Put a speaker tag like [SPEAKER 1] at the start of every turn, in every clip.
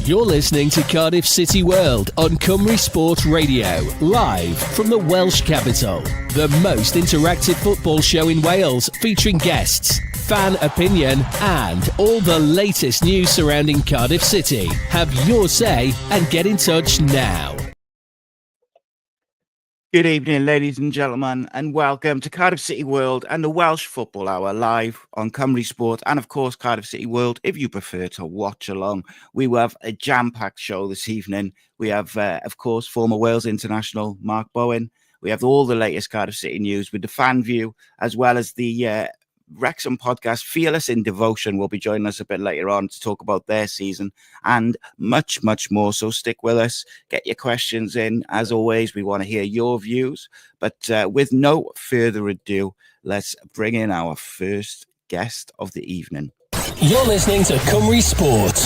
[SPEAKER 1] You're listening to Cardiff City World on Cymru Sport Radio, live from the Welsh capital. The most interactive football show in Wales, featuring guests, fan opinion, and all the latest news surrounding Cardiff City. Have your say and get in touch now.
[SPEAKER 2] Good evening, ladies and gentlemen, and welcome to Cardiff City World and the Welsh Football Hour live on Cymru Sport and, of course, Cardiff City World, if you prefer to watch along. We have a jam-packed show this evening. We have, of course, former Wales international Mark Bowen. We have all the latest Cardiff City news with the fan view, as well as the Wrexham podcast, Fearless in Devotion, will be joining us a bit later on to talk about their season and much, much more. So stick with us, get your questions in. As always, we want to hear your views. But with no further ado, let's bring in our first guest of the evening.
[SPEAKER 1] You're listening to Cymru Sport.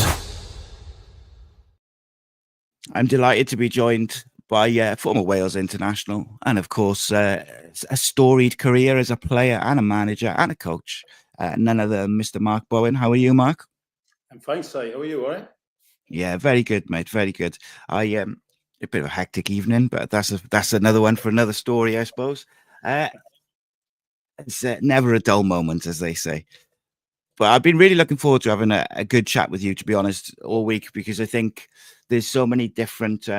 [SPEAKER 2] I'm delighted to be joined by former Wales international and, of course, a storied career as a player and a manager and a coach. None other than Mr. Mark Bowen. How are you, Mark?
[SPEAKER 3] I'm fine, Si. How are you? All right?
[SPEAKER 2] Yeah, very good, mate. Very good. A bit of a hectic evening, but that's another one for another story, I suppose. It's never a dull moment, as they say. But I've been really looking forward to having a good chat with you, to be honest, all week, because I think there's so many different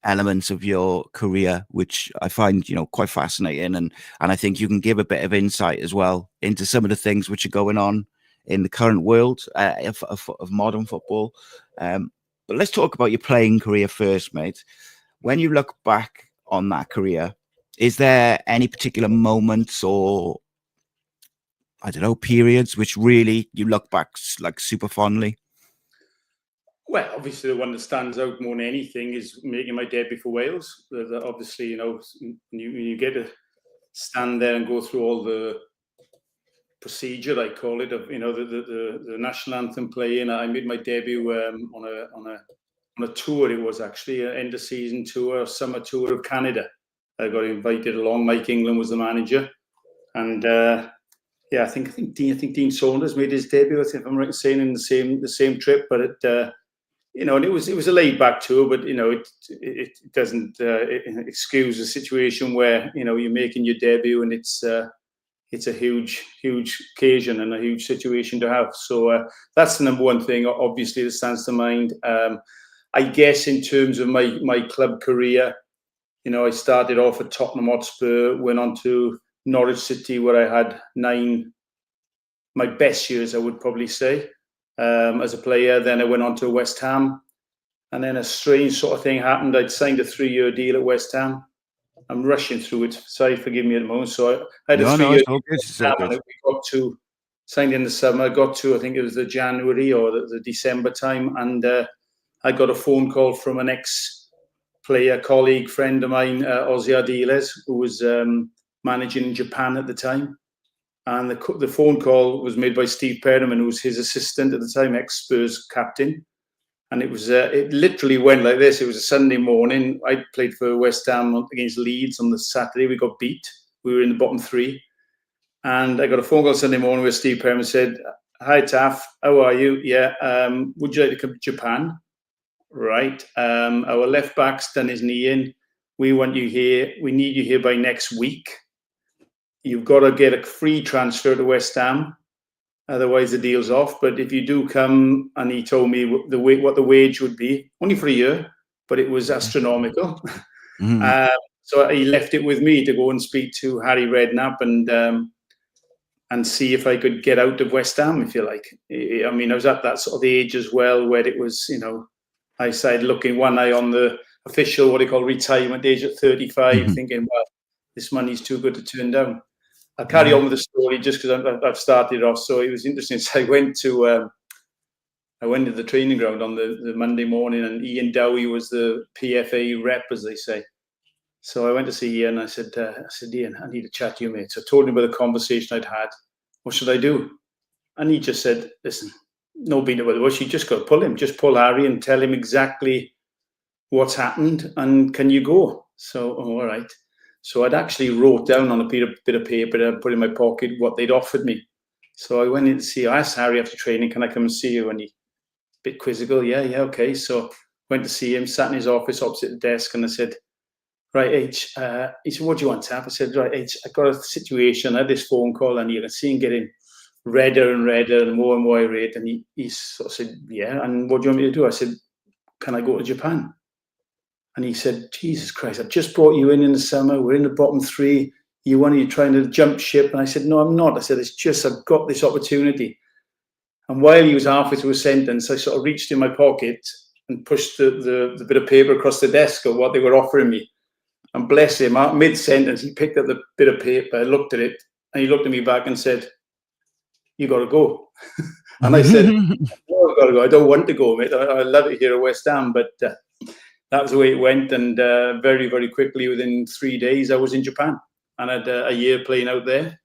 [SPEAKER 2] elements of your career which I find quite fascinating, and I think you can give a bit of insight as well into some of the things which are going on in the current world of modern football. But let's talk about your playing career first, mate. When you look back on that career, is there any particular moments or periods which really you look back like super fondly?
[SPEAKER 3] Well, obviously the one that stands out more than anything is making my debut for Wales. Obviously, you get to stand there and go through all the procedure, I call it, of the national anthem playing. I made my debut on a tour. It was actually an end of season tour, summer tour of Canada. I got invited along. Mike England was the manager, and I think Dean Saunders made his debut, if I'm right in saying, in the same trip. But and it was a laid back tour, but it doesn't excuse a situation where you're making your debut and it's a huge occasion and a huge situation to have. So that's the number one thing, obviously, that stands to mind. I guess in terms of my club career, I started off at Tottenham Hotspur, went on to Norwich City, where I had my best years, I would probably say, as a player. Then I went on to West Ham, and then a strange sort of thing happened. I'd signed a 3-year deal at West Ham. I'm rushing through it. Sorry, forgive me at the moment. So I had a 3-year deal at West Ham, and we got to signed in the summer. I got to, I think it was the January or the December time, and I got a phone call from an ex-player, colleague, friend of mine, Ozzy Ardiles, who was managing in Japan at the time. And the phone call was made by Steve Perriman, who was his assistant at the time, ex-Spurs captain. And it was it literally went like this. It was a Sunday morning. I played for West Ham against Leeds on the Saturday. We got beat. We were in the bottom three. And I got a phone call Sunday morning where Steve Perriman said, "Hi, Taff. How are you? Yeah. Would you like to come to Japan? Right. Our left back's done his knee in. We want you here. We need you here by next week. You've got to get a free transfer to West Ham, otherwise the deal's off. But if you do come," and he told me what the wage would be, only for a year, but it was astronomical. So he left it with me to go and speak to Harry Redknapp and see if I could get out of West Ham, if you like. I mean, I was at that sort of age as well, where it was, I started looking one eye on the official, what they call retirement age at 35, thinking, well, this money's too good to turn down. I'll carry on with the story just because I've started off. So it was interesting. So I went to the training ground on the Monday morning, and Ian Dowie was the PFA rep, as they say. So I went to see Ian. I said, "Ian, I need to chat to you, mate." So I told him about the conversation I'd had. What should I do? And he just said, "Listen, no beating about the bush. You just got to pull him. Just pull Harry and tell him exactly what's happened. And can you go?" So, all right. So I'd actually wrote down on a bit of paper that I put in my pocket what they'd offered me. So I went in to see. I asked Harry after training, "Can I come and see you?" And he bit quizzical. Yeah, okay. So went to see him, sat in his office opposite the desk, and I said, right, H. He said, what do you want, Tap? I said, right, H, I got a situation. I had this phone call, and you can see him getting redder and redder and more irate. And he sort of said, yeah, and what do you want me to do? I said, can I go to Japan? And he said, Jesus Christ, I've just brought you in the summer. We're in the bottom three. You're trying to jump ship. And I said, no, I'm not. I said, it's just I've got this opportunity. And while he was halfway through a sentence, I sort of reached in my pocket and pushed the bit of paper across the desk of what they were offering me. And bless him, mid-sentence, he picked up the bit of paper, looked at it, and he looked at me back and said, you got to go. And I said, no, I've got to go. I don't want to go, mate. I love it here at West Ham. But that was the way it went. And very, very quickly, within 3 days, I was in Japan and had a year playing out there.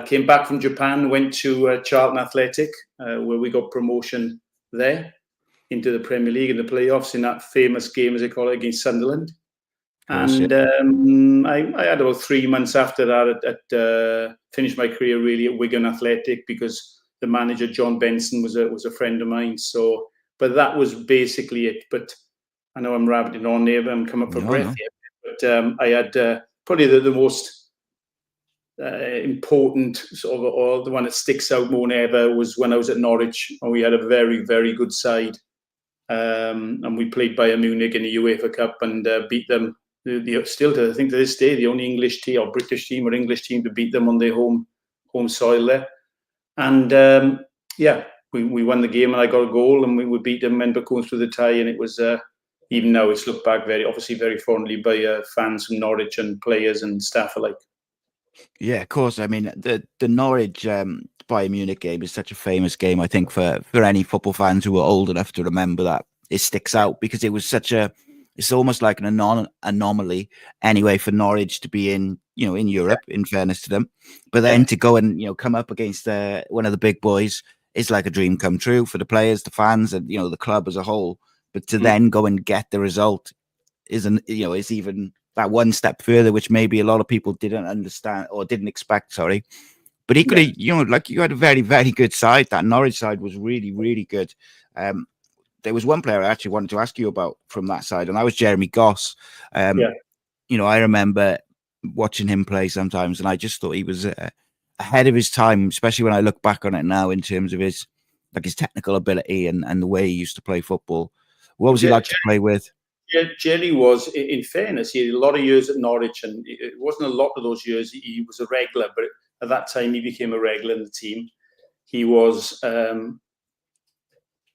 [SPEAKER 3] Came back from Japan, went to Charlton Athletic, where we got promotion there into the Premier League in the playoffs in that famous game, as they call it, against Sunderland. And I had about 3 months after that at finished my career really at Wigan Athletic, because the manager, John Benson, was a friend of mine. So, but that was basically it. But I know I'm rabbiting on there, but I'm coming up for breath here. But I had probably the most important sort of, or the one that sticks out more than ever, was when I was at Norwich, and we had a very, very good side. And we played Bayern Munich in the UEFA Cup and beat them. Still, I think to this day, the only English team or British team or English team to beat them on their home soil there. And we won the game, and I got a goal, and we beat them, ended up going through the tie. And it was even now it's looked back very fondly by fans from Norwich and players and staff alike.
[SPEAKER 2] Yeah, of course. I mean, the Norwich Bayern Munich game is such a famous game. I think for any football fans who are old enough to remember that, it sticks out because it was such a. It's almost like an anomaly anyway for Norwich to be in Europe, in fairness to them. But then to go and, come up against one of the big boys is like a dream come true for the players, the fans, and, the club as a whole. But to then go and get the result is even that one step further, which maybe a lot of people didn't understand or didn't expect. Sorry. But equally, you had a very, very good side. That Norwich side was really, really good. There was one player I actually wanted to ask you about from that side, and that was Jeremy Goss. I remember watching him play sometimes, and I just thought he was ahead of his time, especially when I look back on it now in terms of his technical ability and the way he used to play football. What was he like to play with?
[SPEAKER 3] Yeah, Jerry was, in fairness, he had a lot of years at Norwich, and it wasn't a lot of those years he was a regular, but at that time he became a regular in the team. He was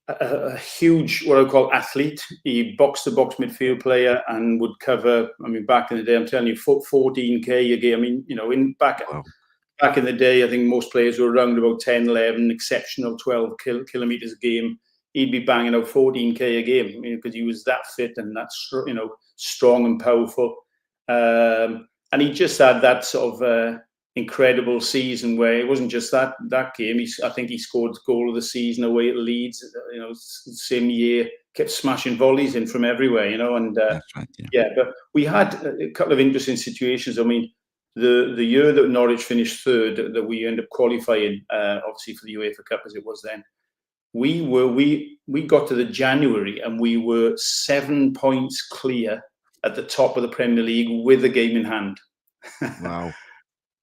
[SPEAKER 3] a huge, what I call athlete. He box-to-box midfield player and would cover, back in the day, I'm telling you, 14K a game. Back in the day, I think most players were around about 10, 11, exceptional 12 kilometers a game. He'd be banging out 14K a game because he was that fit and that, strong and powerful. And he just had that sort of incredible season where it wasn't just that game. I think he scored goal of the season away at Leeds. Same year, kept smashing volleys in from everywhere. And that's right, but we had a couple of interesting situations. The year that Norwich finished third, that we ended up qualifying, obviously for the UEFA Cup as it was then. We got to the January and we were 7 points clear at the top of the Premier League with a game in hand.
[SPEAKER 2] Wow.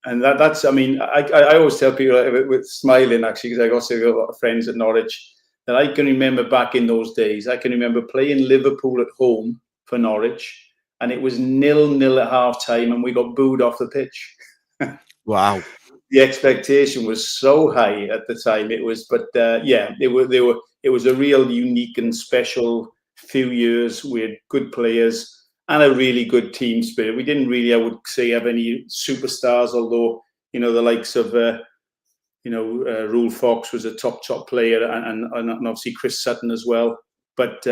[SPEAKER 3] And that's, I always tell people with smiling, actually, because I also got a lot of friends at Norwich, that I can remember back in those days. I can remember playing Liverpool at home for Norwich, and it was 0-0 at half time, and we got booed off the pitch.
[SPEAKER 2] Wow.
[SPEAKER 3] The expectation was so high at the time. It was, but it was a real unique and special few years. We had good players and a really good team spirit. We didn't really, I would say, have any superstars, although, the likes of, Rule Fox was a top player, and obviously Chris Sutton as well. But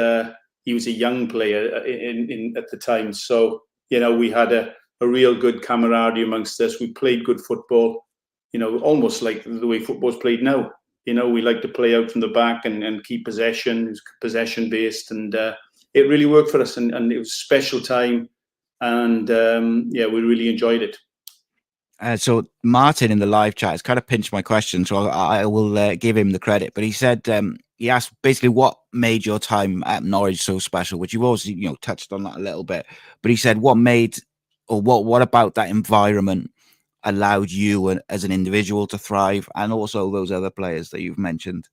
[SPEAKER 3] he was a young player at the time. So, we had a real good camaraderie amongst us. We played good football, almost like the way football's played now. We like to play out from the back and keep possession. It was possession-based, and it really worked for us, and it was a special time, and we really enjoyed it.
[SPEAKER 2] So Martin in the live chat has kind of pinched my question, so I will give him the credit. But he said he asked basically what made your time at Norwich so special, which you've also, touched on that a little bit. But he said, what about that environment allowed you as an individual to thrive, and also those other players that you've mentioned?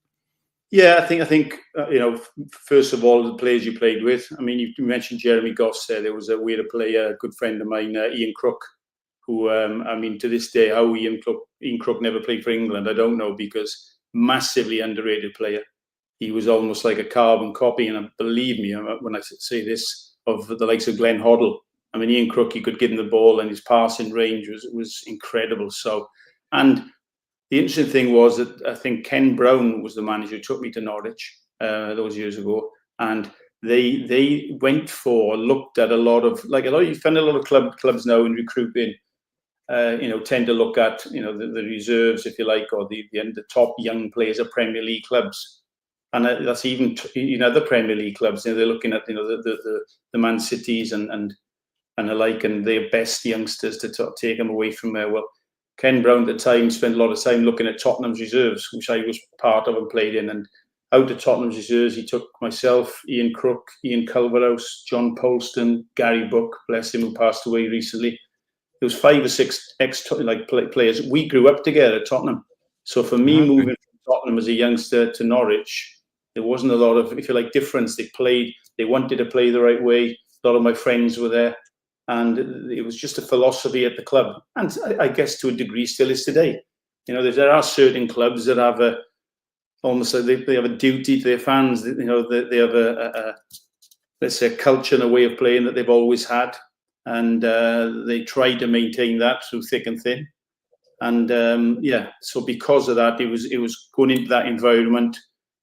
[SPEAKER 3] Yeah, I think first of all, the players you played with. I mean, you mentioned Jeremy Goss there. There was we had a player, a good friend of mine, Ian Crook, who to this day, how Ian Crook never played for England, I don't know, because massively underrated player. He was almost like a carbon copy, and believe me when I say this, of the likes of Glenn Hoddle. I mean, Ian Crook, he could give him the ball, and his passing range was incredible. So, and the interesting thing was that I think Ken Brown was the manager who took me to Norwich those years ago, and they looked at a lot of you find a lot of clubs now in recruiting, tend to look at the reserves, if you like, or the top young players of Premier League clubs, and that's even other Premier League clubs. They're looking at the Man Cities and the like, and their best youngsters to take them away from there. Well, Ken Brown at the time spent a lot of time looking at Tottenham's reserves, which I was part of and played in. And out of Tottenham's reserves, he took myself, Ian Crook, Ian Culverhouse, John Polston, Gary Book, bless him, who passed away recently. There was 5 or 6 players. We grew up together at Tottenham. So for me, moving from Tottenham as a youngster to Norwich, there wasn't a lot of, if you like, difference. They wanted to play the right way. A lot of my friends were there. And it was just a philosophy at the club, and I guess to a degree still is today. There are certain clubs that have almost like they have a duty to their fans. They have let's say a culture and a way of playing that they've always had, and they try to maintain that through thick and thin. And so because of that, it was going into that environment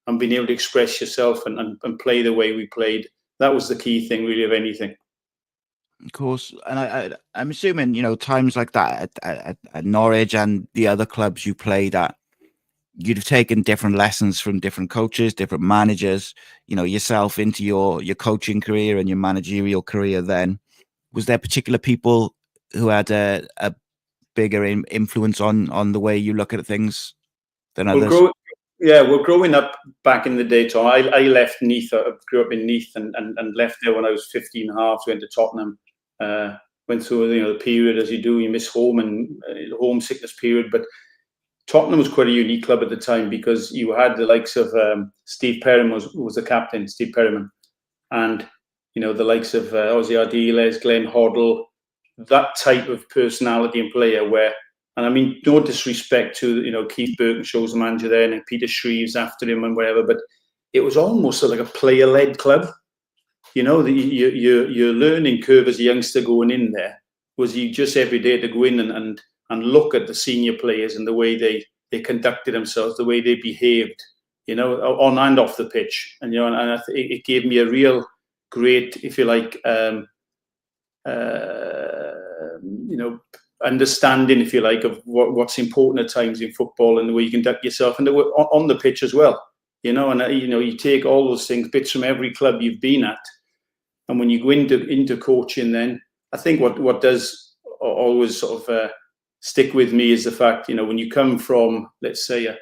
[SPEAKER 3] and being able to express yourself and play the way we played. That was the key thing, really, of anything.
[SPEAKER 2] Of course, and I'm assuming times like that at Norwich and the other clubs you played at, you'd have taken different lessons from different coaches, different managers. Yourself into your coaching career and your managerial career. Then, was there particular people who had a bigger influence on the way you look at things than others?
[SPEAKER 3] Growing up back in the day, Tom, I left Neath. I grew up in Neath and left there when I was 15 and a half, went to Tottenham. Went through the period as you do, you miss home and homesickness period. But Tottenham was quite a unique club at the time because you had the likes of Steve Perryman was the captain, Steve Perryman, and the likes of Ozzy Ardiles, Glenn Hoddle, that type of personality and player where. And I mean, no disrespect to Keith Birkinshaw's the manager there, and Peter Shreves after him and whatever, but it was almost like a player-led club. Your learning curve as a youngster going in there was you just every day to go in and look at the senior players and the way they conducted themselves, the way they behaved, on and off the pitch, and it gave me a real great, if you like, understanding, if you like, of what's important at times in football and the way you conduct yourself and on the pitch as well. You take all those things, bits from every club you've been at, and when you go into coaching, then I think what does always sort of stick with me is the fact, when you come from, let's say, a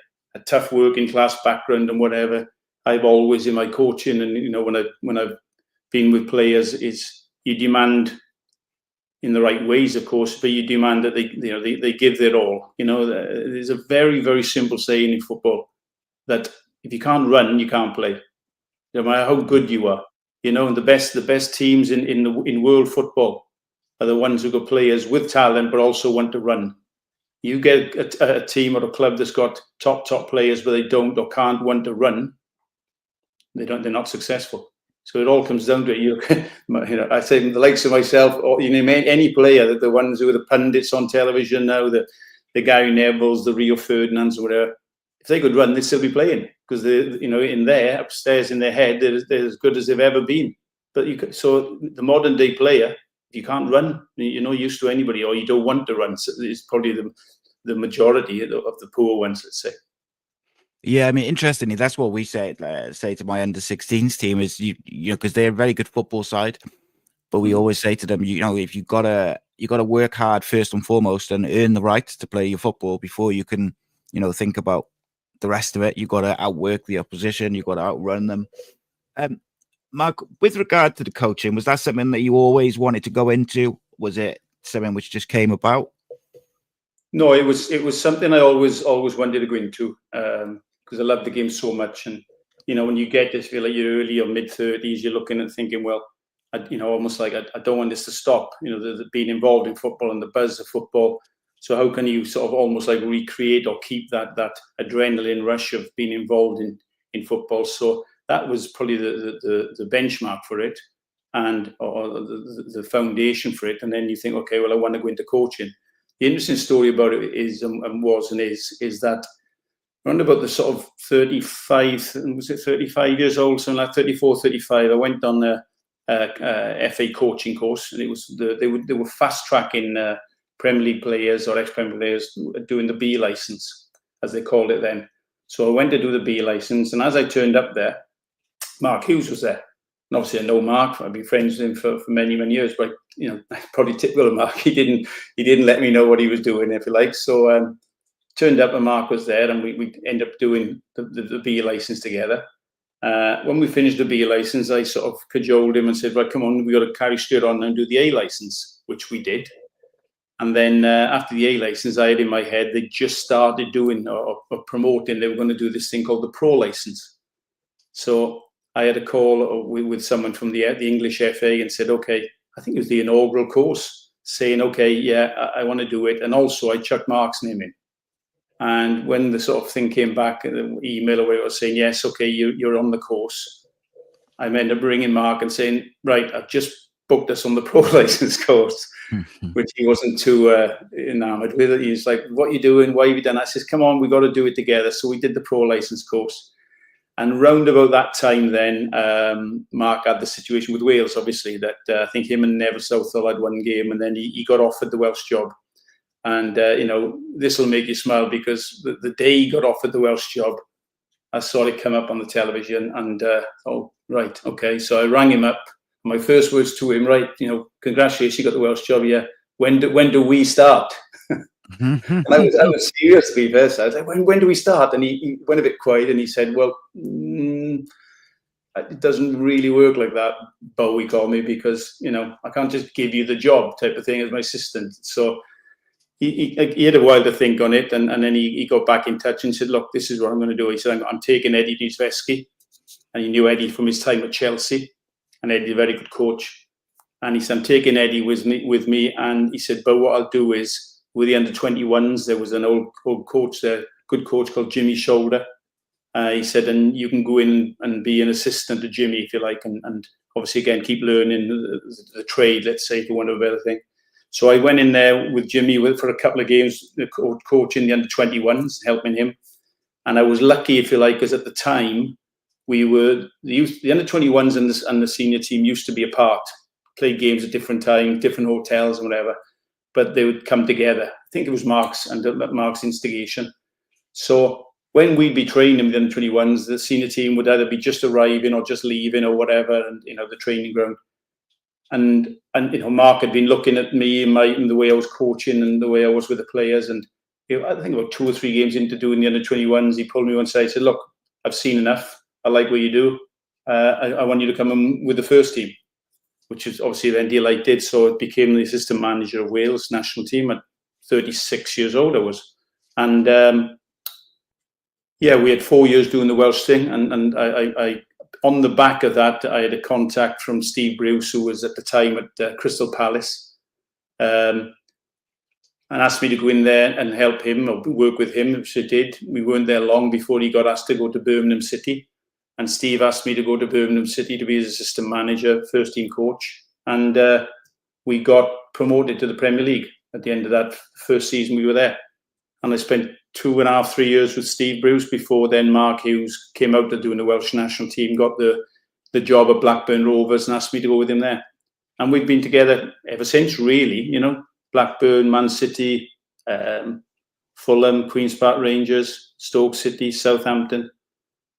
[SPEAKER 3] tough working class background and whatever, I've always in my coaching and when I've been with players is you demand in the right ways, of course, but you demand that they give their all. There's a very, very simple saying in football that if you can't run, you can't play. No matter how good you are, and the best teams in world football are the ones who got players with talent but also want to run. You get a team or a club that's got top players, but they don't or can't want to run. They're not successful. So it all comes down to it. I say the likes of myself, or any player, the ones who are the pundits on television now, the Gary Nevilles, the Rio Ferdinands, or whatever. If they could run, they'd still be playing because in there upstairs in their head, they're as good as they've ever been. But so the modern day player, if you can't run, you're not used to anybody, or you don't want to run. So it's probably the majority of the poor ones, let's say.
[SPEAKER 2] Yeah, I mean, interestingly, that's what we say to my under-16s team is because they're a very good football side, but we always say to them, if you gotta work hard first and foremost and earn the right to play your football before you can, think about the rest of it, you've got to outwork the opposition, you've got to outrun them. Mark, with regard to the coaching, was that something that you always wanted to go into? Was it something which just came about?
[SPEAKER 3] No, it was something I always wanted to go into, because I love the game so much. And when you get this, feel like you're early or mid-30s, you're looking and thinking, well, almost like I don't want this to stop. The being involved in football and the buzz of football. So how can you sort of almost like recreate or keep that adrenaline rush of being involved in football? So that was probably the benchmark for it, and or the foundation for it. And then you think, okay, well, I want to go into coaching. The interesting story about it is that around about the sort of 35 years old, something like 34, 35, I went on a FA coaching course, and it was they were fast tracking Premier League players or ex-Premier players doing the B license, as they called it then. So I went to do the B license, and as I turned up there, Mark Hughes was there. And obviously I know Mark, I've been friends with him for many, many years, but probably typical of Mark, he didn't let me know what he was doing, if you like. So turned up and Mark was there, and we ended up doing the B license together. When we finished the B license, I sort of cajoled him and said, right, come on, we got to carry straight on and do the A license, which we did. And then after the A license, I had in my head, they just started doing or promoting, they were going to do this thing called the Pro license. So I had a call with someone from the English FA and said, okay, I think it was the inaugural course, saying, okay, yeah, I want to do it. And also I chucked Mark's name in. And when the sort of thing came back, the email or whatever, was saying, yes, okay, you're on the course, I ended up bringing Mark and saying, right, I've just booked us on the Pro license course, which he wasn't too enamored with. He's like, what are you doing? Why have you done that? I says, come on, we got to do it together. So we did the Pro license course. And round about that time then, Mark had the situation with Wales, obviously, that I think him and Neville Southall had one game, and then he got offered the Welsh job. And, this will make you smile, because the day he got offered the Welsh job, I saw it come up on the television, and, oh, right, okay. So I rang him up. My first words to him, right, congratulations, you got the Welsh job, yeah. When do we start? And I was serious, to be fair. So I was like, when do we start? And he went a bit quiet, and he said, well, it doesn't really work like that, Bowie called me, because, I can't just give you the job type of thing as my assistant. So he had a while to think on it, and then he got back in touch and said, look, this is what I'm going to do. He said, I'm taking Eddie Duzveski, and he knew Eddie from his time at Chelsea, and Eddie's a very good coach. And he said, I'm taking Eddie with me, and he said, but what I'll do is, with the under-21s, there was an old coach there, good coach called Jimmy Shoulder. He said, and you can go in and be an assistant to Jimmy, if you like, and obviously, again, keep learning the trade, let's say, for want of a better thing. So I went in there with Jimmy for a couple of games, coaching the under-21s, helping him. And I was lucky, if you like, because at the time, the under-21s and the senior team used to be apart, play games at different times, different hotels and whatever, but they would come together. I think it was Mark's instigation. So when we'd be training with the under-21s, the senior team would either be just arriving or just leaving or whatever, and the training ground. And Mark had been looking at me and the way I was coaching and the way I was with the players. And I think about 2 or 3 games into doing the under-21s, he pulled me one side and said, look, I've seen enough. I like what you do. I want you to come in with the first team, which is obviously then deal I did. So it became the assistant manager of Wales national team at 36 years old I was. And we had 4 years doing the Welsh thing. And I on the back of that, I had a contact from Steve Bruce, who was at the time at Crystal Palace, and asked me to go in there and help him or work with him, which I did. We weren't there long before he got asked to go to Birmingham City. And Steve asked me to go to Birmingham City to be his assistant manager, first team coach. And we got promoted to the Premier League at the end of that first season we were there. And I spent 2.5, 3 years with Steve Bruce before then Mark Hughes came out to doing the Welsh national team, got the job at Blackburn Rovers and asked me to go with him there. And we've been together ever since, really, Blackburn, Man City, Fulham, Queen's Park Rangers, Stoke City, Southampton.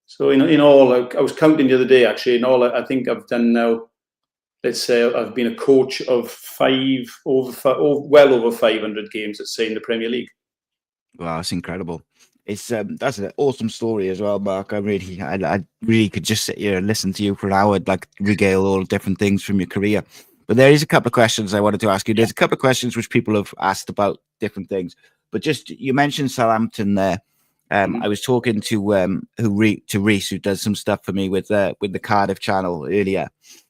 [SPEAKER 3] So in all, I was counting the other day, actually, in all, I think I've done now, let's say I've been a coach of well over 500 games, let's say, in the Premier League.
[SPEAKER 2] Wow, that's incredible. it's that's an awesome story as well, Mark. I really could just sit here and listen to you for an hour, like regale all the different things from your career. But there is a couple of questions I wanted to ask you. There's a couple of questions which people have asked about different things. But just you mentioned Southampton there. I was talking to Reese, who does some stuff for me with the Cardiff channel earlier,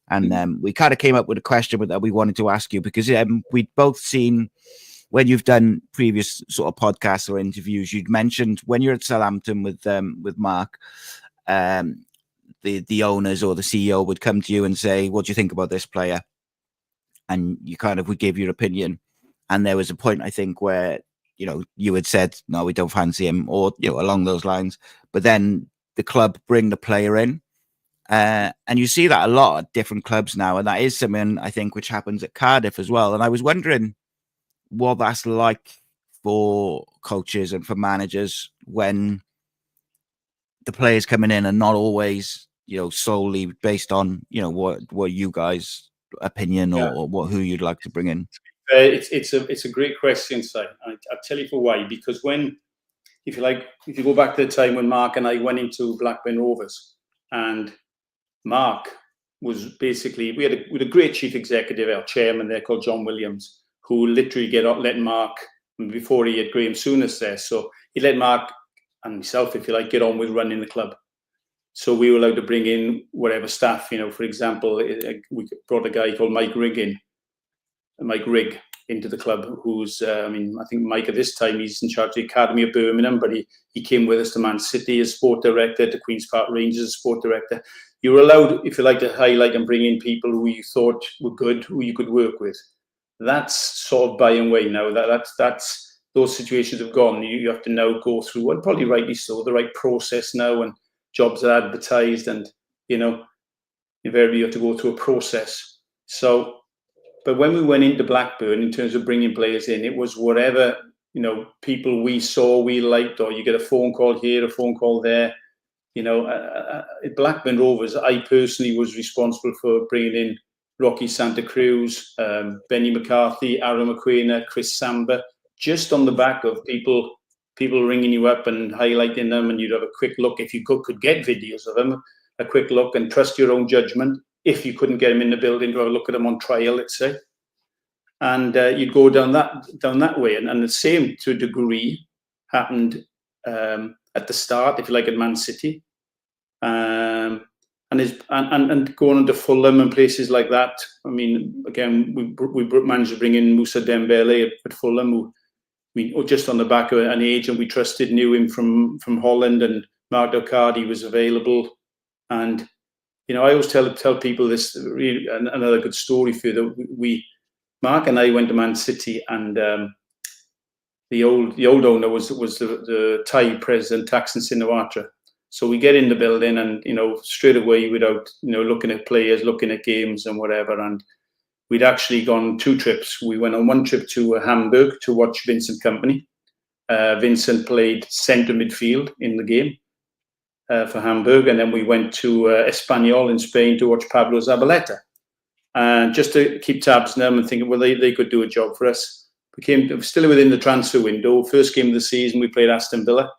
[SPEAKER 2] and we kind of came up with a question that we wanted to ask you because we'd both seen when you've done previous sort of podcasts or interviews, you'd mentioned when you're at Southampton with Mark, the owners or the CEO would come to you and say, "What do you think about this player?" And you kind of would give your opinion. And there was a point, I think, where you had said, "No, we don't fancy him," or along those lines. But then the club bring the player in, and you see that a lot at different clubs now, and that is something I think which happens at Cardiff as well. And I was wondering what that's like for coaches and for managers when the players coming in are not always solely based on what you guys opinion or who you'd like to bring in.
[SPEAKER 3] It's a great question, Si. I'll tell you for why. Because if you go back to the time when Mark and I went into Blackburn Rovers, and Mark was basically, we had a great chief executive, our chairman there called John Williams, who literally let Mark, before he had Graham Souness there, so he let Mark and myself, if you like, get on with running the club. So we were allowed to bring in whatever staff, for example, we brought a guy called Mike Rigg into the club, who's, I think Mike at this time, he's in charge of the Academy of Birmingham, but he came with us to Man City as sport director, to Queen's Park Rangers as sport director. You were allowed, if you like, to highlight and bring in people who you thought were good, who you could work with. That's sort of by and way now. That's those situations have gone. You have to now go through, and probably rightly so, the right process now, and jobs are advertised, and invariably you have to go through a process. So, but when we went into Blackburn, in terms of bringing players in, it was whatever people we saw, we liked, or you get a phone call here, a phone call there. At Blackburn Rovers, I personally was responsible for bringing in Rocky Santa Cruz, Benny McCarthy, Aaron McQueen, Chris Samba, just on the back of people ringing you up and highlighting them, and you'd have a quick look if you could get videos of them, a quick look, and trust your own judgment. If you couldn't get them in the building, to have a look at them on trial, let's say, and you'd go down that way. And the same to a degree happened at the start, if you like, at Man City. And going on to Fulham and places like that. I mean, again, we managed to bring in Moussa Dembele at Fulham, who we just on the back of an agent we trusted, knew him from Holland, and Mark Delcardi was available. And I always tell people this, really another good story for you, that Mark and I went to Man City, and the old owner was the Thai president, Thaksin Shinawatra. So we get in the building, and straight away, without looking at players, looking at games and whatever, and we'd actually gone 2 trips. We went on one trip to Hamburg to watch Vincent Kompany. Vincent played centre midfield in the game for Hamburg, and then we went to Espanyol in Spain to watch Pablo Zabaleta, just to keep tabs on them and thinking, well, they could do a job for us. Still within the transfer window. First game of the season, we played Aston Villa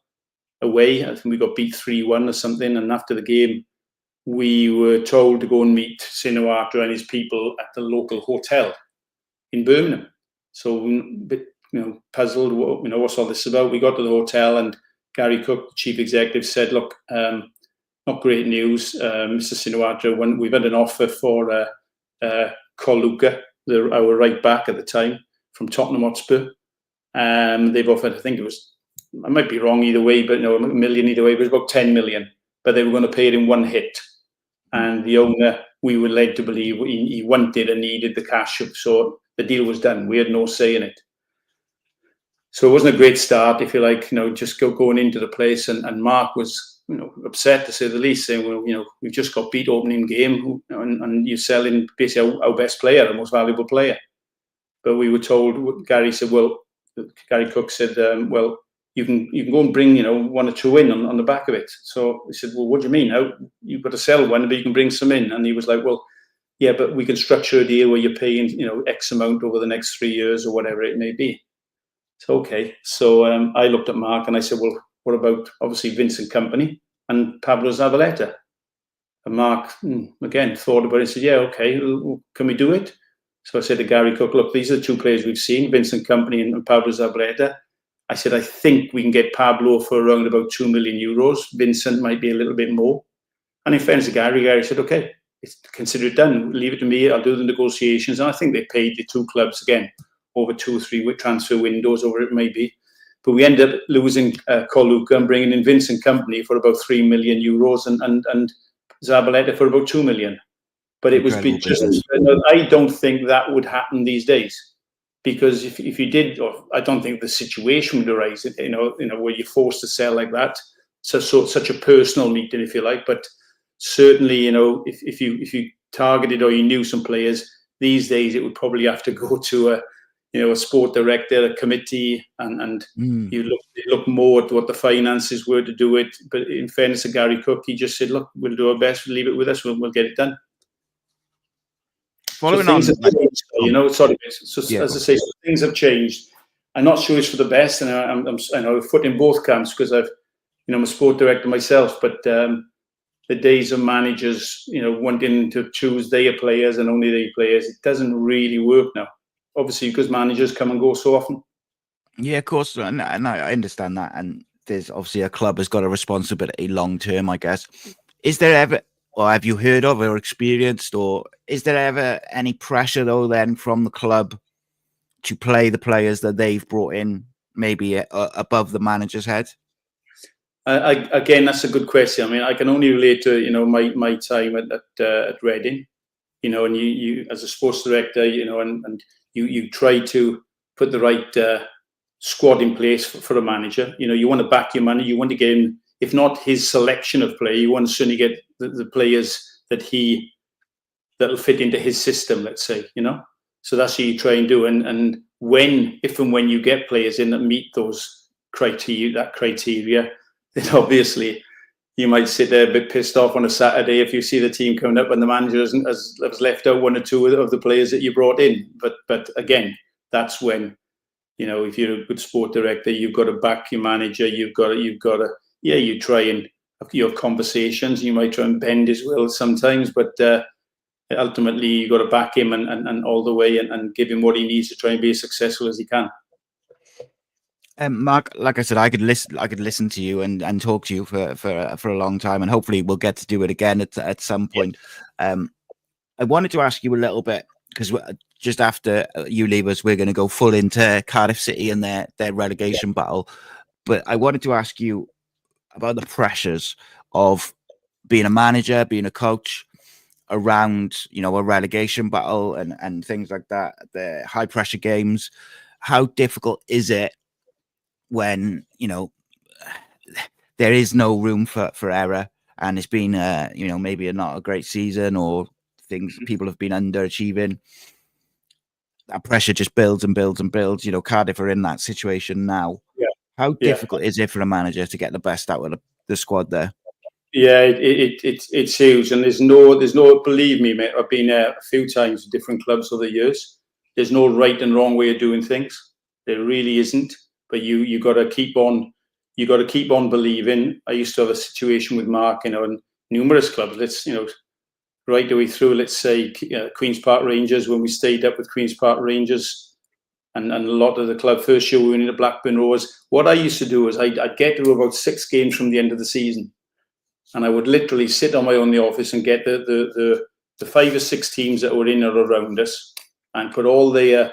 [SPEAKER 3] away. I think we got beat 3-1 or something. And after the game, we were told to go and meet Shinawatra and his people at the local hotel in Birmingham. So, puzzled, what's all this about? We got to the hotel, and Gary Cook, the chief executive, said, look, not great news, Mr. Shinawatra. We've had an offer for Coluca, our right back at the time, from Tottenham Hotspur. They've offered, I think it was, I might be wrong either way, but no, $1 million either way, but it was about 10 million. But they were going to pay it in one hit. And the owner, we were led to believe he wanted and needed the cash. So the deal was done. We had no say in it. So it wasn't a great start, if you like, just going into the place. And Mark was, upset, to say the least, saying, well, we've just got beat opening game, and you're selling basically our best player, our most valuable player. But we were told, Gary Cook said, well, you can go and bring, 1 or 2 in on the back of it. So we said, well, what do you mean? You've got to sell one, but you can bring some in. And he was like, well, yeah, but we can structure a deal where you're paying, X amount over the next 3 years or whatever it may be. So, okay. So I looked at Mark and I said, well, what about obviously Vincent Kompany and Pablo Zabaleta? And Mark, again, thought about it and said, yeah, okay, can we do it? So I said to Gary Cook, look, these are the two players we've seen, Vincent Kompany and Pablo Zabaleta. I said, I think we can get Pablo for around about €2 million. Vincent might be a little bit more. And in fairness to Gary said, okay, consider it done. Leave it to me. I'll do the negotiations. And I think they paid the two clubs, again, over 2 or 3 transfer windows, over it may be. But we ended up losing Coluca and bringing in Vincent Kompany for about €3 million and Zabaleta for about 2 million. But it was just, I don't think that would happen these days. Because if you did, or I don't think the situation would arise, where you're forced to sell like that. So such a personal meeting, if you like. But certainly, if you targeted or you knew some players these days, it would probably have to go to a sport director, a committee, and you look more at what the finances were to do it. But in fairness to Gary Cook, he just said, "Look, we'll do our best. We'll leave it with us. We'll get it done."
[SPEAKER 2] Following on,
[SPEAKER 3] as I say, things have changed. I'm not sure it's for the best, and I'm foot in both camps because I'm a sport director myself. But the days of managers, wanting to choose their players and only their players, it doesn't really work now. Obviously, because managers come and go so often.
[SPEAKER 2] Yeah, of course, and I understand that. And there's obviously a club has got a responsibility long term, I guess. Is there ever, or have you heard of or experienced, or is there ever any pressure though then from the club to play the players that they've brought in, maybe above the manager's head?
[SPEAKER 3] Again, that's a good question. I mean, I can only relate to my time at Reading, and you as a sports director, and you try to put the right squad in place for a manager. You want to back your money. You want to get him, if not his selection of play, you want to certainly get the players that'll fit into his system, let's say, So that's what you try and do. And if and when you get players in that meet those criteria, then obviously you might sit there a bit pissed off on a Saturday if you see the team coming up and the manager has left out 1 or 2 of the players that you brought in. But again, that's when, if you're a good sport director, you've got to back your manager. You've got to, you try and have your conversations. You might try and bend his will sometimes, but ultimately you've got to back him and all the way and give him what he needs to try and be as successful as he can.
[SPEAKER 2] Mark, like I said, I could listen to you and talk to you for a long time, and hopefully we'll get to do it again at some point. I wanted to ask you a little bit, because just after you leave us, we're going to go full into Cardiff City and their relegation battle. But I wanted to ask you about the pressures of being a manager, being a coach around, a relegation battle and things like that, the high pressure games. How difficult is it when, there is no room for error, and it's been, maybe not a great season, or things people have been underachieving? That pressure just builds and builds and builds. Cardiff are in that situation now.
[SPEAKER 3] Yeah.
[SPEAKER 2] How difficult is it for a manager to get the best out of the squad there?
[SPEAKER 3] Yeah, it's huge, and there's no. Believe me, mate, I've been a few times at different clubs over the years. There's no right and wrong way of doing things. There really isn't. But you got to keep on. You got to keep on believing. I used to have a situation with Mark, in numerous clubs. Right the way through. Let's say Queen's Park Rangers, when we stayed up with Queen's Park Rangers, and a lot of the club first year we went into Blackburn Rovers. What I used to do is I'd get to about 6 games from the end of the season, and I would literally sit on my own in the office and get the 5 or 6 teams that were in or around us, and put all their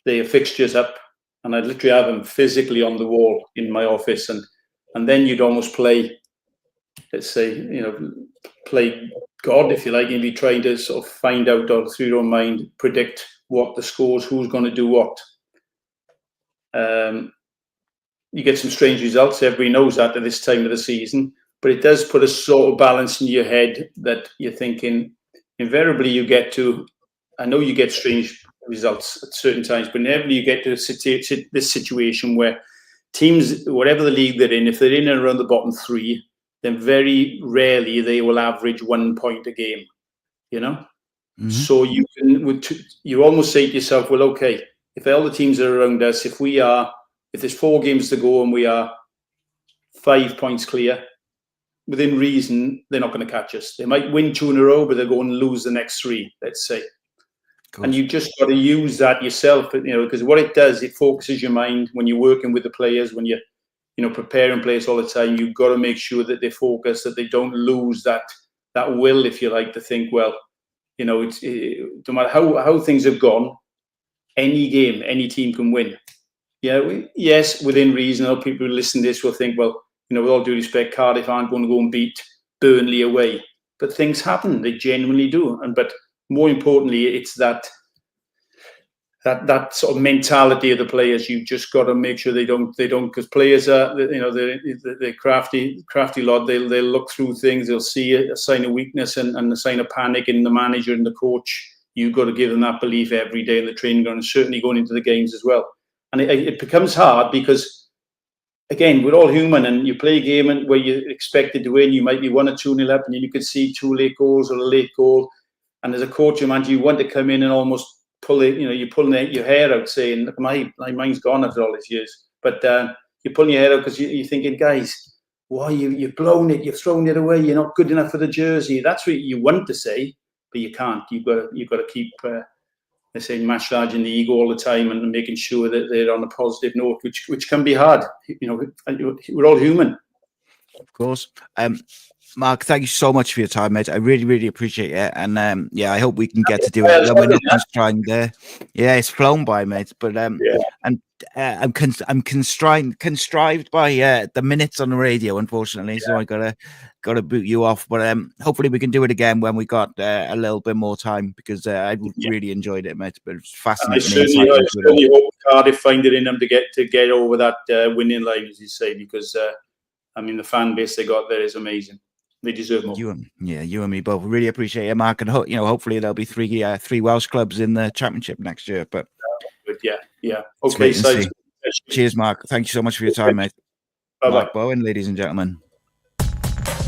[SPEAKER 3] fixtures up, and I'd literally have them physically on the wall in my office, and then you'd almost play, let's say, play God, if you like, and be trying to sort of find out, or through your own mind, predict what the scores, who's going to do what. You get some strange results. Everybody knows that at this time of the season, but it does put a sort of balance in your head that you're thinking, invariably you get to, I know you get strange results at certain times, but inevitably you get to this situation where teams, whatever the league they're in, if they're in and around the bottom 3, then very rarely they will average 1 point a game, Mm-hmm. So you almost say to yourself, well, okay, if all the teams are around us, if there's 4 games to go and we are 5 points clear. Within reason, they're not going to catch us. They might win 2 in a row, but they're going to lose the next 3, let's say. And you just got to use that yourself, because what it does, it focuses your mind when you're working with the players, when you're, preparing players all the time. You've got to make sure that they focus, that they don't lose that will, if you like, to think, well, no matter how things have gone, any game, any team can win. Yes, within reason. People who listen to this will think, well, with all due respect, Cardiff aren't going to go and beat Burnley away. But things happen. They genuinely do. But more importantly, it's that sort of mentality of the players. You just got to make sure they don't, because players are, they're crafty lot. They'll look through things. They'll see a sign of weakness and a sign of panic in the manager and the coach. You've got to give them that belief every day in the training ground, and certainly going into the games as well. And it becomes hard because, again, we're all human, and you play a game where you're expected to win. You might be 1 or 2-0 up, and then you could see 2 late goals or a late goal. And as a coach, you want to come in and almost pull it. You're pulling your hair out, saying, "Look, my mind's gone after all these years." But you're pulling your hair out because you're thinking, guys, why you've blown it? You've thrown it away. You're not good enough for the jersey. That's what you want to say, but you can't. You've got to keep. They say massaging the ego all the time and making sure that they're on a positive note, which can be hard. We're all human.
[SPEAKER 2] Of course. Mark, thank you so much for your time, mate. I really, really appreciate it. And I hope we can get to do it. We're not just trying there. Yeah, it's flown by, mate. But and I'm constrived by the minutes on the radio, unfortunately. So I gotta boot you off. But hopefully we can do it again when we got a little bit more time, because I really enjoyed it, mate. But it's fascinating.
[SPEAKER 3] I certainly hope Cardiff find it in them to get over that winning line, as you say, because the fan base they got there is amazing. They deserve more. You
[SPEAKER 2] and me both. Really appreciate it, Mark. And hopefully there'll be three Welsh clubs in the championship next year. But
[SPEAKER 3] yeah. Okay, so
[SPEAKER 2] cheers, Mark. Thank you so much for your time, mate.
[SPEAKER 3] Bye-bye.
[SPEAKER 2] Mark Bowen, ladies and gentlemen.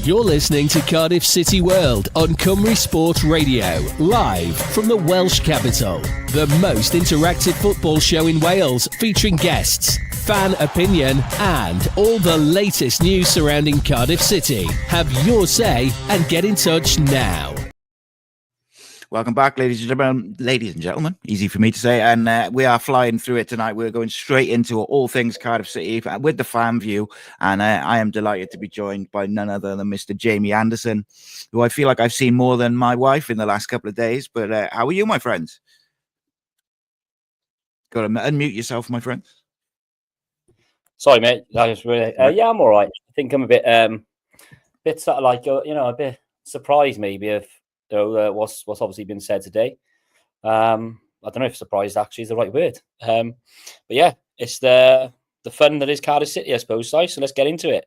[SPEAKER 1] You're listening to Cardiff City World on Cymru Sport Radio, live from the Welsh capital. The most interactive football show in Wales, featuring guests, fan opinion, and all the latest news surrounding Cardiff City. Have your say and get in touch now.
[SPEAKER 2] Welcome back, ladies and gentlemen. Easy for me to say. And we are flying through it tonight. We're going straight into all things Cardiff City with the fan view. And I am delighted to be joined by none other than Mr. Jamie Anderson, who I feel like I've seen more than my wife in the last couple of days. But how are you, my friend? Got to unmute yourself, my friend.
[SPEAKER 4] Sorry, mate. I just really, I'm all right. I think I'm a bit sort of like, a bit surprised maybe of what's obviously been said today. I don't know if surprised actually is the right word. But yeah, it's the fun that is Cardiff City, I suppose. So let's get into it.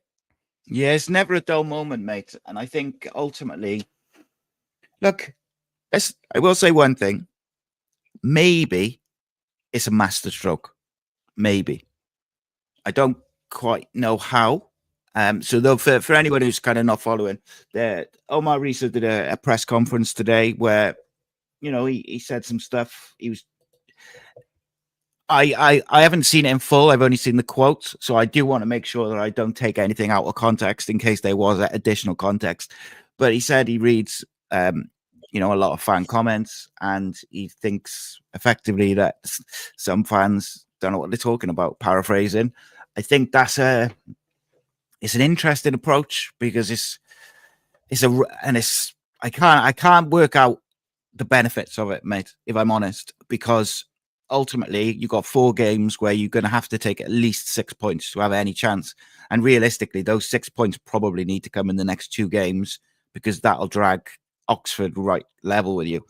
[SPEAKER 2] Yeah, it's never a dull moment, mate. And I think ultimately, look, I will say one thing. Maybe it's a masterstroke. Maybe. I don't quite know how. So though for anyone who's kind of not following, Omar Risa did a press conference today where, he said some stuff. I haven't seen it in full. I've only seen the quotes. So I do want to make sure that I don't take anything out of context in case there was additional context. But he said he reads, a lot of fan comments, and he thinks effectively that some fans don't know what they're talking about, paraphrasing. I think it's an interesting approach, because I can't work out the benefits of it, mate, if I'm honest, because ultimately you got 4 games where you're going to have to take at least 6 points to have any chance. And realistically, those 6 points probably need to come in the next 2 games, because that'll drag Oxford right level with you.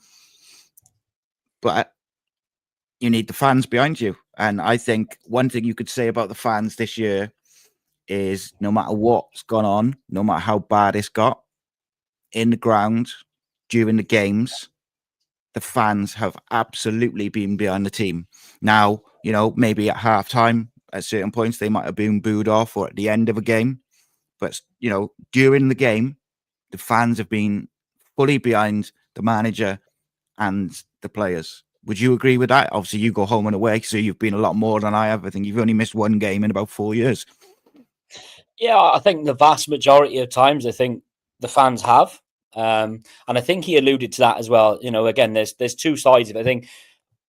[SPEAKER 2] But you need the fans behind you. And I think one thing you could say about the fans this year is no matter what's gone on, no matter how bad it's got in the ground during the games, the fans have absolutely been behind the team. Now, maybe at halftime, at certain points, they might have been booed off, or at the end of a game. But, during the game, the fans have been fully behind the manager and the players. Would you agree with that? Obviously, you go home and away, so you've been a lot more than I have. I think you've only missed 1 game in about 4 years.
[SPEAKER 4] Yeah, I think the vast majority of times, I think the fans have. And I think he alluded to that as well. Again, there's two sides of it. I think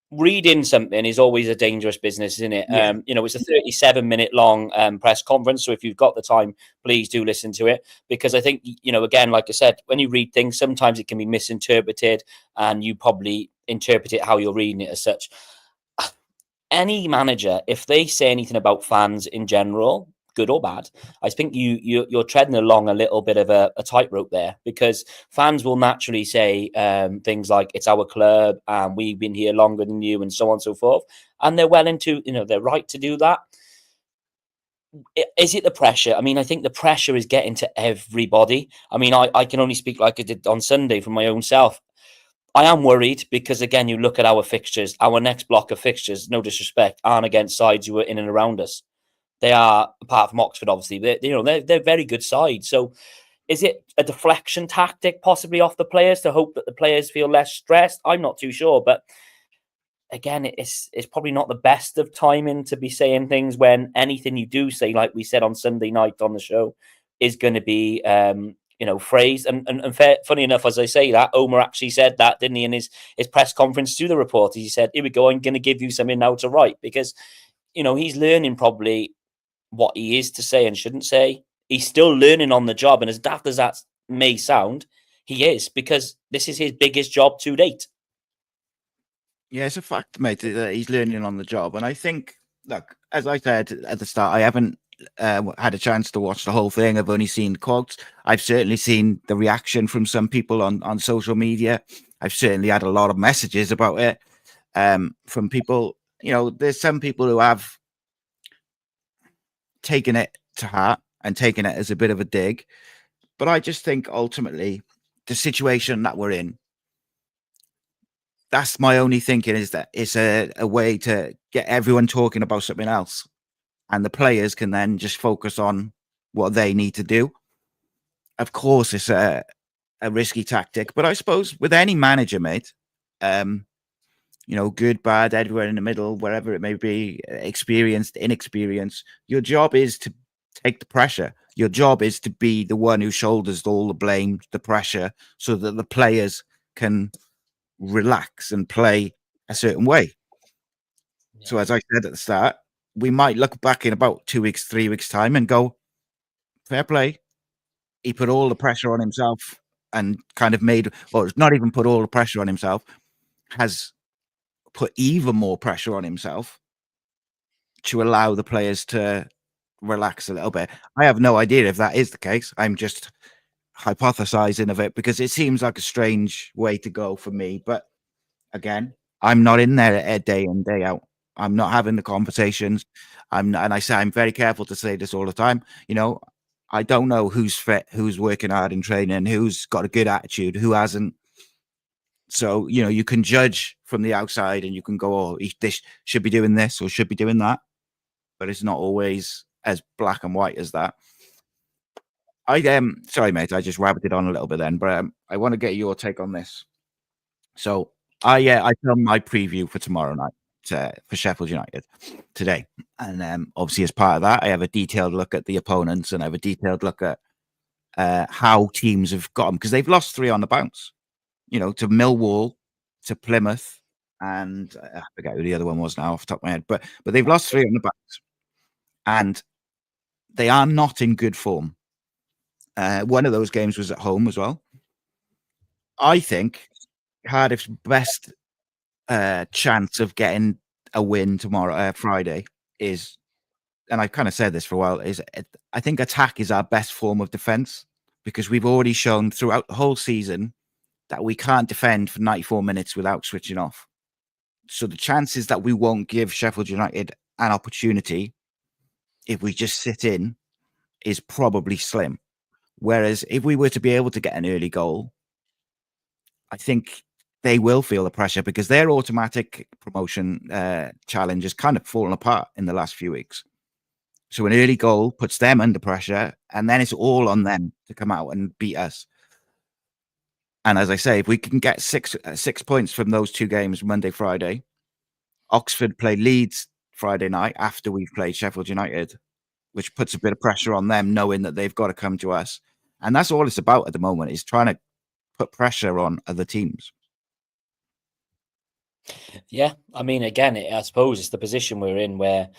[SPEAKER 4] reading something is always a dangerous business, isn't it?
[SPEAKER 2] Yeah.
[SPEAKER 4] It's a 37-minute long press conference. So if you've got the time, please do listen to it. Because I think, again, like I said, when you read things, sometimes it can be misinterpreted and you probably interpret it how you're reading it as such. Any manager, if they say anything about fans in general, good or bad, I think you're treading along a little bit of a tightrope there, because fans will naturally say things like it's our club and we've been here longer than you and so on and so forth, and they're well into their right to do that. Is it the pressure? I mean, I think the pressure is getting to everybody. I mean, I can only speak like I did on Sunday from my own self. I am worried because, again, you look at our fixtures, our next block of fixtures, no disrespect, aren't against sides who are in and around us. They are, apart from Oxford, obviously, they're very good sides. So is it a deflection tactic possibly off the players to hope that the players feel less stressed? I'm not too sure. But again, it's probably not the best of timing to be saying things when anything you do say, like we said on Sunday night on the show, is going to be phrased. And funny enough, as I say that, Omar actually said that, didn't he, in his press conference to the reporters? He said, here we go, I'm going to give you something now to write, because, he's learning probably what he is to say and shouldn't say. He's still learning on the job. And as daft as that may sound, he is, because this is his biggest job to date.
[SPEAKER 2] Yeah, it's a fact, mate, that he's learning on the job. And I think, look, as I said at the start, I haven't had a chance to watch the whole thing. I've only seen quotes. I've certainly seen the reaction from some people on social media. I've certainly had a lot of messages about it from people. There's some people who have taken it to heart and taken it as a bit of a dig. But I just think ultimately the situation that we're in, that's my only thinking, is that it's a way to get everyone talking about something else. And the players can then just focus on what they need to do. Of course, it's a risky tactic, but I suppose with any manager, mate, good, bad, everywhere in the middle, wherever it may be, experienced, inexperienced, your job is to take the pressure. Your job is to be the one who shoulders all the blame, the pressure, so that the players can relax and play a certain way. Yeah. So as I said at the start, we might look back in about 2 weeks, 3 weeks time and go, fair play. He put all the pressure on himself and kind of made, or not even put all the pressure on himself, has put even more pressure on himself to allow the players to relax a little bit. I have no idea if that is the case. I'm just hypothesizing of it because it seems like a strange way to go for me. But again, I'm not in there day in, day out. I'm not having the conversations. And I say, I'm very careful to say this all the time. I don't know who's fit, who's working hard in training, who's got a good attitude, who hasn't. So, you can judge from the outside and you can go, oh, this should be doing this or should be doing that. But it's not always as black and white as that. Sorry, mate, I just rabbited on a little bit then, but I want to get your take on this. So I filmed my preview for tomorrow night for Sheffield United today. And obviously as part of that, I have a detailed look at the opponents and I have a detailed look at how teams have got them, because they've lost 3 on the bounce, to Millwall, to Plymouth, and I forget who the other one was now off the top of my head, but they've lost 3 on the bounce and they are not in good form. One of those games was at home as well. I think Cardiff's best chance of getting a win tomorrow, Friday, is, and I've kind of said this for a while, is I think attack is our best form of defense, because we've already shown throughout the whole season that we can't defend for 94 minutes without switching off. So the chances that we won't give Sheffield United an opportunity if we just sit in is probably slim. Whereas if we were to be able to get an early goal, I think they will feel the pressure, because their automatic promotion challenge has kind of fallen apart in the last few weeks. So an early goal puts them under pressure, and then it's all on them to come out and beat us. And as I say, if we can get 6 points from those 2 games, Monday, Friday, Oxford play Leeds Friday night after we've played Sheffield United. which puts a bit of pressure on them, knowing that they've got to come to us. And that's all it's about at the moment, is trying to put pressure on other teams.
[SPEAKER 4] Yeah, I mean, again, I suppose it's the position we're in where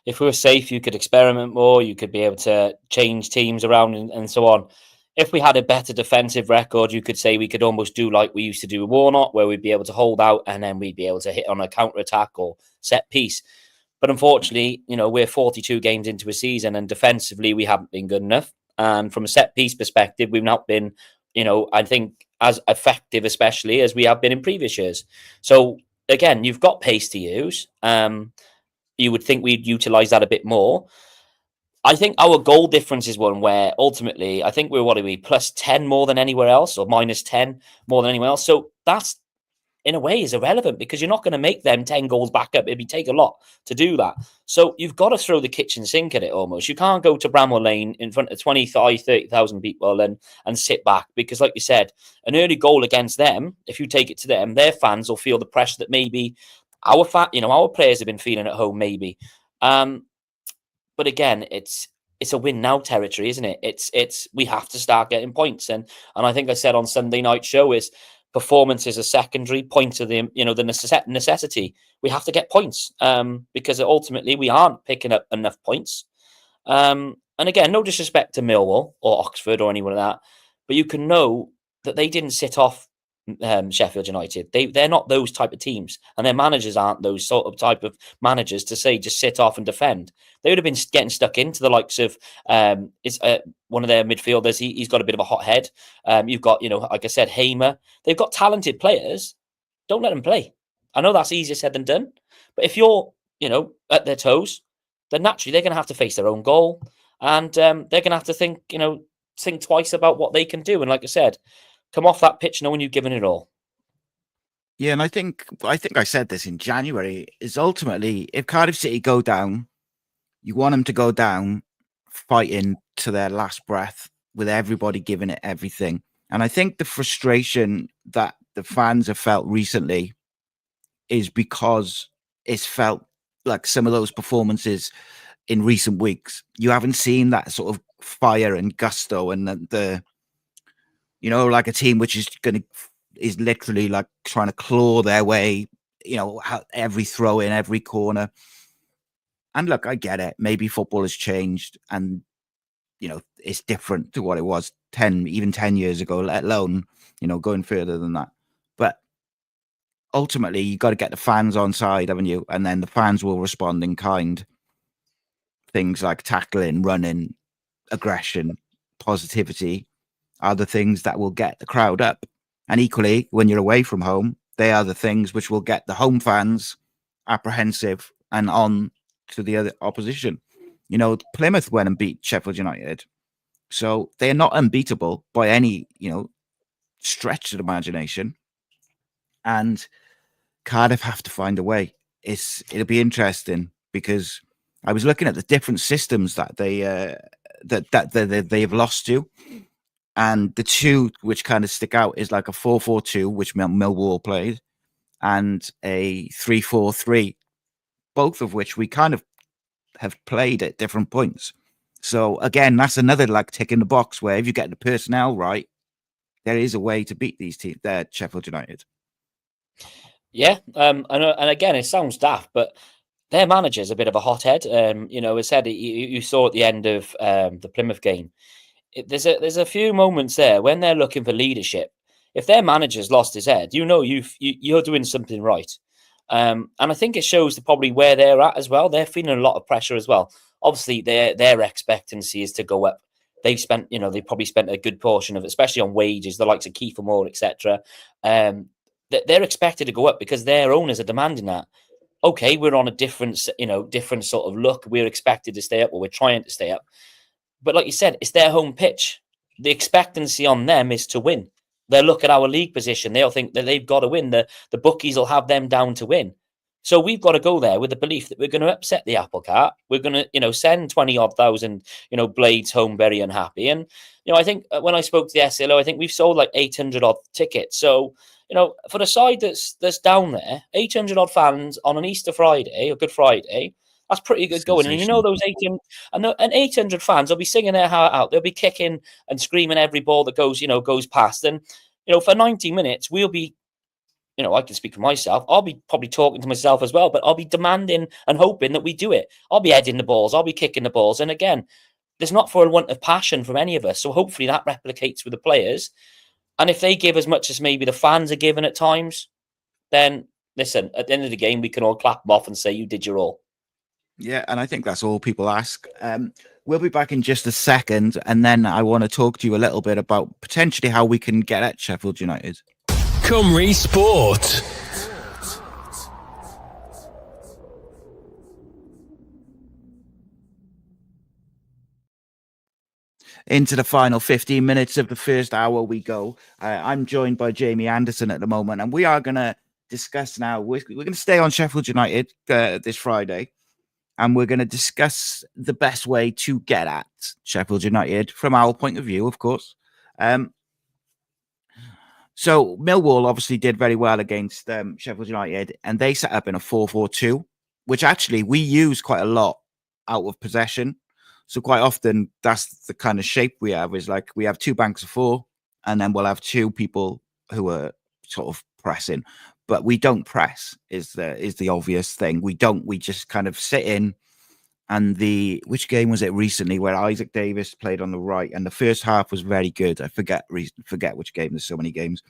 [SPEAKER 4] if we were safe, you could experiment more, you could be able to change teams around and so on. If we had a better defensive record, you could say we could almost do like we used to do with Warnock, where we'd be able to hold out and then we'd be able to hit on a counter-attack or set piece. But unfortunately, we're 42 games into a season and defensively we haven't been good enough. And from a set piece perspective, we've not been, I think, as effective, especially as we have been in previous years. So again, you've got pace to use. You would think we'd utilise that a bit more. I think our goal difference is one where ultimately, I think we're, what are we, plus 10 more than anywhere else or minus 10 more than anyone else. So that's, in a way, is irrelevant because you're not going to make them 10 goals back up. It'd take a lot to do that. So you've got to throw the kitchen sink at it almost. You can't go to Bramall Lane in front of 30,000 people and sit back because, like you said, an early goal against them, if you take it to them, their fans will feel the pressure that maybe our players have been feeling at home, maybe. But again, it's a win now territory, isn't it? It's we have to start getting points, and I think I said on Sunday night show is performance is a secondary point of the the necessity. We have to get points because ultimately we aren't picking up enough points. And again, no disrespect to Millwall or Oxford or anyone like that, but you can know that they didn't sit off Sheffield United. They're not those type of teams, and their managers aren't those sort of type of managers to say just sit off and defend. They would have been getting stuck into the likes of one of their midfielders. He's got a bit of a hot head. You've got, like I said, Hamer. They've got talented players. Don't let them play. I know that's easier said than done, but if you're at their toes, then naturally they're going to have to face their own goal, and they're going to have to think twice about what they can do. And like I said, come off that pitch knowing you've given it all.
[SPEAKER 2] Yeah, and I think I said this in January, is ultimately, if Cardiff City go down, you want them to go down fighting to their last breath with everybody giving it everything. And I think the frustration that the fans have felt recently is because it's felt like some of those performances in recent weeks, you haven't seen that sort of fire and gusto and the like a team which is literally like trying to claw their way, every throw in, every corner. And look, I get it. Maybe football has changed and, it's different to what it was 10 years ago, let alone, going further than that. But ultimately, you got to get the fans on side, haven't you? And then the fans will respond in kind. Things like tackling, running, aggression, positivity are the things that will get the crowd up. And equally, when you're away from home, they are the things which will get the home fans apprehensive and on to the other opposition. Plymouth went and beat Sheffield United. So they're not unbeatable by any, stretch of the imagination. And Cardiff have to find a way. It'll be interesting because I was looking at the different systems that they've lost to. And the two which kind of stick out is like a 4-4-2, which Millwall played, and a 3-4-3, both of which we kind of have played at different points. So again, that's another like tick in the box where if you get the personnel right, there is a way to beat these teams. They're Sheffield United.
[SPEAKER 4] Yeah, and again, it sounds daft, but their manager's a bit of a hothead. As said, you saw at the end of the Plymouth game. There's a few moments there when they're looking for leadership. If their manager's lost his head, you're doing something right. And I think it shows probably where they're at as well. They're feeling a lot of pressure as well. Obviously, their expectancy is to go up. They've spent, they probably spent a good portion of it, especially on wages, the likes of Kiefer Moore, etc. They're expected to go up because their owners are demanding that. Okay, we're on a different sort of look. We're expected to stay up, or we're trying to stay up. But like you said, it's their home pitch. The expectancy on them is to win. They'll look at our league position. They'll think that they've got to win. The bookies will have them down to win. So we've got to go there with the belief that we're going to upset the apple cart. We're going to, send 20-odd thousand, blades home very unhappy. And, I think when I spoke to the SLO, I think we've sold like 800-odd tickets. So, for the side that's down there, 800-odd fans on an Easter Friday, or Good Friday, That's pretty good going. And you know those 800 fans, they'll be singing their heart out. They'll be kicking and screaming every ball that goes past. And for 90 minutes, we'll be. I can speak for myself. I'll be probably talking to myself as well, but I'll be demanding and hoping that we do it. I'll be heading the balls. I'll be kicking the balls. And again, there's not for a want of passion from any of us. So hopefully that replicates with the players. And if they give as much as maybe the fans are giving at times, then listen, at the end of the game, we can all clap them off and say, you did your all.
[SPEAKER 2] Yeah, and I think that's all people ask. We'll be back in just a second, and then I want to talk to you a little bit about potentially how we can get at Sheffield United.
[SPEAKER 1] Cymru Sport.
[SPEAKER 2] Into the final 15 minutes of the first hour we go. I'm joined by Jamie Anderson at the moment, and we are going to discuss now. We're going to stay on Sheffield United this Friday, and we're going to discuss the best way to get at Sheffield United from our point of view, of course. So Millwall obviously did very well against Sheffield United, and they set up in a 4-4-2, which actually we use quite a lot out of possession. So quite often that's the kind of shape we have, is like we have two banks of four, and then we'll have two people who are sort of pressing, but we don't press is the obvious thing. We just kind of sit in. And which game was it recently where Isaac Davis played on the right, and the first half was very good. I forget which game. There's so many games.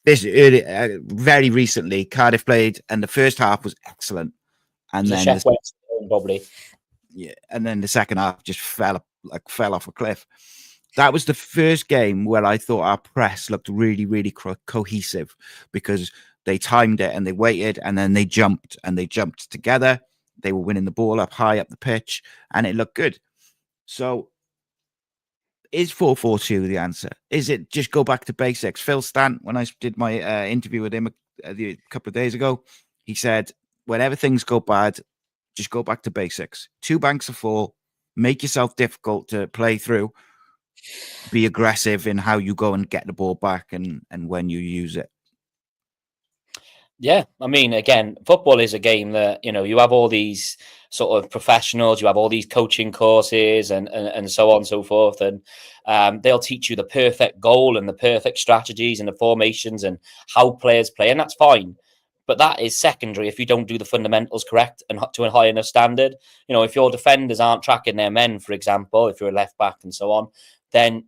[SPEAKER 2] Very recently, Cardiff played, and the first half was excellent. And then
[SPEAKER 4] probably,
[SPEAKER 2] yeah, and then the second half just fell off a cliff. That was the first game where I thought our press looked really, really cohesive, because they timed it and they waited, and then they jumped together. They were winning the ball up high up the pitch, and it looked good. So is 4-4-2 the answer? Is it just go back to basics? Phil Stant, when I did my interview with him a couple of days ago, he said, whenever things go bad, just go back to basics. Two banks of four, make yourself difficult to play through, be aggressive in how you go and get the ball back and when you use it.
[SPEAKER 4] Yeah, I mean, again, football is a game that, you have all these sort of professionals, you have all these coaching courses and so on and so forth. And they'll teach you the perfect goal and the perfect strategies and the formations and how players play. And that's fine. But that is secondary if you don't do the fundamentals correct and to a high enough standard. If your defenders aren't tracking their men, for example, if you're a left back and so on, then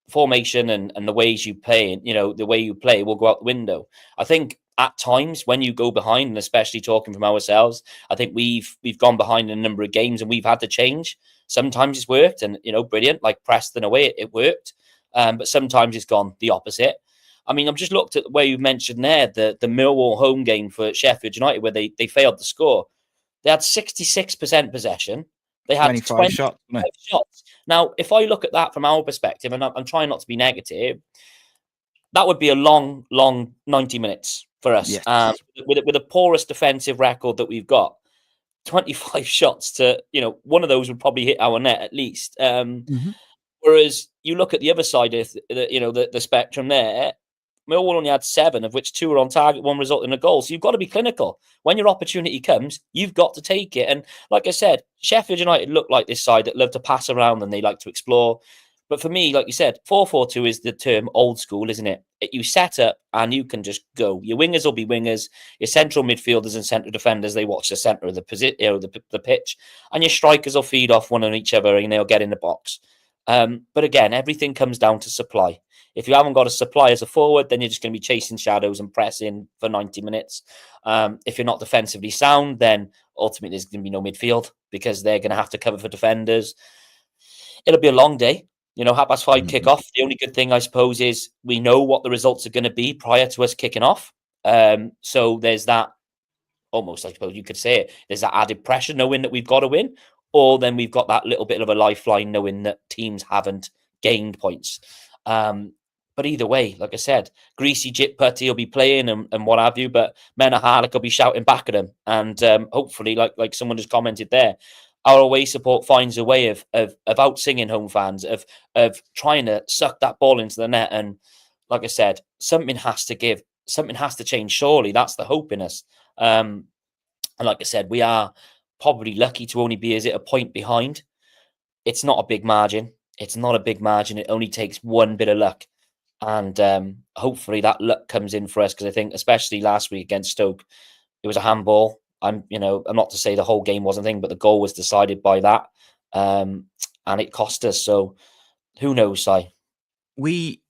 [SPEAKER 4] formation and the ways you play, the way you play will go out the window. I think at times when you go behind, and especially talking from ourselves, I think we've gone behind in a number of games and we've had to change. Sometimes it's worked and, brilliant, like Preston away, it worked. But sometimes it's gone the opposite. I mean, I've just looked at where you mentioned there, the Millwall home game for Sheffield United, where they failed to score. They had 66% possession. They had 25 shots. Now, if I look at that from our perspective, and I'm trying not to be negative, that would be a long 90 minutes for us. Yes. With the poorest defensive record that we've got, 25 shots to, one of those would probably hit our net at least. Whereas you look at the other side of the spectrum there, Millwall only had 7, of which 2 were on target, 1 resulted in a goal. So you've got to be clinical. When your opportunity comes, you've got to take it. And like I said, Sheffield United look like this side that love to pass around and they like to explore. But for me, like you said, 4-4-2 is the term old school, isn't it? You set up and you can just go. Your wingers will be wingers. Your central midfielders and central defenders, they watch the centre of the pitch. And your strikers will feed off one on each other and they'll get in the box. But again, everything comes down to supply. If you haven't got a supply as a forward, then you're just going to be chasing shadows and pressing for 90 minutes. If you're not defensively sound, then ultimately there's going to be no midfield because they're going to have to cover for defenders. It'll be a long day. 5:30 kick-off. The only good thing, I suppose, is we know what the results are going to be prior to us kicking off. So there's that, almost, I suppose you could say it, there's that added pressure knowing that we've got to win, or then we've got that little bit of a lifeline knowing that teams haven't gained points. But either way, like I said, Greasy Jit Putty will be playing and what have you, but Mena Harlech will be shouting back at him. And hopefully, like someone just commented there, our away support finds a way of out-singing home fans, of trying to suck that ball into the net. And like I said, something has to give, something has to change, surely. That's the hope in us. And like I said, we are probably lucky to only be, is it, a point behind? It's not a big margin. It's not a big margin. It only takes one bit of luck. And hopefully that luck comes in for us, because I think, especially last week against Stoke, it was a handball. I'm not to say the whole game wasn't a thing, but the goal was decided by that, and it cost us. So who knows, Si?
[SPEAKER 2] We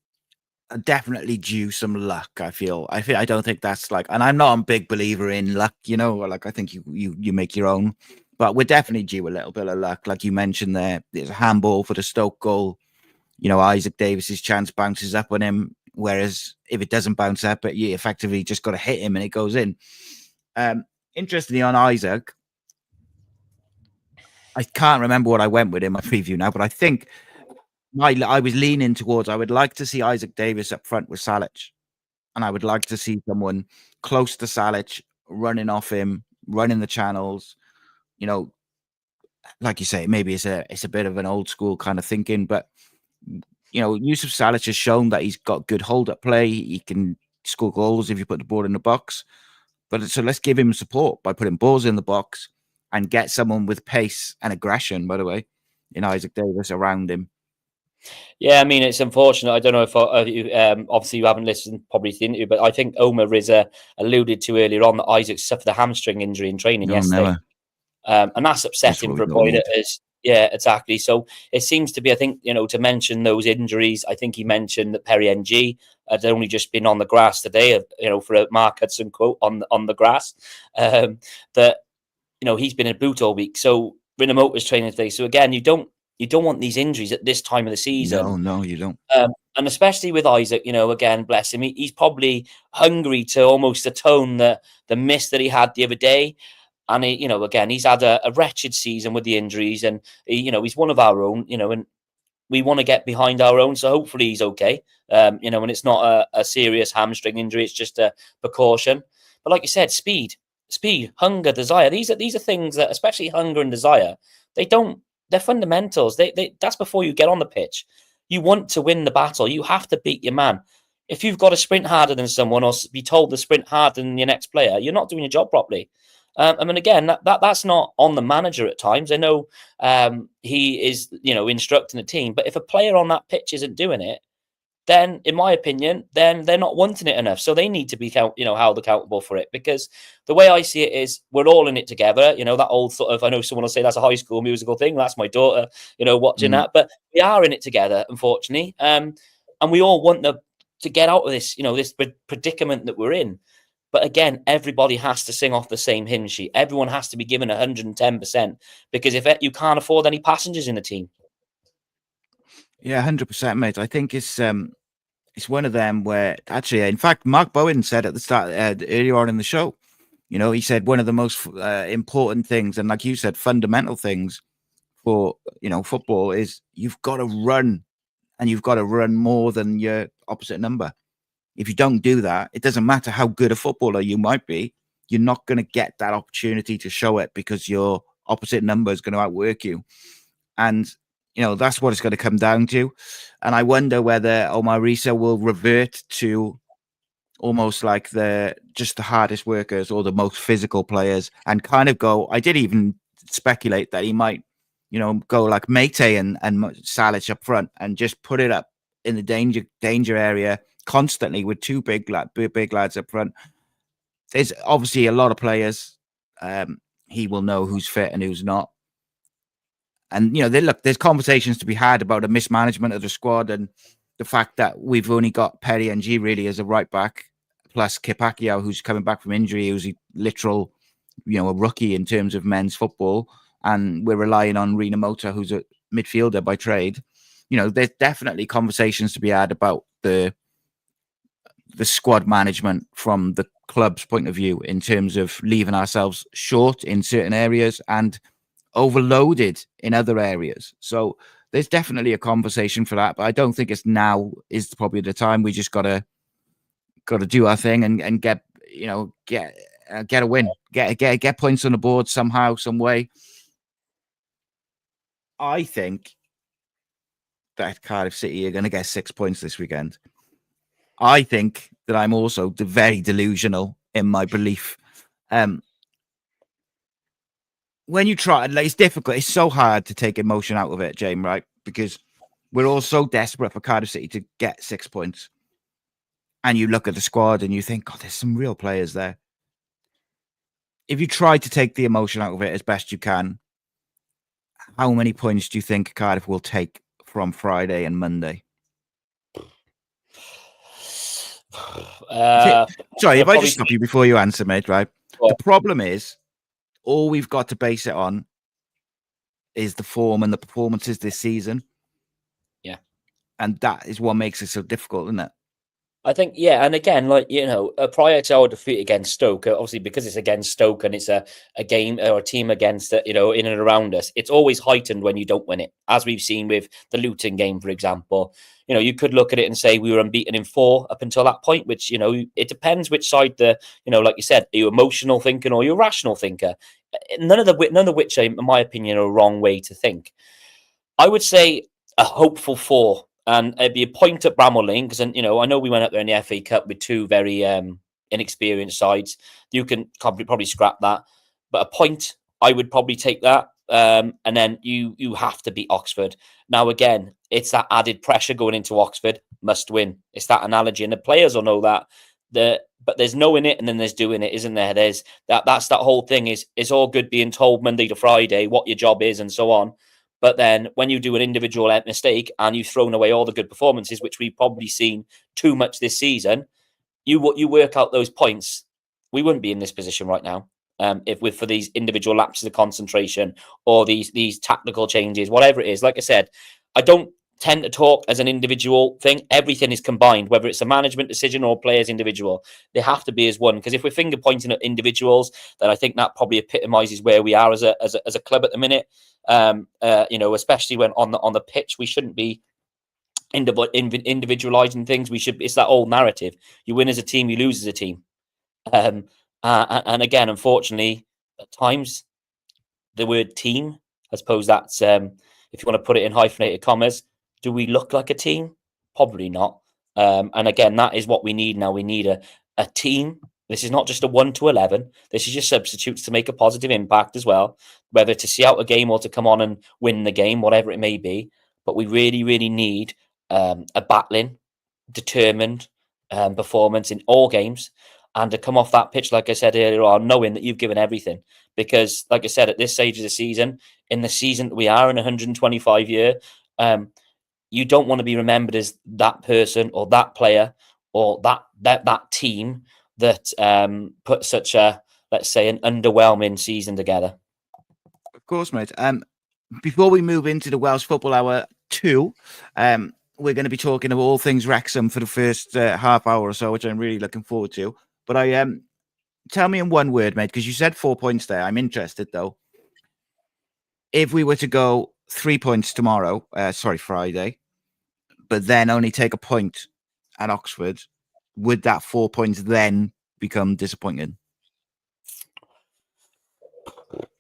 [SPEAKER 2] are definitely due some luck. I don't think that's like, and I'm not a big believer in luck. Like I think you make your own, but we're definitely due a little bit of luck. Like you mentioned there's a handball for the Stoke goal. Isaac Davis's chance bounces up on him, whereas if it doesn't bounce up, you effectively just got to hit him and it goes in. Interestingly, on Isaac, I can't remember what I went with in my preview now, but I think I was leaning towards, I would like to see Isaac Davis up front with Salic, and I would like to see someone close to Salic running off him, running the channels. Like you say, maybe it's a bit of an old school kind of thinking, but Yusuf Salic has shown that he's got good hold-up play. He can score goals if you put the ball in the box. But so let's give him support by putting balls in the box and get someone with pace and aggression, by the way, in Isaac Davis around him.
[SPEAKER 4] Yeah, I mean, it's unfortunate. I don't know if obviously you haven't listened probably to the interview, but I think Omar Rizza alluded to earlier on that Isaac suffered a hamstring injury in training yesterday. And that's upsetting for a boy that is. Yeah, exactly. So it seems to be, I think, to mention those injuries, I think he mentioned that Perry NG had only just been on the grass today, for a Mark Hudson quote on the grass, that, he's been in a boot all week. So Rinamote was training today. So again, you don't want these injuries at this time of the season.
[SPEAKER 2] No, you don't.
[SPEAKER 4] And especially with Isaac, again, bless him, he's probably hungry to almost atone the miss that he had the other day. And, again, he's had a wretched season with the injuries, and, he's one of our own, and we want to get behind our own. So hopefully he's okay, and it's not a serious hamstring injury. It's just a precaution. But like you said, speed, hunger, desire. These are things that, especially hunger and desire, they're fundamentals. That's before you get on the pitch. You want to win the battle. You have to beat your man. If you've got to sprint harder than someone or be told to sprint harder than your next player, you're not doing your job properly. I mean, again, that's not on the manager at times. I know he is, instructing the team, but if a player on that pitch isn't doing it, then, in my opinion, then they're not wanting it enough. So they need to be, held accountable for it. Because the way I see it is, we're all in it together. That old sort of, I know someone will say that's a High School Musical thing. That's my daughter, watching that. But we are in it together, unfortunately, and we all want to get out of this, this predicament that we're in. But again, everybody has to sing off the same hymn sheet. Everyone has to be given 110%, because if you can't afford any passengers in the team.
[SPEAKER 2] Yeah, 100%, mate. I think it's one of them where, actually, in fact, Mark Bowen said at the start, earlier on in the show, he said one of the most important things, and like you said, fundamental things for, football is you've got to run, and you've got to run more than your opposite number. If you don't do that, it doesn't matter how good a footballer you might be, you're not going to get that opportunity to show it, because your opposite number is going to outwork you. And, that's what it's going to come down to. And I wonder whether Omar Risa will revert to almost like the hardest workers or the most physical players, and kind of go, I did even speculate that he might, go like Mate and Salic up front and just put it up in the danger area constantly with two big lads up front. There's obviously a lot of players. He will know who's fit and who's not. And, there's conversations to be had about the mismanagement of the squad and the fact that we've only got Perry and G really as a right back, plus Kipakio, who's coming back from injury, who's a literal, a rookie in terms of men's football. And we're relying on Rina Mota, who's a midfielder by trade. There's definitely conversations to be had about the squad management from the club's point of view, in terms of leaving ourselves short in certain areas and overloaded in other areas. So there's definitely a conversation for that, but I don't think it's now is probably the time. We just gotta do our thing and get a win, get points on the board somehow, some way. I think that Cardiff City are going to get 6 points this weekend. I think that I'm also very delusional in my belief. when you try, like, it's difficult. It's so hard to take emotion out of it, James, right? Because we're all so desperate for Cardiff City to get 6 points. And you look at the squad and you think, God, there's some real players there. If you try to take the emotion out of it as best you can, how many points do you think Cardiff will take from Friday and Monday? Sorry, if I just stop you before you answer, mate, right? The problem is, all we've got to base it on is the form and the performances this season.
[SPEAKER 4] Yeah.
[SPEAKER 2] And that is what makes it so difficult, isn't it?
[SPEAKER 4] I think, yeah, and again, like, you know, prior to our defeat against Stoke, obviously because it's against Stoke and it's a game or a team against, you know, in and around us, it's always heightened when you don't win it, as we've seen with the Luton game, for example. You know, you could look at it and say we were unbeaten in 4 up until that point, which, you know, it depends which side you know, like you said, are you emotional thinking or you're a rational thinker? None of which, in my opinion, are a wrong way to think. I would say a hopeful 4. And it'd be a point at Bramall Lane because, you know, I know we went up there in the FA Cup with 2 very inexperienced sides. You can probably scrap that, but a point, I would probably take that. And then you have to beat Oxford. Now, again, it's that added pressure going into Oxford, must win. It's that analogy, and the players will know that. But there's knowing it and then there's doing it, isn't there? There's that's that whole thing. It's all good being told Monday to Friday what your job is and so on. But then when you do an individual mistake and you've thrown away all the good performances, which we've probably seen too much this season, you work out those points. We wouldn't be in this position right now for these individual lapses of concentration or these tactical changes, whatever it is. Like I said, I don't tend to talk as an individual thing. Everything is combined, whether it's a management decision or players individual. They have to be as one. Because if we're finger pointing at individuals, then I think that probably epitomizes where we are as a club at the minute. You know, especially when on the pitch, we shouldn't be individualizing things. It's that old narrative: you win as a team, you lose as a team. And again, unfortunately, at times the word team, I suppose that's if you want to put it in hyphenated commas, do we look like a team? Probably not. And again, that is what we need now. We need a team. This is not just a 1 to 11. This is your substitutes to make a positive impact as well, whether to see out a game or to come on and win the game, whatever it may be. But we really, really need a battling, determined performance in all games, and to come off that pitch, like I said earlier on, knowing that you've given everything. Because, like I said, at this stage of the season, in the season that we are in 125 year, you don't want to be remembered as that person or that player or that team that put such a, let's say, an underwhelming season together.
[SPEAKER 2] Of course, mate. Before we move into the Welsh Football Hour 2, we're going to be talking of all things Wrexham for the first half hour or so, which I'm really looking forward to. But tell me in one word, mate, because you said 4 points there. I'm interested, though. If we were to go 3 points tomorrow, Friday, but then only take a point at Oxford, would that 4 points then become disappointing?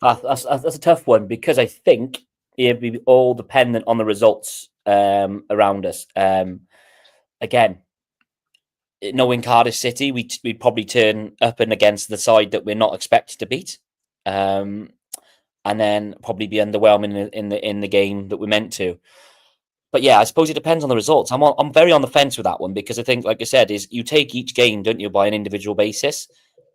[SPEAKER 4] That's a tough one, because I think it'd be all dependent on the results around us. Again, knowing Cardiff City, we'd probably turn up and against the side that we're not expected to beat, and then probably be underwhelming in the game that we're meant to. But yeah, I suppose it depends on the results. I'm very on the fence with that one, because I think, like I said, is you take each game, don't you, by an individual basis.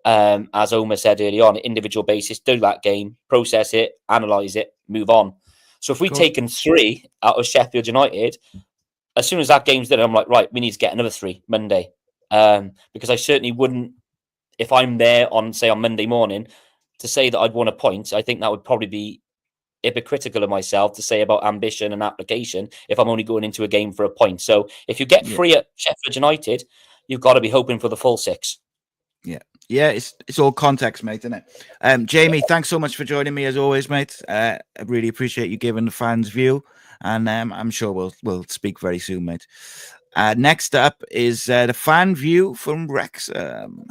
[SPEAKER 4] As Omar said early on, individual basis, do that game, process it, analyse it, move on. So if we've taken 3 out of Sheffield United, as soon as that game's done, I'm like, right, we need to get another 3 Monday. Because I certainly wouldn't, if I'm there on Monday morning, to say that I'd won a point, I think that would probably be hypocritical of myself to say about ambition and application if I'm only going into a game for a point. So if you get 3 at Sheffield United, you've got to be hoping for the full 6.
[SPEAKER 2] Yeah, it's all context, mate, isn't it? Jamie, thanks so much for joining me as always, mate. I really appreciate you giving the fans view, and I'm sure we'll speak very soon, mate. Next up is the fan view from Wrexham.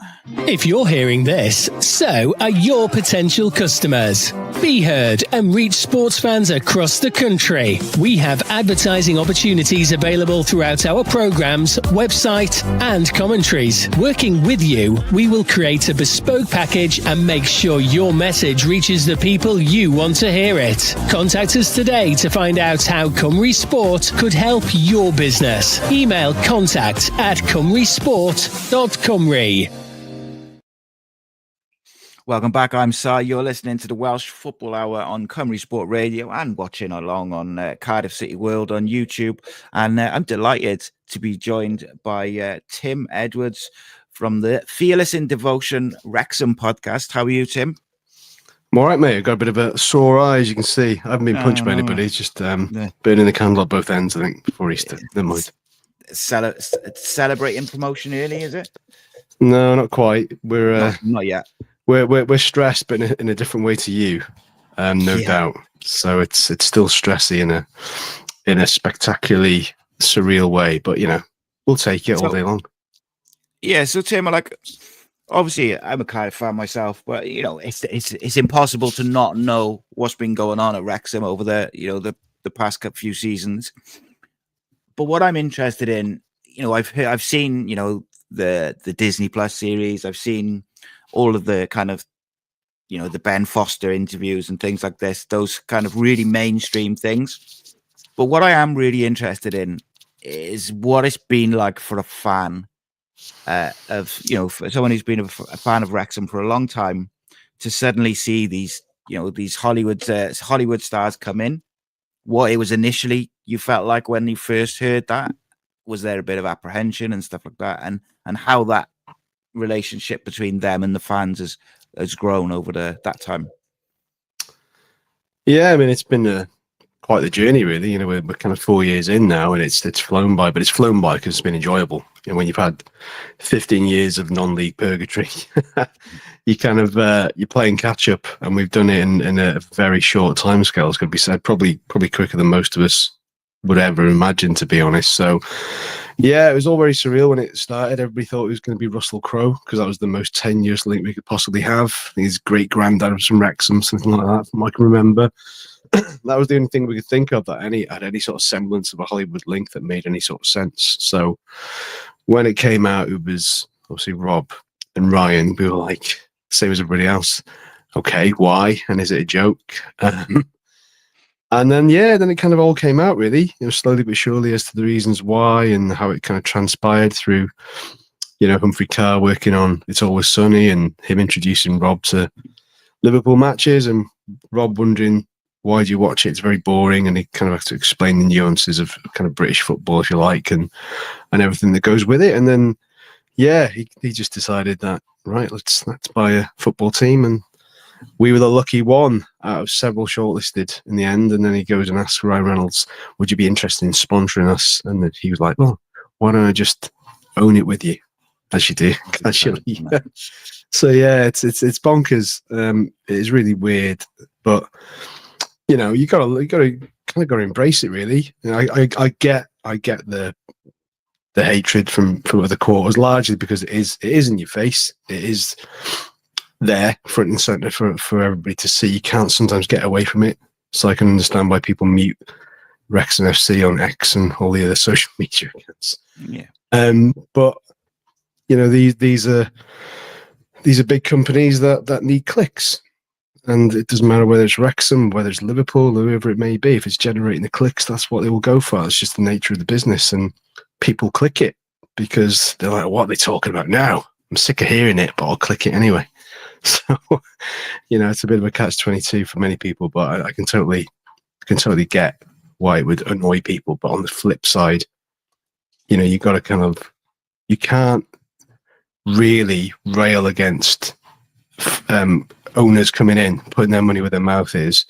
[SPEAKER 1] If you're hearing this, so are your potential customers. Be heard and reach sports fans across the country. We have advertising opportunities available throughout our programmes, website and commentaries. Working with you, we will create a bespoke package and make sure your message reaches the people you want to hear it. Contact us today to find out how Cymru Sport could help your business. Email contact@cymrusport.cymru.
[SPEAKER 2] Welcome back. I'm Si. You're listening to the Welsh Football Hour on Cymru Sport Radio and watching along on Cardiff City World on YouTube. And I'm delighted to be joined by Tim Edwards from the Fearless in Devotion Wrexham podcast. How are you, Tim?
[SPEAKER 5] I'm all right, mate. I've got a bit of a sore eye, as you can see. I haven't been punched by anybody. It's just burning the candle at both ends, I think, before Easter. Never mind.
[SPEAKER 2] Celebrating promotion early, is it?
[SPEAKER 5] No, not quite. We're
[SPEAKER 2] not yet.
[SPEAKER 5] We're stressed, but in a different way to you, no doubt. So it's still stressy in a spectacularly surreal way. But we'll take it all day long. Yeah.
[SPEAKER 2] So Tim, obviously, I'm a Cardiff fan myself, but it's impossible to not know what's been going on at Wrexham over the past few seasons. But what I'm interested in, I've seen, the Disney Plus series. I've seen all of the kind of, the Ben Foster interviews and things like this, those kind of really mainstream things. But what I am really interested in is what it's been like for a fan for someone who's been a fan of Wrexham for a long time to suddenly see these Hollywood stars come in. What it was initially you felt like when you first heard that. Was there a bit of apprehension and stuff like that, and how that relationship between them and the fans has grown over that time?
[SPEAKER 5] Yeah, I mean, it's been quite the journey, really. We're kind of 4 years in now, and it's flown by, but it's flown by because it's been enjoyable. When you've had 15 years of non-league purgatory, you kind of you're playing catch up, and we've done it in a very short timescale. It's got to be said, probably quicker than most of us would ever imagine, to be honest. So, yeah, it was all very surreal when it started. Everybody thought it was going to be Russell Crowe because that was the most tenuous link we could possibly have. His great granddad was from Wrexham, something like that, from what I can remember. That was the only thing we could think of that had any sort of semblance of a Hollywood link that made any sort of sense. So when it came out, it was obviously Rob and Ryan. We were like, same as everybody else. Okay, why? And is it a joke? And then, then it kind of all came out, really, slowly but surely as to the reasons why and how it kind of transpired through, Humphrey Carr working on It's Always Sunny and him introducing Rob to Liverpool matches and Rob wondering, why do you watch it? It's very boring. And he kind of has to explain the nuances of kind of British football, if you like, and everything that goes with it. And then, he just decided that, right, let's buy a football team. And we were the lucky one out of several shortlisted in the end. And then he goes and asks Ryan Reynolds, would you be interested in sponsoring us? And then he was like, well, why don't I just own it with you, as you do, actually. So, it's bonkers. It is really weird. But, you got to embrace it, really. I get the hatred from other quarters, largely because it is in your face. It is there front and center for everybody to see. You can't sometimes get away from it. So I can understand why people mute Wrexham FC on X and all the other social media accounts.
[SPEAKER 2] Yeah.
[SPEAKER 5] But these are big companies that need clicks. And it doesn't matter whether it's Wrexham, whether it's Liverpool, whoever it may be. If it's generating the clicks, that's what they will go for. It's just the nature of the business. And people click it because they're like, what are they talking about now? I'm sick of hearing it, but I'll click it anyway. So, it's a bit of a catch-22 for many people, but I can totally get why it would annoy people. But on the flip side, you got to you can't really rail against owners coming in, putting their money where their mouth is,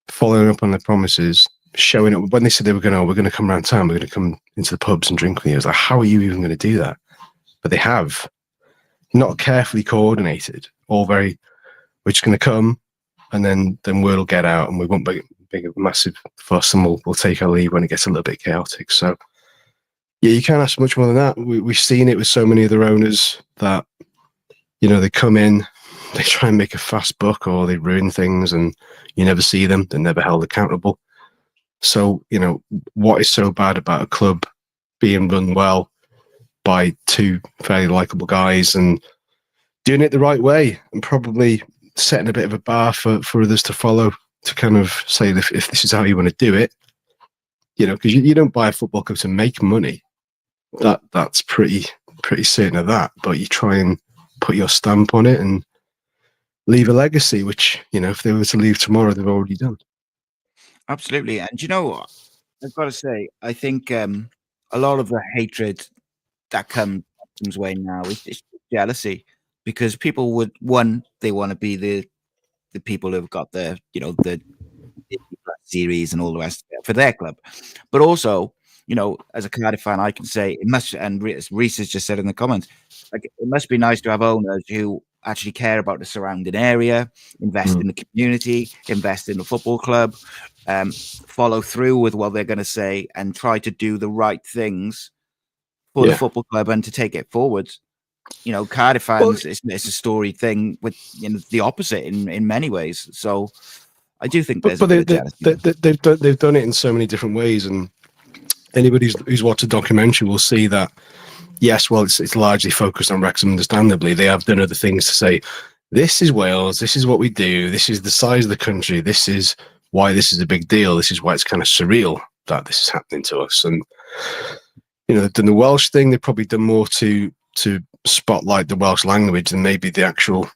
[SPEAKER 5] following up on their promises, showing up. When they said we're going to come around town, we're going to come into the pubs and drink with you. I was like, how are you even going to do that? But they have. Not carefully coordinated, all we're just going to come and then word will get out and we won't make a massive fuss and we'll take our leave when it gets a little bit chaotic. So Yeah, you can't ask much more than that. We've seen it with so many other owners that, they come in, they try and make a fast buck, or they ruin things, and you never see them. They're never held accountable. So, what is so bad about a club being run well by two fairly likable guys and doing it the right way, and probably setting a bit of a bar for others to follow, to kind of say, if this is how you want to do it, because you don't buy a football club to make money. That's pretty certain of that. But you try and put your stamp on it and leave a legacy, which, if they were to leave tomorrow, they've already done.
[SPEAKER 2] Absolutely. And I've got to say, I think a lot of the hatred that comes way now is jealousy, because people would, they want to be the people who've got the series and all the rest for their club. But also, as a Cardiff fan, I can say it must, and Reese has just said in the comments, like, it must be nice to have owners who actually care about the surrounding area, invest in the community, invest in the football club, follow through with what they're going to say, and try to do the right things for the football club and to take it forward. Cardiff fans, it's a storied thing with the opposite in many ways. So I do think there's they've
[SPEAKER 5] done it in so many different ways, and anybody who's watched a documentary will see that. Yes, well, it's largely focused on Wrexham. Understandably, they have done other things to say, this is Wales, this is what we do, this is the size of the country, this is why this is a big deal, this is why it's kind of surreal that this is happening to us. And they've done the Welsh thing. They've probably done more to spotlight the Welsh language than maybe the actual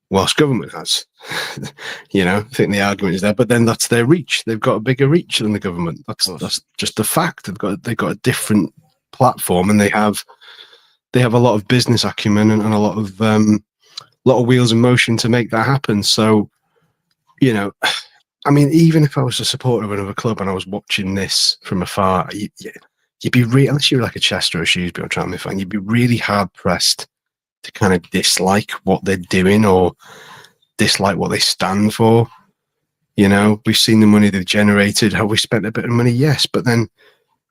[SPEAKER 5] Welsh government has. I think the argument is there, but then that's their reach. They've got a bigger reach than the government. That's just a fact. They've got a different platform, and they have a lot of business acumen and a lot of wheels in motion to make that happen. So, I mean, even if I was a supporter of another club and I was watching this from afar, you'd be unless you're like a Chester or a Shrewsbury or Tranmere fan, you'd be really hard pressed to kind of dislike what they're doing or dislike what they stand for. We've seen the money they've generated. Have we spent a bit of money? Yes. But then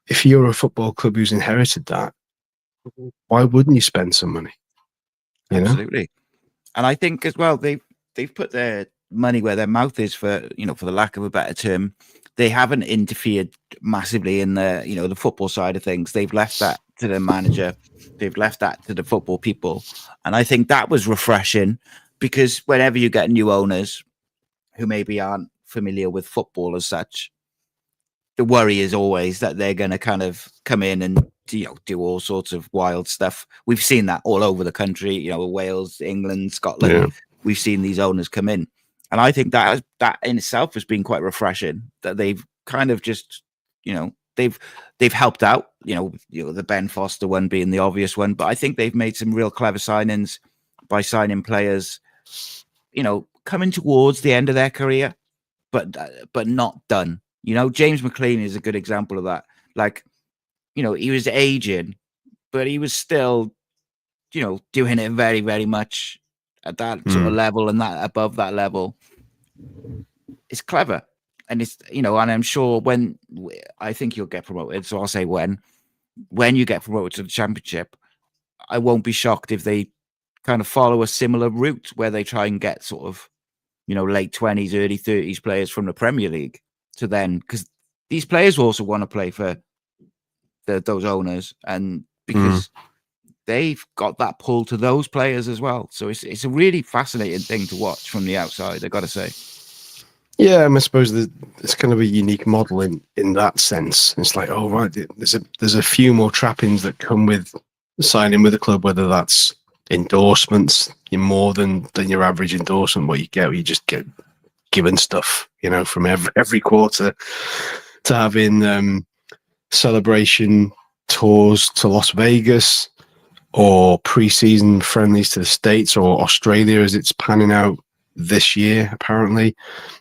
[SPEAKER 5] if you're a football club who's inherited that, why wouldn't you spend some money?
[SPEAKER 2] Absolutely. And I think as well, they've put their money where their mouth is, for the lack of a better term. They haven't interfered massively in the football side of things. They've left that to the manager. They've left that to the football people. And I think that was refreshing, because whenever you get new owners who maybe aren't familiar with football as such, the worry is always that they're going to kind of come in and do all sorts of wild stuff. We've seen that all over the country, Wales, England, Scotland. Yeah. We've seen these owners come in. And I think that in itself has been quite refreshing, that they've kind of just, they've helped out, the Ben Foster one being the obvious one. But I think they've made some real clever signings by signing players, coming towards the end of their career, but not done. James McLean is a good example of that. Like, he was aging, but he was still, doing it very, very much at that sort of level, and that above that level. It's clever. And it's, and I'm sure I think you'll get promoted. So I'll say when you get promoted to the Championship, I won't be shocked if they kind of follow a similar route where they try and get sort of, late 20s, early 30s players from the Premier League to then, because these players also want to play for those owners, and because they've got that pull to those players as well. So it's a really fascinating thing to watch from the outside, I got to say.
[SPEAKER 5] Yeah, I suppose it's kind of a unique model in that sense. It's like, oh, right, there's a few more trappings that come with signing with a club, whether that's endorsements, you're more than your average endorsement. What you just get given stuff, from every quarter, to having celebration tours to Las Vegas, or pre-season friendlies to the States or Australia as it's panning out this year, apparently.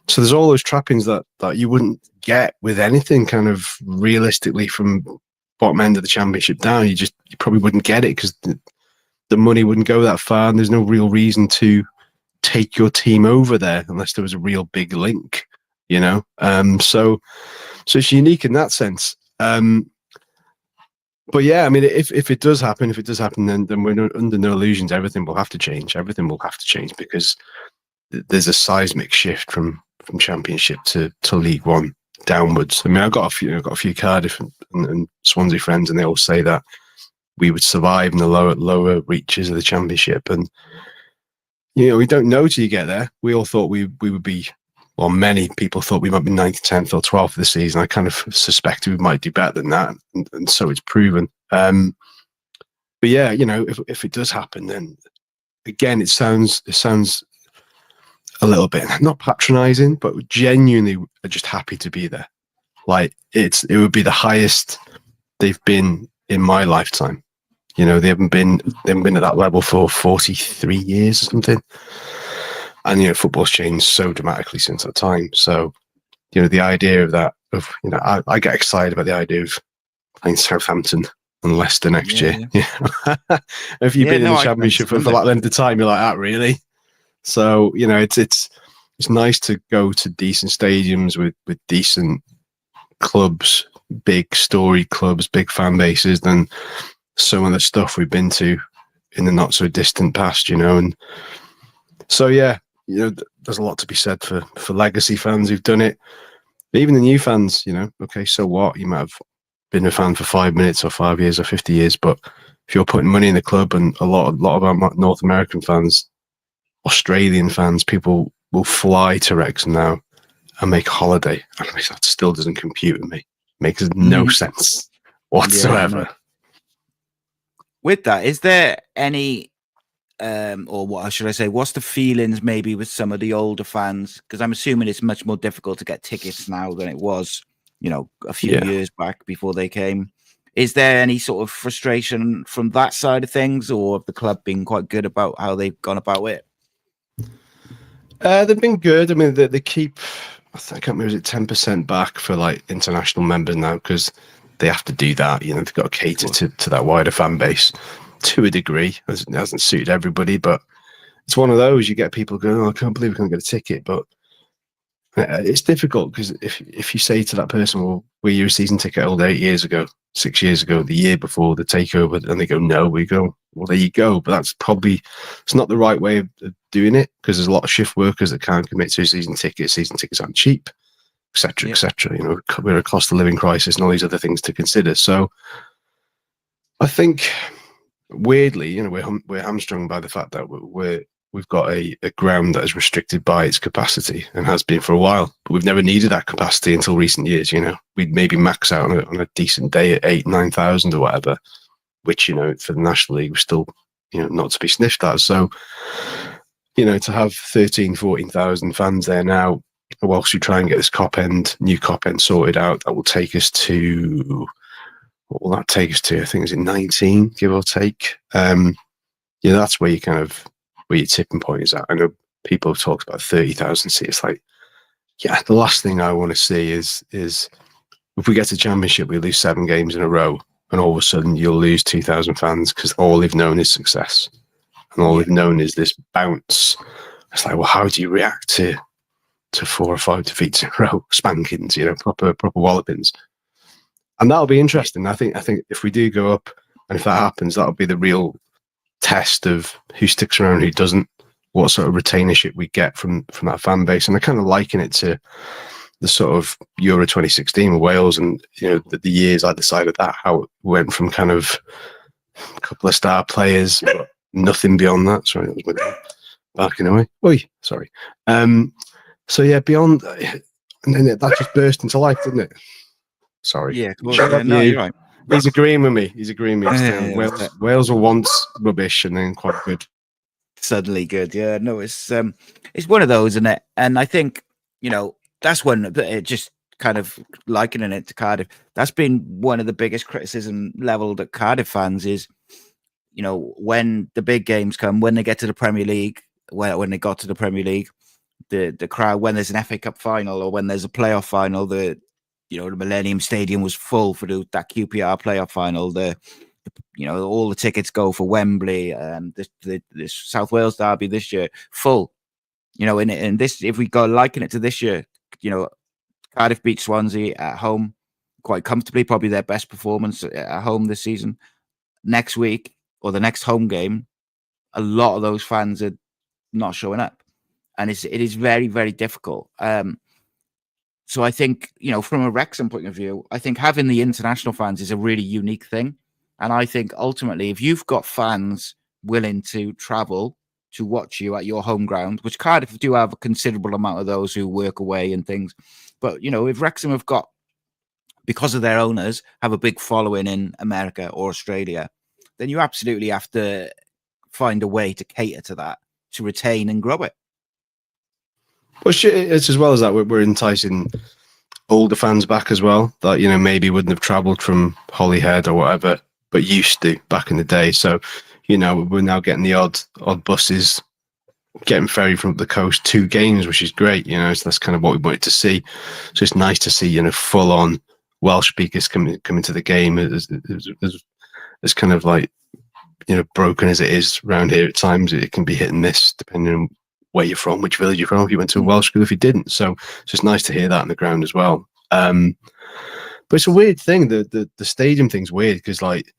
[SPEAKER 5] So there's all those trappings that you wouldn't get with anything kind of realistically from bottom end of the Championship down. You probably wouldn't get it, because the money wouldn't go that far, and there's no real reason to take your team over there unless there was a real big link, so it's unique in that sense. But yeah, I mean, if it does happen, then we're under no illusions. Everything will have to change. Because there's a seismic shift from Championship to League One downwards. I mean, I've got a few Cardiff and Swansea friends, and they all say that we would survive in the lower reaches of the Championship, and we don't know till you get there. We all thought we would be. Well, many people thought we might be 9th, 10th, or 12th for the season. I kind of suspected we might do better than that, and so it's proven. But yeah, if it does happen, then again, it sounds a little bit not patronising, but genuinely are just happy to be there. Like it would be the highest they've been in my lifetime. They haven't been at that level for 43 years or something. And football's changed so dramatically since that time. So, the idea of that, I get excited about the idea of playing Southampton and Leicester next year. Yeah. If you've been in the Championship for that length of time, you're like, that really? So, it's nice to go to decent stadiums with decent clubs, big story clubs, big fan bases than some of the stuff we've been to in the not so distant past, and so yeah. There's a lot to be said for legacy fans who've done it. But even the new fans, okay, so what? You might have been a fan for 5 minutes or 5 years or 50 years, but if you're putting money in the club, and a lot of our North American fans, Australian fans, people will fly to Wrexham now and make a holiday. And that still doesn't compute with me. Makes no sense whatsoever.
[SPEAKER 2] Yeah, with that, is there any or what should I say? What's the feelings maybe with some of the older fans? Because I'm assuming it's much more difficult to get tickets now than it was, a few years back before they came. Is there any sort of frustration from that side of things, or have the club been quite good about how they've gone about it?
[SPEAKER 5] They've been good. I mean, they keep, I can't remember, is it 10% back for like international members now, because they have to do that. They've got to cater to that wider fan base. To a degree, it hasn't suited everybody, but it's one of those. You get people going, "Oh, I can't believe we can't get a ticket," but it's difficult because if you say to that person, "Well, were you a season ticket holder 8 years ago, 6 years ago, the year before the takeover?" and they go, "No," we go, "Well, there you go." But it's not the right way of doing it, because there's a lot of shift workers that can't commit to a season ticket. Season tickets aren't cheap, etc., etc. We're a cost of living crisis and all these other things to consider. So, I think. Weirdly, we're hamstrung by the fact that we've got a ground that is restricted by its capacity and has been for a while, but we've never needed that capacity until recent years. We'd maybe max out on a decent day at 8,000-9,000 or whatever, which for the National League was still not to be sniffed at. So to have 13,000-14,000 fans there now, whilst we try and get this new cop end sorted out, that will take us to. What will that take us to? I think it's 19, give or take. That's where where your tipping point is at. I know people have talked about 30,000 seats. It's like, the last thing I want to see is if we get to Championship, we lose 7 games in a row, and all of a sudden you'll lose 2,000 fans because all they've known is success, and all they've known is this bounce. It's like, well, how do you react to 4 or 5 defeats in a row, spankings, proper wallopings? And that'll be interesting. I think if we do go up, and if that happens, that'll be the real test of who sticks around, who doesn't, what sort of retainership we get from that fan base. And I kind of liken it to the sort of Euro 2016 with Wales, and the years either side of that, how it went from kind of a couple of star players, but nothing beyond that. Sorry, that was my dad barking away. Oi, sorry. So yeah, beyond, and then that just burst into life, didn't it? Sorry.
[SPEAKER 2] Yeah, no, you're right.
[SPEAKER 5] He's agreeing with me. Wales were once rubbish and then quite good.
[SPEAKER 2] Suddenly good. Yeah, no, it's one of those, isn't it? And I think, that's one, just kind of likening it to Cardiff, that's been one of the biggest criticism leveled at Cardiff fans is, when the big games come, when they get to the Premier League, when they got to the Premier League, the crowd, when there's an FA Cup final or when there's a playoff final, the Millennium Stadium was full for that QPR playoff final. All the tickets go for Wembley. The South Wales derby this year full. And this, if we go liken it to this year, Cardiff beat Swansea at home, quite comfortably, probably their best performance at home this season. Next week or the next home game, a lot of those fans are not showing up, and it is very, very difficult. So I think, from a Wrexham point of view, I think having the international fans is a really unique thing. And I think ultimately, if you've got fans willing to travel to watch you at your home ground, which Cardiff do have a considerable amount of those who work away and things. But, if Wrexham have got, because of their owners, have a big following in America or Australia, then you absolutely have to find a way to cater to that, to retain and grow it.
[SPEAKER 5] Well, it's as well as that, we're enticing older fans back as well, that, maybe wouldn't have travelled from Holyhead or whatever, but used to back in the day. So, we're now getting the odd buses getting ferried from the coast to games, which is great. So that's kind of what we wanted to see. So it's nice to see, full on Welsh speakers coming to the game as kind of like, broken as it is around here at times. It can be hit and miss depending on where you're from, which village you're from, if you went to a Welsh school, if you didn't. So it's just nice to hear that on the ground as well. But it's a weird thing. The stadium thing's weird because, like,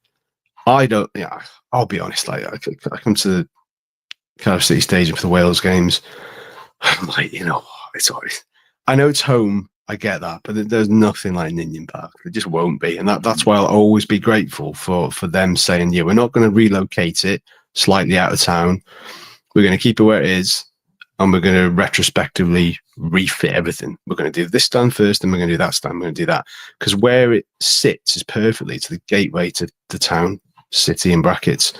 [SPEAKER 5] I'll be honest, like, I come to the Cardiff City Stadium for the Wales games. I'm like, it's always, I know it's home, I get that, but there's nothing like Ninian Park. There just won't be. And that's why I'll always be grateful for them saying, yeah, we're not going to relocate it slightly out of town. We're going to keep it where it is, and we're going to retrospectively refit everything. We're going to do this stand first, and we're going to do that stand, we're going to do that. Because where it sits is perfectly to the gateway to the town, city in brackets.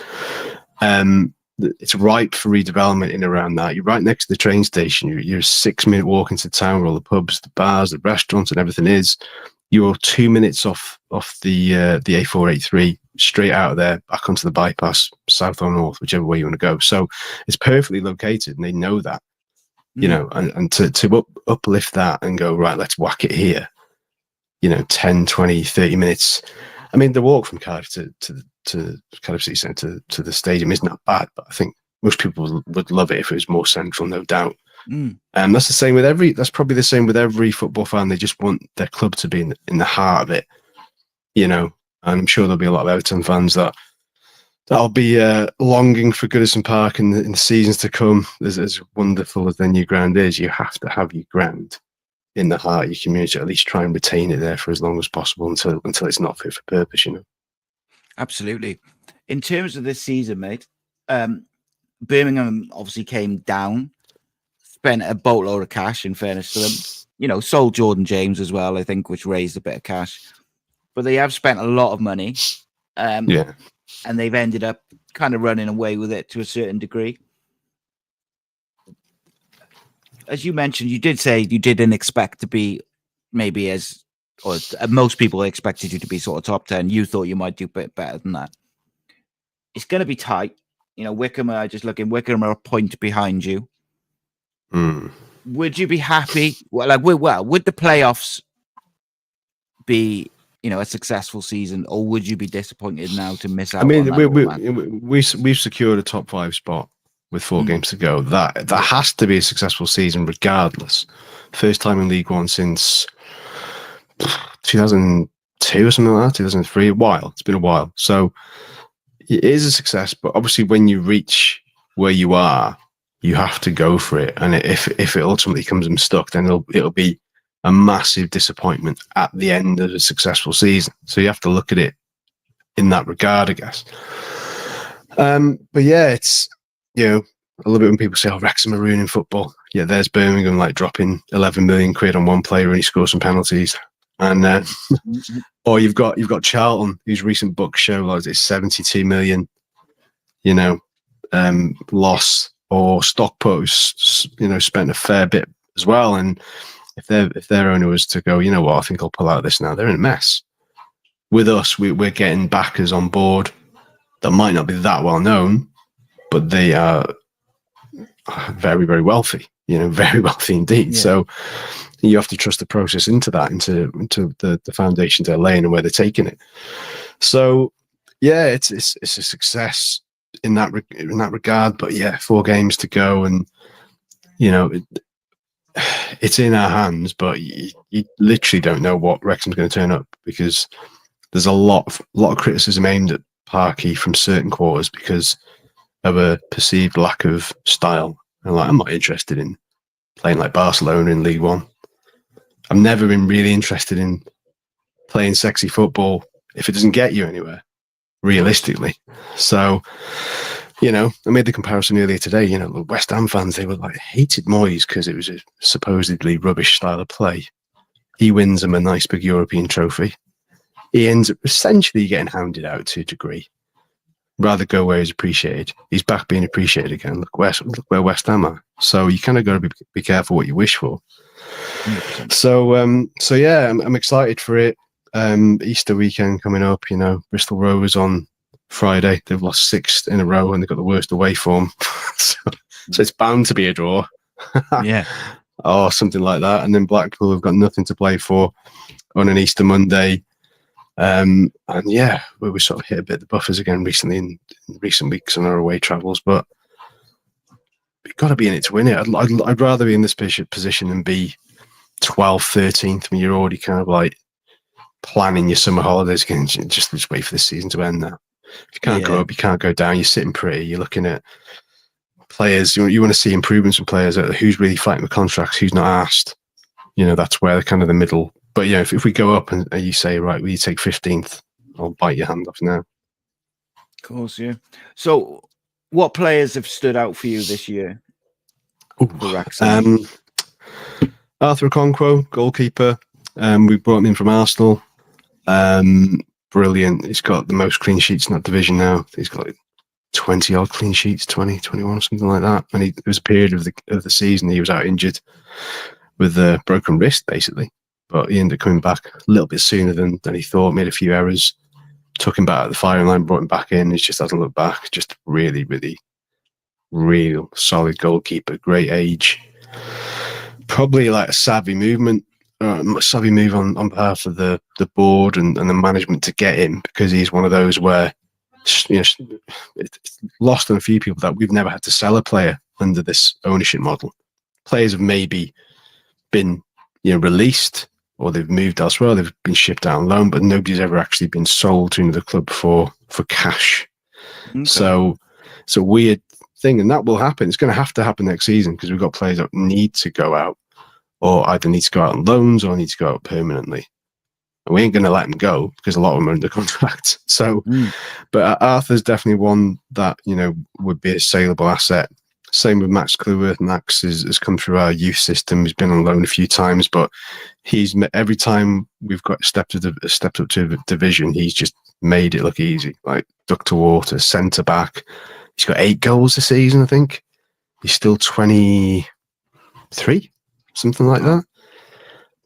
[SPEAKER 5] It's ripe for redevelopment in around that. You're right next to the train station. You're a 6-minute walk into town where all the pubs, the bars, the restaurants and everything is. You're 2 minutes off the A483, straight out of there, back onto the bypass, south or north, whichever way you want to go. So it's perfectly located, and they know that. And to uplift that and go, right, let's whack it here, 10, 20, 30 minutes. I mean, the walk from Cardiff to Cardiff City Centre to the stadium is not bad, but I think most people would love it if it was more central, no doubt. That's the same with that's probably the same with every football fan. They just want their club to be in the heart of it, and I'm sure there'll be a lot of Everton fans that'll be longing for Goodison Park in the seasons to come. As wonderful as their new ground is, you have to have your ground in the heart of your community, at least try and retain it there for as long as possible until it's not fit for purpose,
[SPEAKER 2] Absolutely. In terms of this season, mate, Birmingham obviously came down, spent a boatload of cash, in fairness to them. Sold Jordan James as well, I think, which raised a bit of cash. But they have spent a lot of money. And they've ended up kind of running away with it to a certain degree. As you mentioned, you did say you didn't expect to be maybe most people expected you to be sort of top 10. You thought you might do a bit better than that. It's going to be tight. Wickham are Wickham are a point behind you. Would you be happy? Would the playoffs be, a successful season, or would you be disappointed now to miss out?
[SPEAKER 5] I mean, we've secured a top 5 spot with 4 games to go. That has to be a successful season regardless. First time in League One since 2002 or something like that, 2003. It's been a while. So it is a success, but obviously when you reach where you are, you have to go for it. And if it ultimately comes unstuck, then it'll be a massive disappointment at the end of a successful season. So you have to look at it in that regard, I guess. But yeah, it's, I love it when people say, Wrexham are ruining football. Yeah, there's Birmingham like dropping 11 million quid on one player and he scores some penalties. And or you've got Charlton, whose recent books show like it's 72 million, loss, or Stockport, spent a fair bit as well. And if their owner was to go, I think I'll pull out of this now, they're in a mess. With us, we're getting backers on board that might not be that well known, but they are very, very wealthy, very wealthy indeed. Yeah. So you have to trust the process into the foundation they're laying and where they're taking it. So yeah, it's a success in that regard. But yeah, 4 games to go, and it's in our hands, but you literally don't know what Wrexham's going to turn up, because there's a lot of criticism aimed at Parky from certain quarters because of a perceived lack of style. And like, I'm not interested in playing like Barcelona in League One. I've never been really interested in playing sexy football if it doesn't get you anywhere, realistically. So, you know, I made the comparison earlier today. You know, the West Ham fans, they were like hated Moyes because it was a supposedly rubbish style of play. He wins them a nice big European trophy. He ends up essentially getting hounded out to a degree. Rather go where he's appreciated. He's back being appreciated again. Look where West Ham are. So you kind of got to be careful what you wish for. 100%. So yeah, I'm excited for it. Easter weekend coming up. You know, Bristol Rovers on Friday. They've lost 6 in a row and they've got the worst away form. so it's bound to be a draw.
[SPEAKER 2] Yeah.
[SPEAKER 5] Or something like that. And then Blackpool have got nothing to play for on an Easter Monday. And yeah, we sort of hit a bit of the buffers again recently in recent weeks on our away travels, but we've got to be in it to win it. I'd rather be in this position than be 12th, 13th when you're already kind of like planning your summer holidays again. Just wait for this season to end now. If you can't go up, you can't go down. You're sitting pretty. You're looking at players. You want to see improvements from players. Who's really fighting with contracts? Who's not asked? You know, that's where kind of the middle. But yeah, if we go up and you say, right, will you take 15th? I'll bite your hand off now.
[SPEAKER 2] Of course, yeah. So, what players have stood out for you this year?
[SPEAKER 5] Arthur Okonkwo, goalkeeper. We brought him in from Arsenal. Brilliant. He's got the most clean sheets in that division now. He's got like 20 odd clean sheets, 20, 21, something like that. And there was a period of the season he was out injured with a broken wrist, basically. But he ended up coming back a little bit sooner than he thought, made a few errors, took him back at the firing line, brought him back in. He just hasn't looked back. Just really, really, real solid goalkeeper, great age. Probably like a savvy move on behalf of the board and the management to get him, because he's one of those where, you know, it's lost on a few people that we've never had to sell a player under this ownership model. Players have maybe been, you know, released, or they've moved elsewhere, they've been shipped out on loan, but nobody's ever actually been sold to another club for cash. Okay. So it's a weird thing, and that will happen. It's going to happen next season, because we've got players that need to go out, or either need to go out on loans or need to go out permanently. And we ain't going to let them go, because a lot of them are under contract. So, but Arthur's definitely one that, you know, would be a saleable asset. Same with Max Kluwer. Max has come through our youth system. He's been on loan a few times, but every time we've got stepped up to a division, he's just made it look easy. Like duck to water, centre back. He's got 8 goals this season, I think. He's still 23, something like that.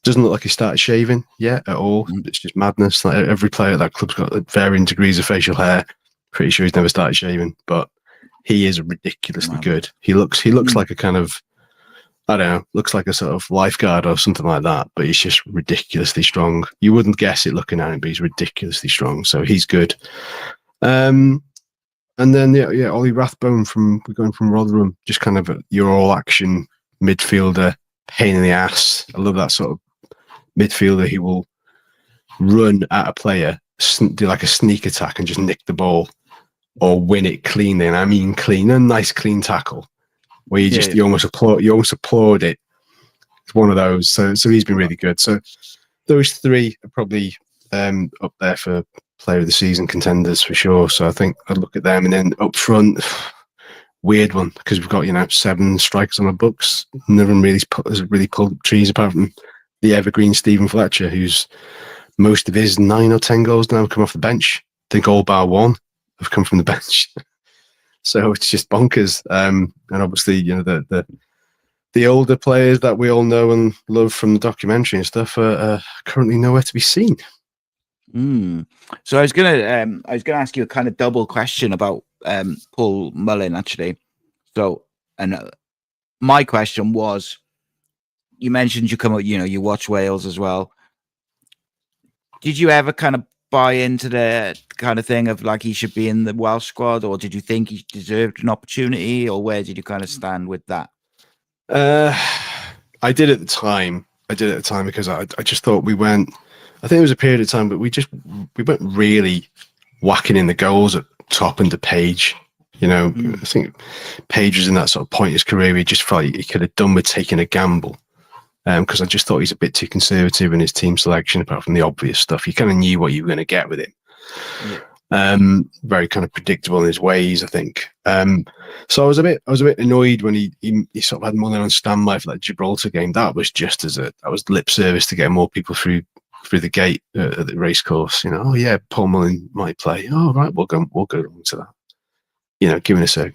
[SPEAKER 5] Doesn't look like he started shaving yet at all. It's just madness. Like every player at that club's got varying degrees of facial hair. Pretty sure he's never started shaving, but he is ridiculously good. He looks like a kind of, I don't know, looks like a sort of lifeguard or something like that, but he's just ridiculously strong. You wouldn't guess it looking at him, but he's ridiculously strong. So he's good. And then, yeah, Ollie Rathbone we're going from Rotherham, just kind of your all-action midfielder, pain in the ass. I love that sort of midfielder. He will run at a player, do like a sneak attack and just nick the ball, or win it cleanly. And I mean clean, a nice clean tackle where you almost applaud it. It's one of those. So he's been really good. So those 3 are probably up there for player of the season contenders for sure. So I think I'd look at them. And then up front, weird one, because we've got, you know, 7 strikers on our books. None of them has really pulled up trees, apart from the evergreen Stephen Fletcher, who's most of his 9 or 10 goals now come off the bench. I think all bar 1 have come from the bench. So it's just bonkers. And obviously, you know, the older players that we all know and love from the documentary and stuff are currently nowhere to be seen.
[SPEAKER 2] So I was gonna ask you a kind of double question about Paul Mullin, actually. So, and my question was, you mentioned you watch Wales as well. Did you ever kind of buy into the kind of thing of like he should be in the Welsh squad, or did you think he deserved an opportunity, or where did you kind of stand with that?
[SPEAKER 5] I did at the time. Because I just thought we went. I think it was a period of time, but we weren't really whacking in the goals at top and to Page. I think Page was in that sort of point in his career where he just felt he could have done with taking a gamble. Because I just thought he's a bit too conservative in his team selection, apart from the obvious stuff. You kind of knew what you were going to get with him. Yeah. Very kind of predictable in his ways, I think. So I was a bit annoyed when he sort of had Mullin on standby for that Gibraltar game. That was just that was lip service to get more people through the gate at the racecourse. Oh yeah, Paul Mullin might play. Oh right, we'll go along to that. Giving us a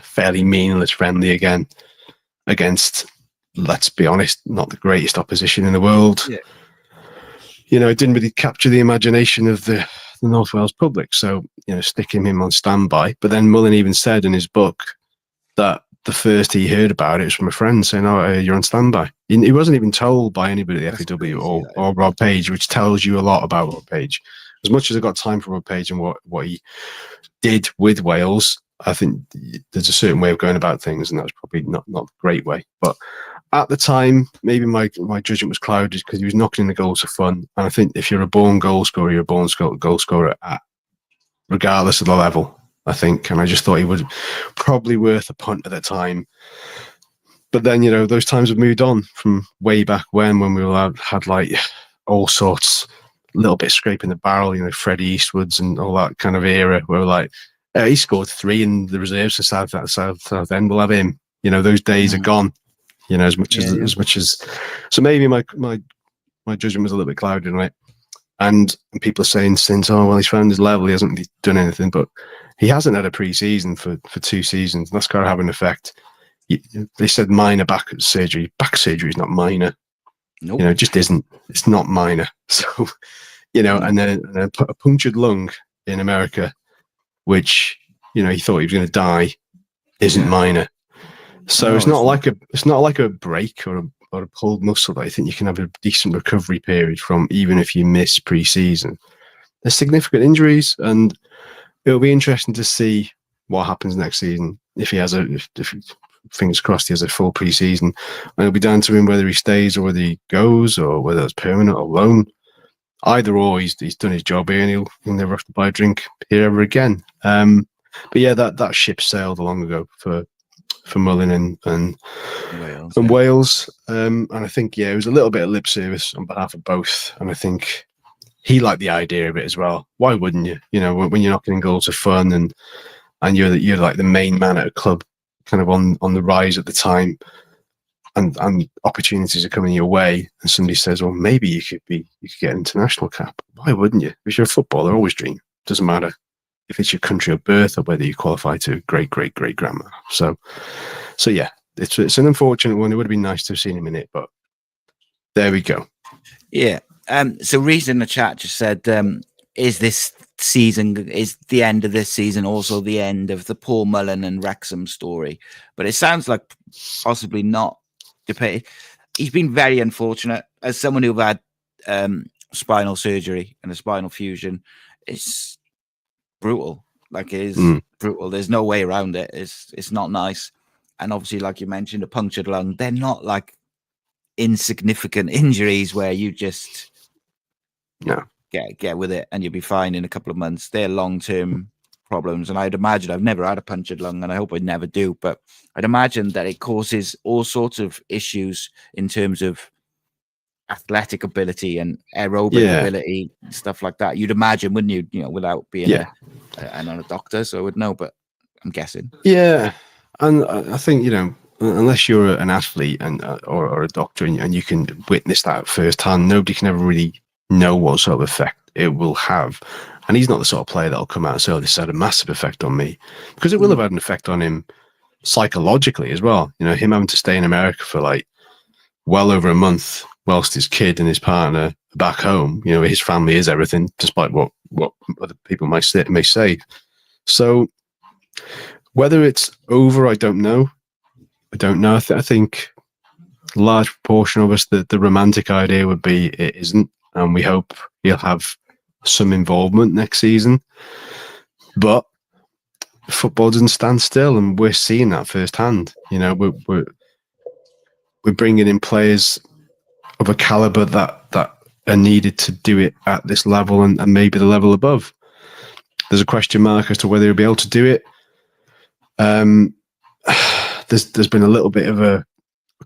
[SPEAKER 5] fairly meaningless friendly again against, let's be honest, not the greatest opposition in the world. Yeah. It didn't really capture the imagination of the North Wales public. So, sticking him on standby. But then Mullin even said in his book that the first he heard about it was from a friend saying, "Oh, you're on standby." He wasn't even told by anybody at the FAW or Rob Page, which tells you a lot about Rob Page. As much as I got time for Rob Page and what he did with Wales, I think there's a certain way of going about things, and that was probably not the great way. But at the time, maybe my judgment was clouded because he was knocking in the goals for fun. And I think if you're a born goal scorer, you're a born goal scorer regardless of the level, I think. And I just thought he was probably worth a punt at the time. But then, those times have moved on from way back when we all had like all sorts, a little bit scraping the barrel, Freddie Eastwoods and all that kind of era where we're like, he scored 3 in the reserves for South End. We'll have him. Those days are gone. As much as so maybe my judgment was a little bit clouded on it, and people are saying since, oh well, he's found his level, he hasn't really done anything, but he hasn't had a pre-season for 2 seasons. That's got to have an effect. They said minor back surgery is not minor.
[SPEAKER 2] Nope.
[SPEAKER 5] It just isn't. It's not minor. So and then a punctured lung in America, which he thought he was going to die, isn't minor. So it's not like a break or a pulled muscle that I think you can have a decent recovery period from, even if you miss pre-season. There's significant injuries, and it'll be interesting to see what happens next season if he has if fingers crossed he has a full pre-season. And it'll be down to him whether he stays or whether he goes or whether it's permanent or loan. Either or, he's done his job here, and he'll never have to buy a drink here ever again. But yeah, that ship sailed long ago for Mullin and Wales. And I think, it was a little bit of lip service on behalf of both. And I think he liked the idea of it as well. Why wouldn't you? When you're knocking in goals for fun and you're like the main man at a club kind of on the rise at the time, and opportunities are coming your way, and somebody says, well, maybe you could get an international cap. Why wouldn't you? If you're a footballer, always dream. Doesn't matter if it's your country of birth or whether you qualify to great-great-great-grandma. So yeah, it's an unfortunate one. It would have been nice to have seen him in it, but there we go.
[SPEAKER 2] Yeah. So Reese in the chat just said, is the end of this season also the end of the Paul Mullin and Wrexham story? But it sounds like possibly not. He's been very unfortunate. As someone who had spinal surgery and a spinal fusion, it's brutal. Like, it is brutal. There's no way around it. It's not nice. And obviously, like you mentioned, a punctured lung, they're not like insignificant injuries where you just get with it and you'll be fine in a couple of months. They're long-term problems. And I'd imagine, I've never had a punctured lung and I hope I never do, but I'd imagine that it causes all sorts of issues in terms of athletic ability and aerobic ability, stuff like that. You'd imagine, wouldn't you? Without being a doctor, so I would know, but I'm guessing.
[SPEAKER 5] Yeah, and I think unless you're an athlete and or a doctor and you can witness that firsthand, nobody can ever really know what sort of effect it will have. And he's not the sort of player that'll come out and say, "Oh, this had a massive effect on me," because it will have had an effect on him psychologically as well. Him having to stay in America for like well over a month whilst his kid and his partner are back home. His family is everything, despite what other people might say. So whether it's over, I don't know. I think a large proportion of us, the romantic idea would be it isn't, and we hope he'll have some involvement next season. But football doesn't stand still, and we're seeing that firsthand. we're bringing in players of a caliber that are needed to do it at this level and maybe the level above. There's a question mark as to whether he'll be able to do it. There's been a little bit of a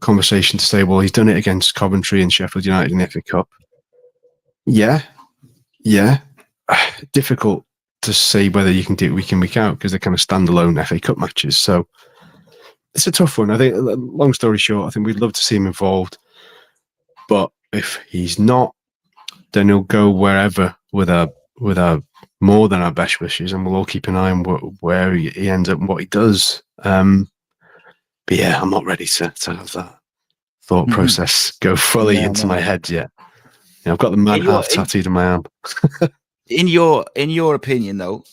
[SPEAKER 5] conversation to say, well, he's done it against Coventry and Sheffield United in the FA Cup. Yeah. Difficult to say whether you can do it week in, week out because they're kind of standalone FA Cup matches. So it's a tough one. I think, long story short, I think we'd love to see him involved. But if he's not, then he'll go wherever with our more than our best wishes, and we'll all keep an eye on where he ends up and what he does. But yeah, I'm not ready to have that thought process go fully into my head yet. Yeah, I've got the man half tattooed on my arm.
[SPEAKER 2] In your opinion, though,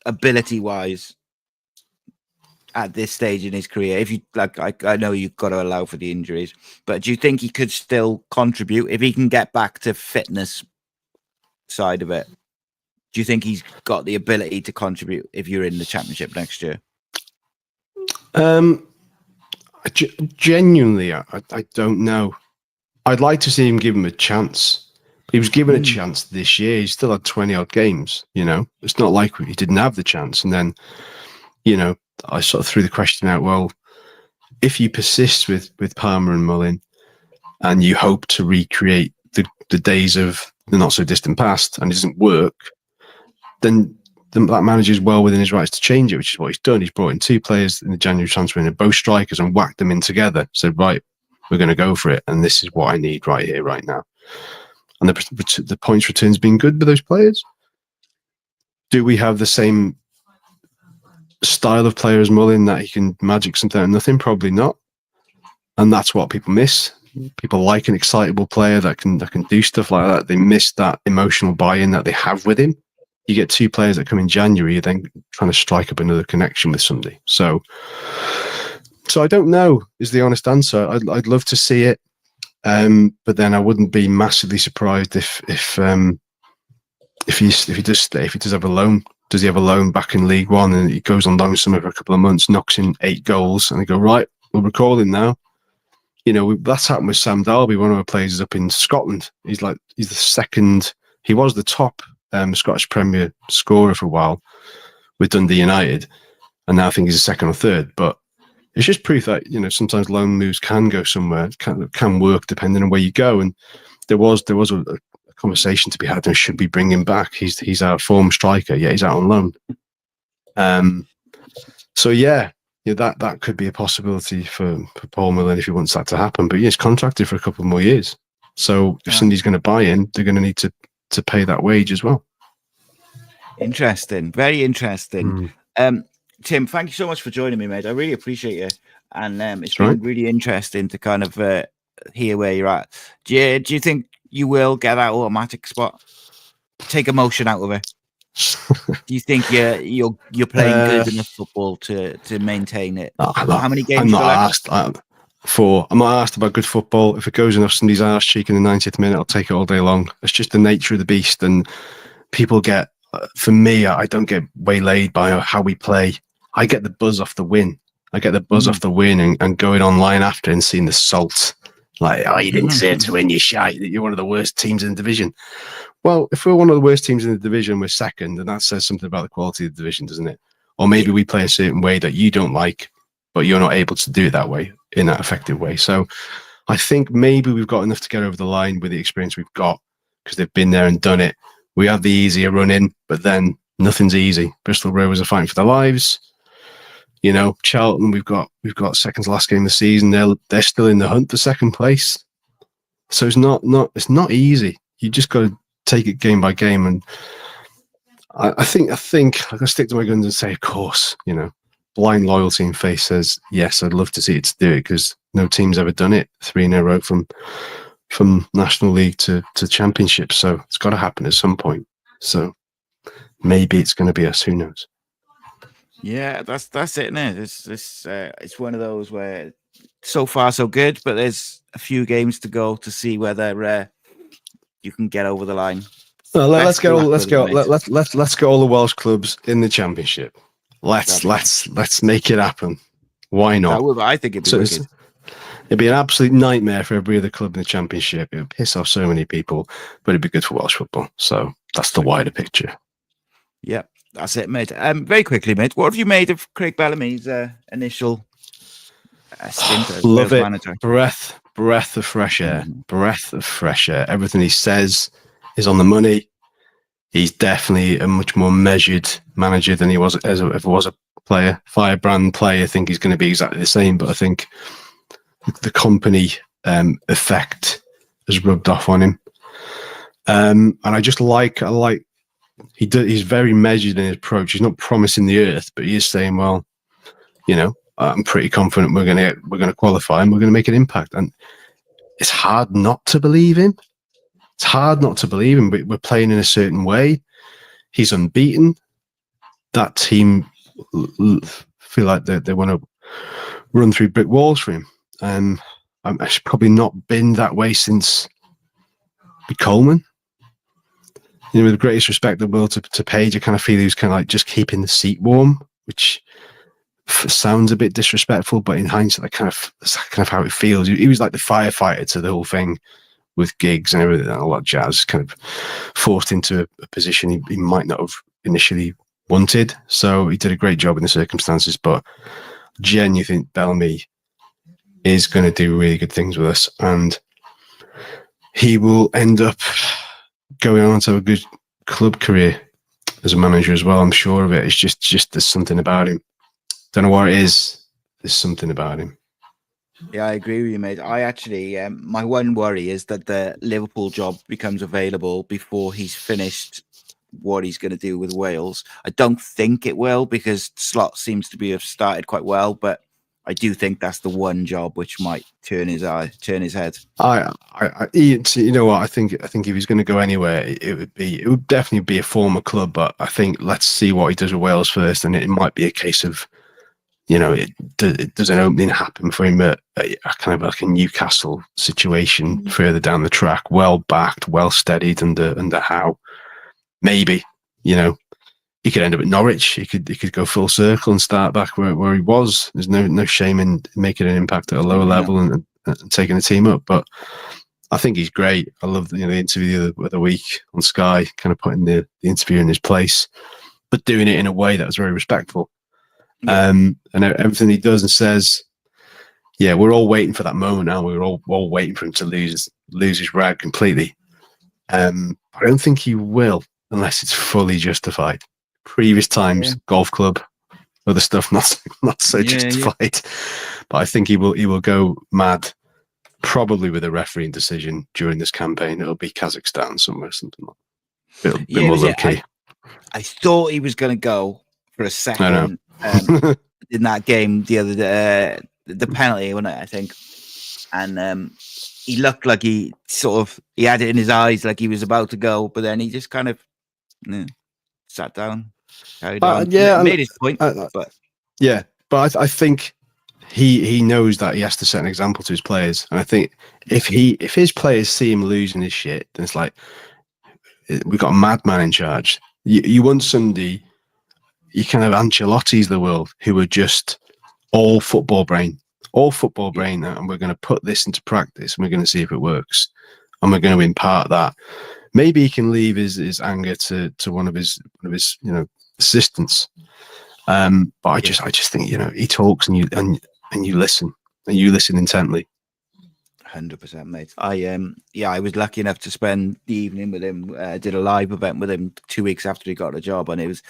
[SPEAKER 2] ability-wise, at this stage in his career, if you like, I know you've got to allow for the injuries, but do you think he could still contribute if he can get back to fitness side of it? Do you think he's got the ability to contribute if you're in the Championship next year?
[SPEAKER 5] Genuinely, I don't know. I'd like to see him give him a chance. He was given a chance this year. He still had 20 odd games. You know, it's not like he didn't have the chance. And then, you know, I sort of threw the question out. Well, if you persist with Palmer and Mullin, and you hope to recreate the days of the not so distant past, and it doesn't work, then that manager's well within his rights to change it, which is what he's done. He's brought in 2 players in the January transfer window, both strikers, and whacked them in together. Said, right, we're going to go for it, and this is what I need right here, right now. And the points return's been good with those players. Do we have the same style of player as Mullin that he can magic something out of nothing? Probably not. And that's what people miss. People like an excitable player that can do stuff like that. They miss that emotional buy-in that they have with him. You get 2 players that come in January, you're then trying to strike up another connection with somebody. So I don't know is the honest answer. I'd love to see it, but then I wouldn't be massively surprised if he does stay. If he does have a loan, does he have a loan back in League One and he goes on loan somewhere for a couple of months, knocks in 8 goals, and they go, right, we'll recall him now. You know, that's happened with Sam Dalby, one of our players up in Scotland. He's the second. He was the top Scottish Premier scorer for a while with Dundee United, and now I think he's a second or third. But it's just proof that, you know, sometimes loan moves can go somewhere, can work depending on where you go. And there was a conversation to be had. Should we bring him back? He's our former striker. Yeah, he's out on loan. So yeah, that could be a possibility for Paul Mullin if he wants that to happen. But he's contracted for a couple more years. So if somebody's going to buy in, they're going to need to pay that wage as well.
[SPEAKER 2] Interesting. Very interesting. Tim, thank you so much for joining me, mate. I really appreciate you. And it's been really interesting to kind of hear where you're at. Do you think you will get that automatic spot? Take emotion out of it. Do you think you're playing good enough football to maintain it? How many games? I'm not asked.
[SPEAKER 5] I'm not asked about good football. If it goes enough somebody's arse cheek in the 90th minute, I'll take it all day long. It's just the nature of the beast, and people get. For me, I don't get waylaid by how we play. I get the buzz off the win. And going online after and seeing the salt. Like, oh, you didn't deserve to win, you shite. You're one of the worst teams in the division. Well, if we're one of the worst teams in the division, we're second, and that says something about the quality of the division, doesn't it? Or maybe we play a certain way that you don't like, but you're not able to do it that way, in that effective way. So I think maybe we've got enough to get over the line with the experience we've got, because they've been there and done it. We have the easier run in, but then nothing's easy. Bristol Rovers are fighting for their lives. You know, Charlton, we've got second to last game of the season. They're still in the hunt for second place. So it's not easy. You just got to take it game by game. And I think I can stick to my guns and say, of course, you know, blind loyalty in face says, yes, I'd love to see it to do it, because no team's ever done it 3 in a row from National League to Championship. So it's got to happen at some point. So maybe it's going to be us. Who knows?
[SPEAKER 2] Yeah, that's it, isn't it? It's one of those where so far so good, but there's a few games to go to see whether you can get over the line.
[SPEAKER 5] Well, let's get all the Welsh clubs in the Championship. Let's make it happen. Why not?
[SPEAKER 2] I think it'd be wicked.
[SPEAKER 5] It'd be an absolute nightmare for every other club in the Championship. It would piss off so many people, but it'd be good for Welsh football. So that's the wider picture.
[SPEAKER 2] Yeah, that's it, mate. Very quickly, mate, what have you made of Craig Bellamy's initial stint as
[SPEAKER 5] Love
[SPEAKER 2] Wales
[SPEAKER 5] it.
[SPEAKER 2] manager?
[SPEAKER 5] Breath of fresh air. Breath of fresh air. Everything he says is on the money. He's definitely a much more measured manager than he was as if it was a player. Firebrand player, I think he's going to be exactly the same, but I think the company effect has rubbed off on him. And I like he's very measured in his approach. He's not promising the earth, but he is saying, well, you know, I'm pretty confident we're going to qualify and we're going to make an impact. And it's hard not to believe him. It's hard not to believe him, but we're playing in a certain way. He's unbeaten. That team feel like they want to run through brick walls for him. It's probably not been that way since Coleman. You know, with the greatest respect in the world to Page, I kind of feel he was kind of like just keeping the seat warm, which sounds a bit disrespectful, but in hindsight, that's kind of how it feels. He was like the firefighter to the whole thing, with gigs and everything, and a lot of jazz, kind of forced into a position he might not have initially wanted. So he did a great job in the circumstances, but genuinely think Bellamy is going to do really good things with us, and he will end up going on to a good club career as a manager as well. I'm sure of it. It's just there's something about him. Don't know what it is. There's something about him.
[SPEAKER 2] Yeah, I agree with you, mate. I actually, my one worry is that the Liverpool job becomes available before he's finished what he's going to do with Wales. I don't think it will, because Splott seems to have started quite well, but I do think that's the one job which might turn his head.
[SPEAKER 5] You know what? I think if he's going to go anywhere, it would definitely be a former club. But I think let's see what he does with Wales first, and it might be a case of, you know, does an opening happen for him at a kind of like a Newcastle situation further down the track, well backed, well steadied under Howe. Maybe, you know, he could end up at Norwich. He could go full circle and start back where he was. There's no shame in making an impact at a lower level and taking the team up. But I think he's great. I love the interview the other week on Sky, kind of putting the interview in his place, but doing it in a way that was very respectful. And everything he does and says, yeah, we're all waiting for that moment now. We're all waiting for him to lose his rag completely. I don't think he will unless it's fully justified. Previous times, golf club, other stuff not so justified. Yeah. But I think he will go mad, probably with a refereeing decision during this campaign. It'll be Kazakhstan somewhere, something like that. Bit more low key.
[SPEAKER 2] I thought he was going to go for a second. In that game the other day, the penalty, wasn't it, I think, and he looked like he had it in his eyes, like he was about to go, but then he just kind of sat down, carried on. Made his point, but
[SPEAKER 5] I think he knows that he has to set an example to his players, and I think if his players see him losing his shit, then it's like, we've got a madman in charge. You want somebody. You kind of Ancelotti's the world, who are just all football brain, and we're going to put this into practice, and we're going to see if it works, and we're going to impart that. Maybe he can leave his anger to one of his assistants. But I just think, he talks and you listen, and you listen intently.
[SPEAKER 2] 100%, mate. I was lucky enough to spend the evening with him. Did a live event with him 2 weeks after he got a job, and it was.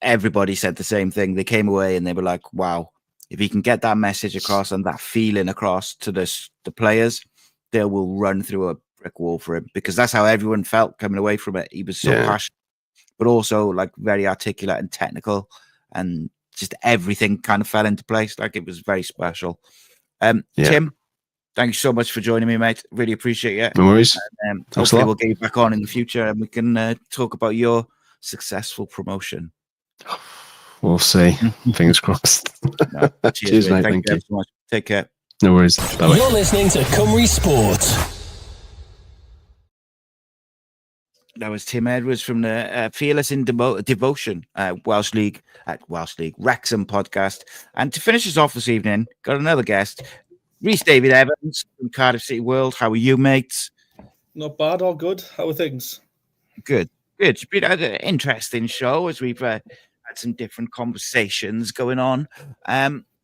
[SPEAKER 2] Everybody said the same thing. They came away and they were like, wow, if he can get that message across and that feeling across to the players, they will run through a brick wall for him, because that's how everyone felt coming away from it. He was so passionate, but also like very articulate and technical, and just everything kind of fell into place. Like, it was very special. Tim, thank you so much for joining me, mate. Really appreciate it.
[SPEAKER 5] No worries.
[SPEAKER 2] Hopefully we'll get you back on in the future and we can talk about your successful promotion.
[SPEAKER 5] We'll see. Fingers crossed. Cheers, mate. Thank you
[SPEAKER 2] so much. Take care.
[SPEAKER 5] No worries. Bye-bye.
[SPEAKER 1] You're listening to Cymru Sport.
[SPEAKER 2] That was Tim Edwards from the Fearless in Devotion Welsh League Wrexham podcast. And to finish us off this evening, got another guest, Reece David Evans from Cardiff City World. How are you, mates?
[SPEAKER 6] Not bad, all good. How are things?
[SPEAKER 2] Good. It's been an interesting show as we've had some different conversations going on.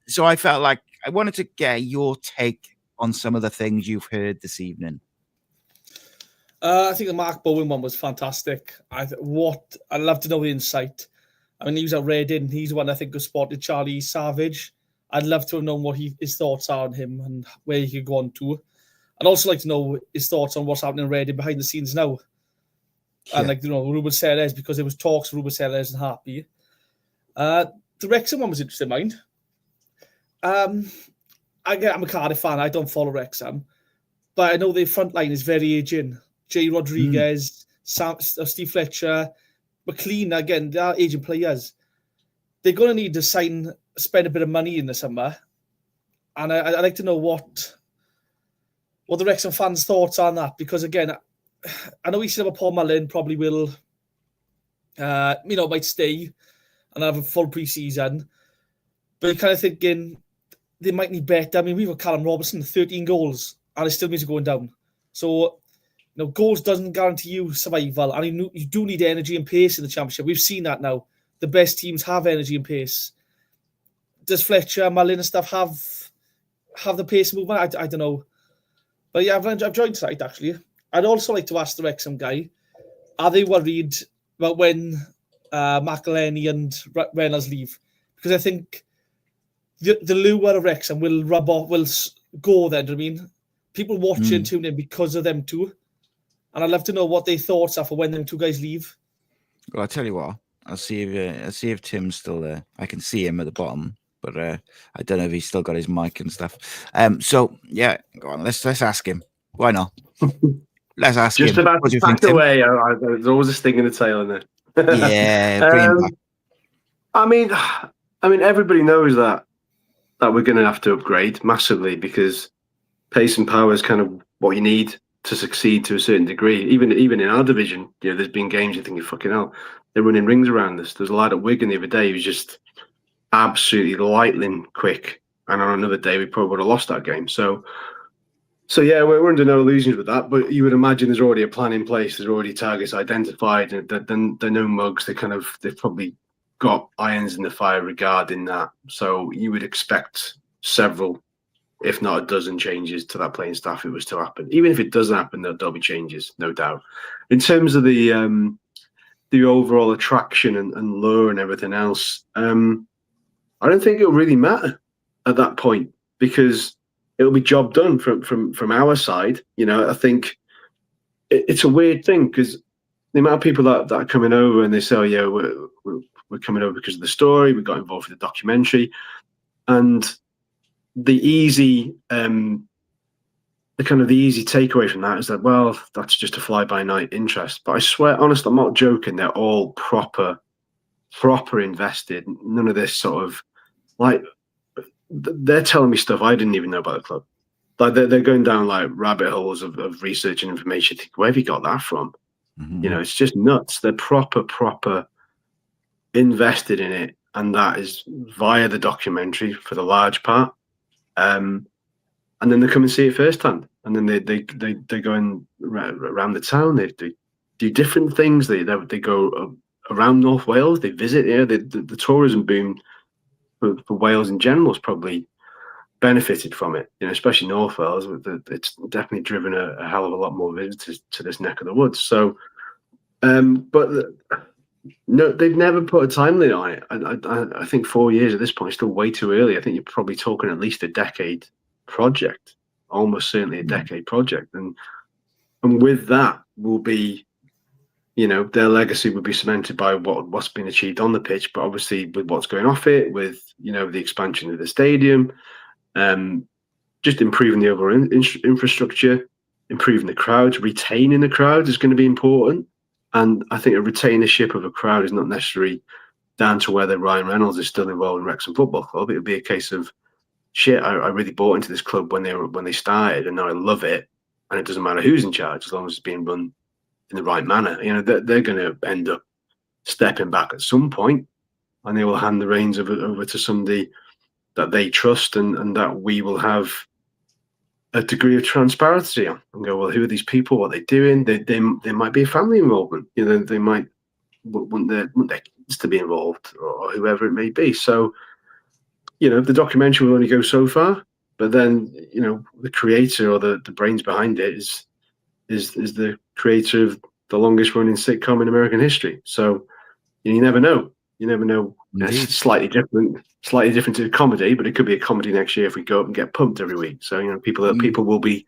[SPEAKER 2] So I felt like I wanted to get your take on some of the things you've heard this evening.
[SPEAKER 6] I think the Mark Bowen one was fantastic. I'd love to know the insight. I mean, he was at Reading. He's the one I think who spotted Charlie Savage. I'd love to have known what his thoughts are on him and where he could go on to. I'd also like to know his thoughts on what's happening in Reading behind the scenes now. Yeah. And Ruben Sellers, because there was talks, Ruben Sellers and Harpy. The Wrexham one was interesting, mind. I'm a Cardiff fan. I don't follow Wrexham, but I know their front line is very aging. Jay Rodriguez, Steve Fletcher, McLean, again, they are aging players. They're going to need to spend a bit of money in the summer. And I'd like to know what the Wrexham fans' thoughts are on that, because again, I know we still have a Paul Mullin, probably will, might stay and have a full pre-season. But you're kind of thinking they might need better. I mean, we've got Callum Robertson, 13 goals, and it still means going down. So, goals doesn't guarantee you survival, and you do need energy and pace in the Championship. We've seen that now. The best teams have energy and pace. Does Fletcher, Mullin and stuff have the pace movement? I don't know. But yeah, I've joined tonight, actually. I'd also like to ask the Wrexham guy, are they worried about when McElhenney and Reynolds leave? Because I think the lure of Wrexham will rub off, will go then, do you know what I mean? People watch and tune in because of them two. And I'd love to know what their thoughts are for when them two guys leave.
[SPEAKER 2] Well, I'll tell you what. I'll see if Tim's still there. I can see him at the bottom, but I don't know if he's still got his mic and stuff. So yeah, go on. Let's ask him. Why not? Let's ask
[SPEAKER 5] him. Just about to pack away. There's always a sting in the tail in there.
[SPEAKER 2] Yeah.
[SPEAKER 5] I mean, everybody knows that we're going to have to upgrade massively, because pace and power is kind of what you need to succeed to a certain degree. Even in our division, there's been games you think, you fucking hell, they're running rings around us. There's a lad at Wigan the other day who was just absolutely lightning quick, and on another day we probably would have lost that game. So yeah, we're under no illusions with that. But you would imagine there's already a plan in place. There's already targets identified. They're no mugs. They've probably got irons in the fire regarding that. So you would expect several, if not a dozen, changes to that playing staff if it was to happen. Even if it doesn't happen, there'll be changes, no doubt. In terms of the overall attraction and lure and everything else, I don't think it'll really matter at that point, because it'll be job done from our side. I think it's a weird thing, because the amount of people that are coming over and they say, "Oh yeah, we're coming over because of the story. We got involved with the documentary," and the easy takeaway from that is that, well, that's just a fly-by-night interest. But I swear, honestly, I'm not joking. They're all proper invested. None of this sort of they're telling me stuff I didn't even know about the club. Like they're going down like rabbit holes of research and information. Think, where have you got that from? Mm-hmm. It's just nuts. They're proper invested in it, and that is via the documentary for the large part. And then they come and see it firsthand, and then they go in around the town. They do different things. They go around North Wales. They visit. The tourism boom for Wales in general has probably benefited from it. Especially North Wales. It's definitely driven a hell of a lot more visitors to this neck of the woods. So, but no, they've never put a time limit on it. I think 4 years at this point is still way too early. I think you're probably talking at least a decade project, almost certainly a decade project, and with that will be, their legacy would be cemented by what's been achieved on the pitch, but obviously with what's going off it, with the expansion of the stadium, just improving the overall infrastructure, improving the crowds, retaining the crowds is going to be important. And I think a retainership of a crowd is not necessarily down to whether Ryan Reynolds is still involved in Wrexham Football Club. It would be a case of, shit, I really bought into this club when they started, and now I love it. And it doesn't matter who's in charge, as long as it's being run in the right manner. They're going to end up stepping back at some point, and they will hand the reins over to somebody that they trust and that we will have a degree of transparency on and go, well, who are these people? What are they doing? There might be a family involvement. They might want their kids to be involved or whoever it may be. So, the documentary will only go so far, but then, the creator or the brains behind it is the creator of the longest running sitcom in American history. So you never know. You never know. It's slightly different to comedy, but it could be a comedy next year if we go up and get pumped every week. So people will be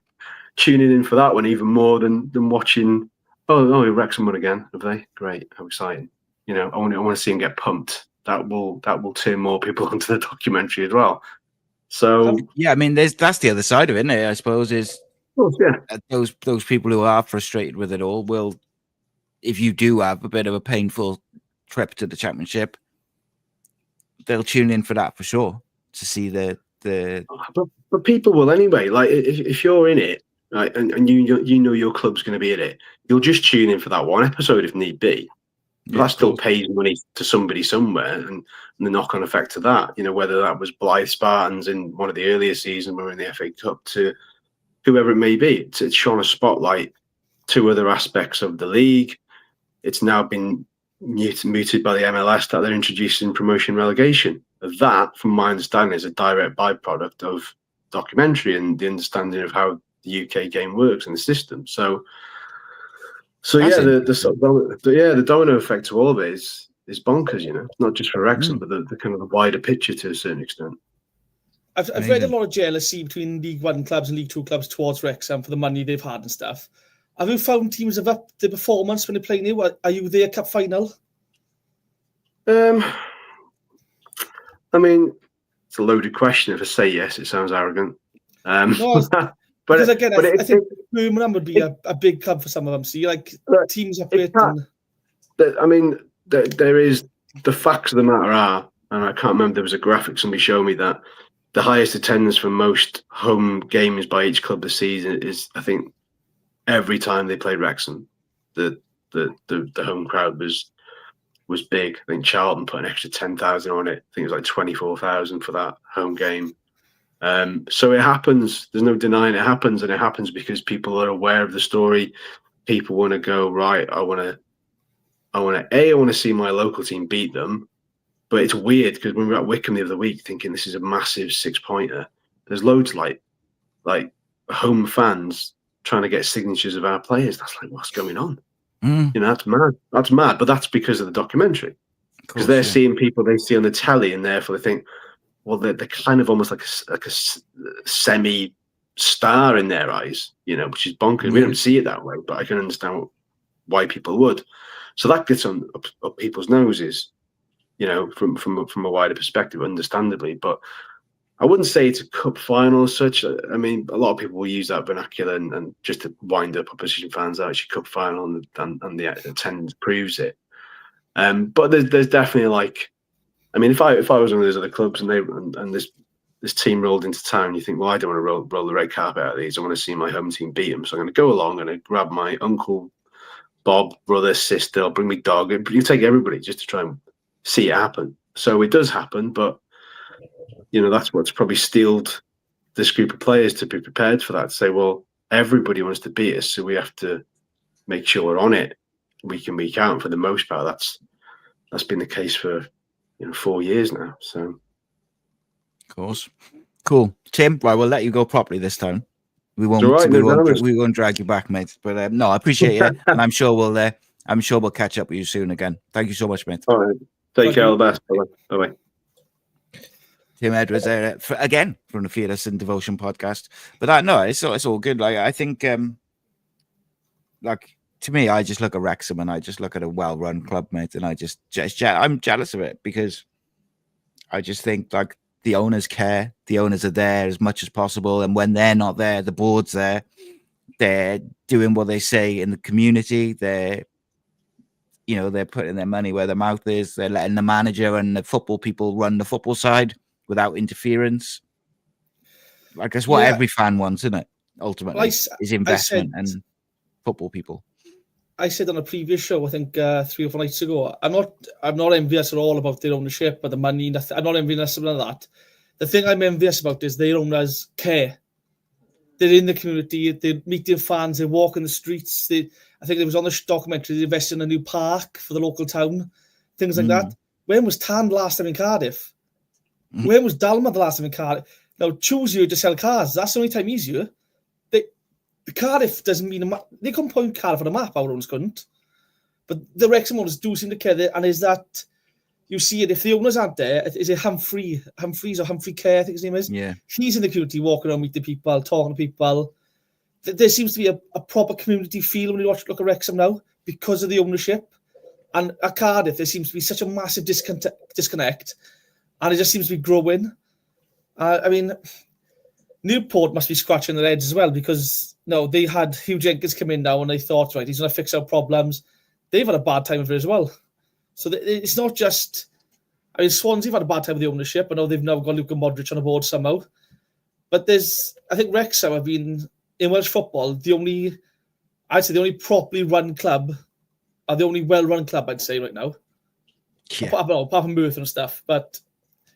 [SPEAKER 5] tuning in for that one even more than watching. Oh, Wrexham won again, have they? Great, how exciting! I want to see him get pumped. That will turn more people onto the documentary as well. So
[SPEAKER 2] yeah, I mean, that's the other side of it, isn't it? I suppose is those people who are frustrated with it all will, if you do have a bit of a painful trip to the Championship, they'll tune in for that for sure to see the.
[SPEAKER 5] But people will anyway. Like if you're in it, right, and you know your club's going to be in it, you'll just tune in for that one episode if need be. But that still pays money to somebody somewhere, and the knock-on effect to that, whether that was Blythe Spartans in one of the earlier seasons when we were in the FA Cup to whoever it may be. It's shone a spotlight to other aspects of the league. It's now been mooted by the MLS that they're introducing promotion relegation. That, from my understanding, is a direct byproduct of documentary and the understanding of how the UK game works and the system. So the domino effect to all of it is bonkers. Not just for Wrexham, but the kind of the wider picture to a certain extent.
[SPEAKER 6] I've read a lot of jealousy between League One clubs and League Two clubs towards Wrexham for the money they've had and stuff. Have you found teams have upped their performance when they're playing you? Are you their cup final?
[SPEAKER 5] I mean, it's a loaded question. If I say yes, it sounds arrogant.
[SPEAKER 6] Because again, I think Birmingham would be a big club for some of them. So teams up it.
[SPEAKER 5] There is the facts of the matter are, and I can't remember, there was a graphic somebody showed me that the highest attendance for most home games by each club this season is, I think, every time they played Wrexham, the home crowd was big. I think Charlton put an extra 10,000 on it. I think it was like 24,000 for that home game. So it happens. There's no denying it happens, and it happens because people are aware of the story. People want to go, right, I want to see my local team beat them. But it's weird because when we were at Wycombe the other week thinking this is a massive 6-pointer, there's loads like home fans trying to get signatures of our players. That's like, what's going on? That's mad. That's mad. But that's because of the documentary. Because they're seeing people they see on the telly, and therefore they think, well, they're kind of almost like a semi-star in their eyes, which is bonkers. We don't see it that way, but I can understand why people would. So that gets up people's noses, from a wider perspective, understandably. But I wouldn't say it's a cup final as such. I mean, a lot of people will use that vernacular and just to wind up opposition fans out. It's a cup final, and the attendance proves it. But there's definitely if I was one of those other clubs and this team rolled into town, you think, well, I don't want to roll the red carpet out of these. I want to see my home team beat them. So I'm going to go along and grab my uncle, Bob, brother, sister, I'll bring my dog. You take everybody just to try and see it happen. So it does happen, but that's what's probably steeled this group of players to be prepared for that. To say, well, everybody wants to beat us, so we have to make sure we're on it week in, week out. And for the most part, that's been the case for 4 years now. So,
[SPEAKER 2] of course, cool, Tim. Right, we'll let you go properly this time. We won't drag you back, mate. But no, I appreciate it, and I'm sure we'll catch up with you soon again. Thank you so much, mate.
[SPEAKER 5] All right, take care. All the best. Bye bye.
[SPEAKER 2] Tim Edwards there again from the Fearless and Devotion podcast. But it's all good. I think, to me, I just look at Wrexham and I just look at a well-run club, mate, and I'm jealous of it because I just think the owners care. The owners are there as much as possible, and when they're not there, the board's there. They're doing what they say in the community. They're putting their money where their mouth is. They're letting the manager and the football people run the football side without interference. That's what every fan wants, isn't it? Ultimately, is investment and football people.
[SPEAKER 6] I said on a previous show, I think 3 or 4 nights ago, I'm not envious at all about their ownership or the money. I'm not envious of that. The thing I'm envious about is their owners care. they're in the community, they're meeting fans, they're walking the streets. I think it was on the documentary, they invested in a new park for the local town, things like that. When was Tan last time in Cardiff? When was Dalma the last time in Cardiff? Now, choose you to sell cars. That's the only time he's here. The Cardiff doesn't mean they couldn't point Cardiff on a map, our owners couldn't. But the Wrexham owners do seem to care, and is that you see it if the owners aren't there? Is it Humphreys or Humphrey Kerr, I think his name is?
[SPEAKER 2] Yeah.
[SPEAKER 6] He's in the community, walking around, meeting people, talking to people. There seems to be a proper community feel when you look at Wrexham now because of the ownership. And at Cardiff, there seems to be such a massive disconnect, and it just seems to be growing. I mean, Newport must be scratching their heads as well because they had Hugh Jenkins come in now and they thought, right, he's going to fix our problems. They've had a bad time of it as well. So it's not just... I mean, Swansea have had a bad time with the ownership. I know they've now got Luka Modric on the board somehow. But I think Wrexham have been, in Welsh football, the only properly run club, or the only well-run club, I'd say, right now.
[SPEAKER 2] Yeah.
[SPEAKER 6] Apart from Merthyr and stuff. But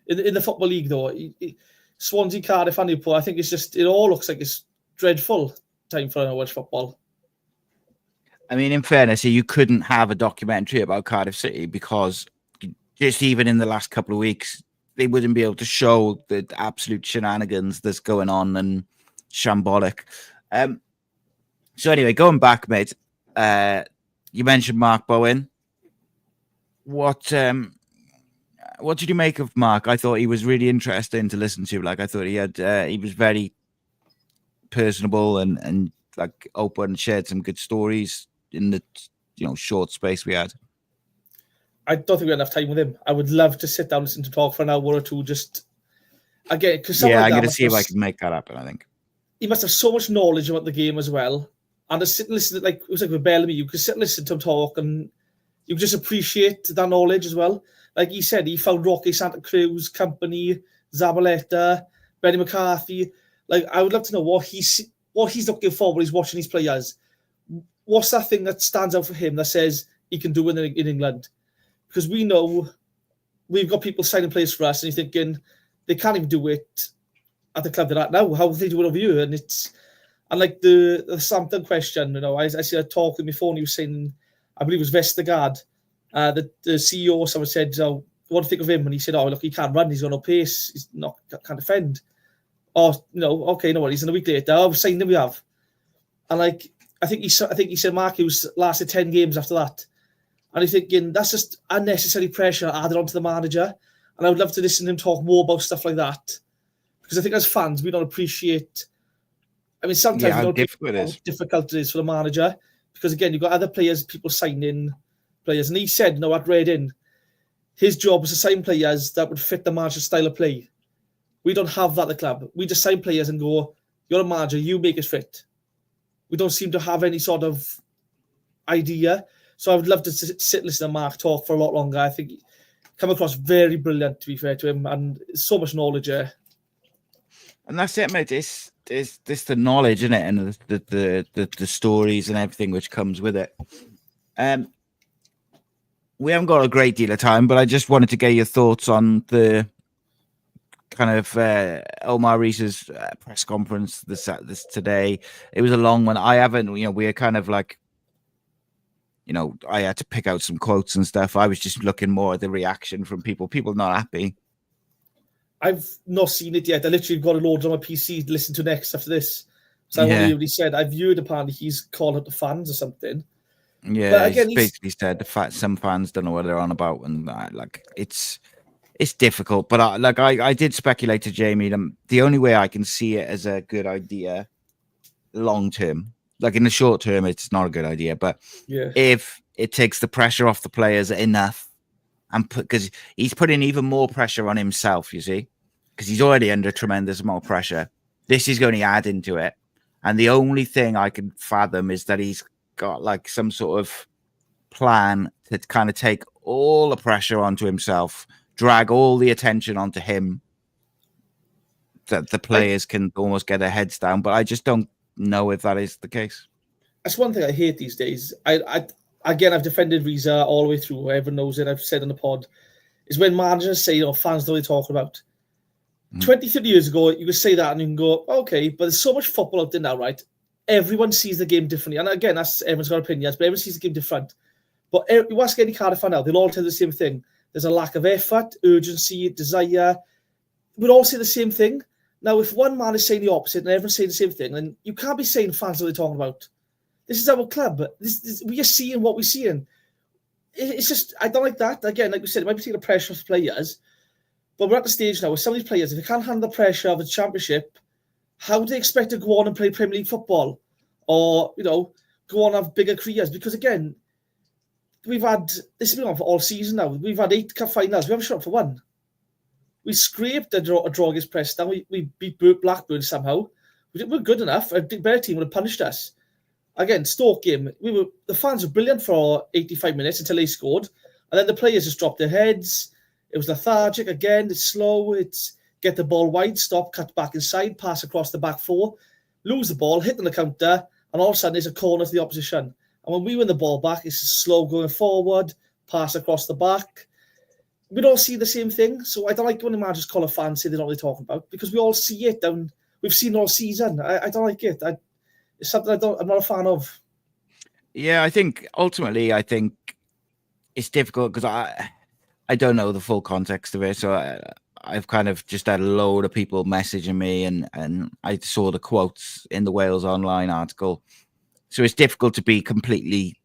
[SPEAKER 6] in the Football League, though, Swansea, Cardiff and Newport, I think it all looks like it's dreadful time for Welsh football.
[SPEAKER 2] I mean, in fairness, you couldn't have a documentary about Cardiff City because just even in the last couple of weeks, they wouldn't be able to show the absolute shenanigans that's going on and shambolic. So anyway, going back, mate, you mentioned Mark Bowen. What did you make of Mark? I thought he was really interesting to listen to. Like, I thought he was very personable and like open, shared some good stories in the short space we had.
[SPEAKER 6] I don't think we had enough time with him. I would love to sit down and listen to talk for an hour or two. Just again, because
[SPEAKER 2] I'm going to see if I can make that happen. I think
[SPEAKER 6] he must have so much knowledge about the game as well. And to sit and listen, it was like with Bellamy, you could sit and listen to him talk, and you just appreciate that knowledge as well. Like he said, he found Roque Santa Cruz, Company, Zabaleta, Benny McCarthy. Like, I would love to know what he's looking for when he's watching these players. What's that thing that stands out for him that says he can do it in England? Because we know we've got people signing players for us, and you're thinking they can't even do it at the club they're at now. How do they do it over here? And like the Sampton question, I see a talk on my phone. He was saying, I believe it was Vestergaard, the CEO or someone said, what do you think of him? And he said, look, he can't run. He's got no pace. He's not can't defend. Okay, no worries. And a week later, we've signed him. We have, and like I think he said Mark Hughes lasted 10 games after that. And I'm thinking that's just unnecessary pressure added onto the manager. And I would love to listen to him talk more about stuff like that. Because I think as fans, we don't appreciate... I mean, sometimes we don't
[SPEAKER 2] difficult
[SPEAKER 6] it is for the manager. Because again, you've got other players, people signing players. And he said, at Reading, his job was to sign players that would fit the manager's style of play. We don't have that at the club. We just sign players and go, you're a manager, you make it fit. We don't seem to have any sort of idea. So I would love to sit and listen to Mark talk for a lot longer. I think he come across very brilliant, to be fair to him, and so much knowledge there.
[SPEAKER 2] And that's it, mate. It's the knowledge, isn't it? And the stories and everything which comes with it. We haven't got a great deal of time, but I just wanted to get your thoughts on the kind of Omar Rees's press conference this today. It was a long one. I haven't, we're kind of like, I had to pick out some quotes and stuff. I was just looking more at the reaction from people not happy.
[SPEAKER 6] I've not seen it yet. I literally got it loaded on my PC to listen to next after this. So I want to hear what he said. I've viewed apparently he's called out the fans or something.
[SPEAKER 2] Yeah, but again, he's basically said some fans don't know what they're on about, and it's difficult. But I did speculate to Jamie. The only way I can see it as a good idea, long term, like in the short term, it's not a good idea. But if it takes the pressure off the players enough, and because he's putting even more pressure on himself, you see, because he's already under tremendous amount of pressure. This is going to add into it, and the only thing I can fathom is that he's got like some sort of plan to kind of take all the pressure onto himself, drag all the attention onto him, that the players can almost get their heads down. But I just don't know if that is the case.
[SPEAKER 6] That's one thing I hate these days. I've defended Riza all the way through. Everyone knows it. I've said on the pod is when managers say, fans know what they're talking about. 20, 30 years ago, you could say that and you can go, okay, but there's so much football out there now, right? Everyone sees the game differently. And again, everyone's got opinions, but everyone sees the game different. But you ask any Cardiff fan now, they'll all tell you the same thing. There's a lack of effort, urgency, desire. We'd all say the same thing. Now, if one man is saying the opposite and everyone's saying the same thing, then you can't be saying fans what they're talking about. This is our club. We are seeing what we're seeing. It's just, I don't like that. Again, like we said, it might be taking the pressure off players. But we're at the stage now where some of these players, if they can't handle the pressure of a championship, how do they expect to go on and play Premier League football? Or, go on and have bigger careers? Because again, this has been on for all season now. We've had 8 cup finals. We haven't shot for one. We scraped a draw against Preston. We beat Blackburn somehow. We're good enough. A better team would have punished us. Again, Stoke game, the fans were brilliant for 85 minutes until they scored. And then the players just dropped their heads. It was lethargic again. It's slow. It's get the ball wide, stop, cut back inside, pass across the back 4, lose the ball, hit on the counter, and all of a sudden there's a corner to the opposition. And when we win the ball back, it's slow going forward, pass across the back. We'd all see the same thing. So I don't like when the managers call a fan say they know what they're talking about, because we all see it down. We've seen it all season. I don't like it. It's something I'm not a fan of.
[SPEAKER 2] Yeah, I think it's difficult because I don't know the full context of it. So I've kind of just had a load of people messaging me and I saw the quotes in the Wales Online article. So it's difficult to be completely,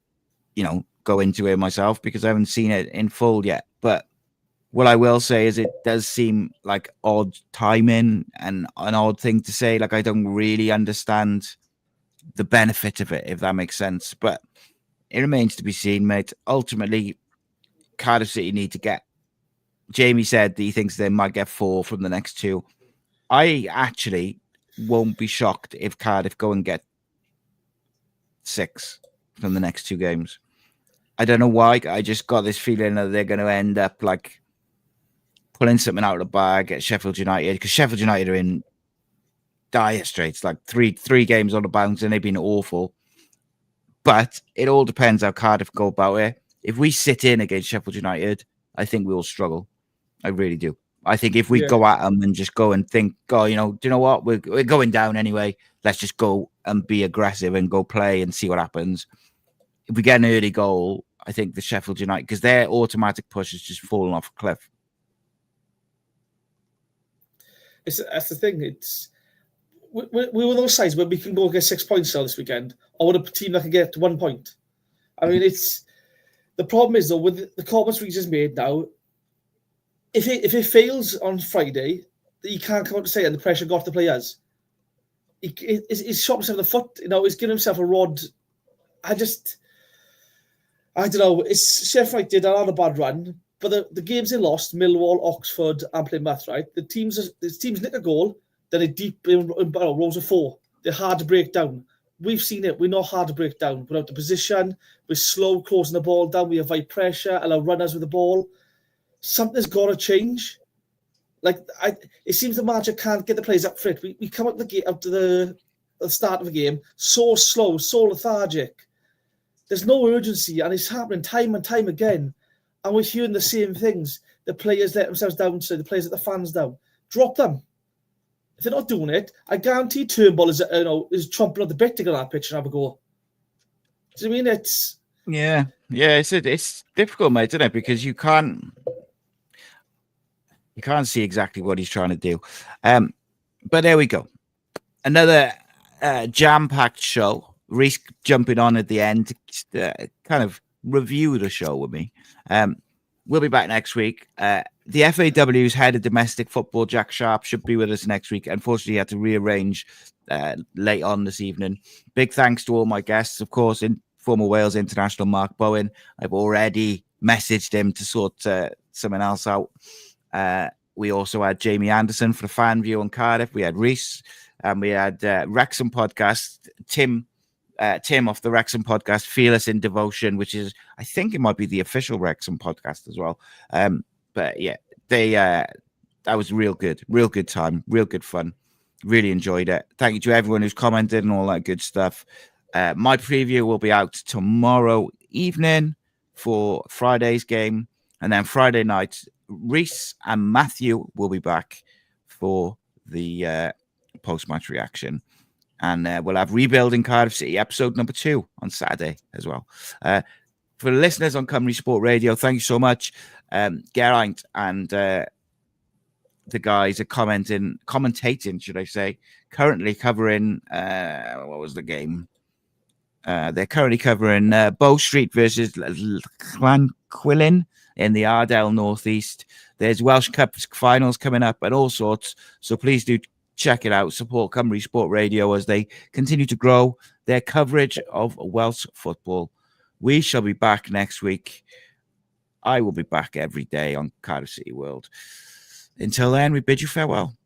[SPEAKER 2] go into it myself because I haven't seen it in full yet. But what I will say is it does seem like odd timing and an odd thing to say. Like, I don't really understand the benefit of it, if that makes sense. But it remains to be seen, mate. Ultimately, Cardiff City need to get. Jamie said that he thinks they might get 4 from the next 2. I actually won't be shocked if Cardiff go and get 6 from the next 2 games. I don't know why. I just got this feeling that they're going to end up like pulling something out of the bag at Sheffield United, because Sheffield United are in dire straits, like three games on the bounce, and they've been awful. But it all depends how Cardiff go about it. If we sit in against Sheffield United, I think we will struggle. I really do. I think if we go at them and just go and think, do you know what? We're going down anyway. Let's just go and be aggressive and go play and see what happens. If we get an early goal, I think the Sheffield United, because their automatic push is just falling off a cliff.
[SPEAKER 6] That's the thing. We're one of those sides where we can go get 6 points this weekend, or with a team that can get 1 point. I mean, the problem is though with the Conference Regions made now. If it fails on Friday, he can't come out to say it, and the pressure got the players. He's shot himself in the foot. He's giving himself a rod. I don't know. It's Sheffield United had a bad run, but the games they lost, Millwall, Oxford, and Plymouth, right? The teams nick a goal, then they deep in rows of 4. They're hard to break down. We've seen it. We know hard to break down. We're out of position. We're slow closing the ball down. We avoid pressure, allow runners with the ball. Something's got to change. It seems the manager can't get the players up for it. We come up to the start of the game so slow, so lethargic. There's no urgency, and it's happening time and time again. And we're hearing the same things. The players let themselves down, so the players let the fans down. Drop them. If they're not doing it, I guarantee Turnbull is chomping at the bit to get on that pitch and have a go. Do you mean it's?
[SPEAKER 2] Yeah. It's difficult, mate, isn't it? Because you can't see exactly what he's trying to do. But there we go. Another jam-packed show. Reece jumping on at the end to kind of review the show with me. We'll be back next week. The FAW's head of domestic football, Jack Sharp, should be with us next week. Unfortunately, he had to rearrange late on this evening. Big thanks to all my guests, of course, in former Wales international Mark Bowen. I've already messaged him to sort something else out. We also had Jamie Anderson for the fan view on Cardiff. We had Reece, and we had Wrexham podcast, Tim off the Wrexham podcast, Fearless in Devotion, which is, I think it might be the official Wrexham podcast as well. But yeah, that was real good time, real good fun. Really enjoyed it. Thank you to everyone who's commented and all that good stuff. My preview will be out tomorrow evening for Friday's game. And then Friday night, Reece and Matthew will be back for the post-match reaction. And we'll have Rebuilding Cardiff City episode number 2 on Saturday as well. For the listeners on Cymru Sport Radio, thank you so much. Geraint and the guys are commentating, should I say, currently covering, what was the game? They're currently covering Bow Street versus Llanquilin in the Ardell Northeast. There's Welsh Cup finals coming up and all sorts. So please do check it out. Support Cymru Sport Radio as they continue to grow their coverage of Welsh football. We shall be back next week. I will be back every day on Cardiff City World. Until then, we bid you farewell.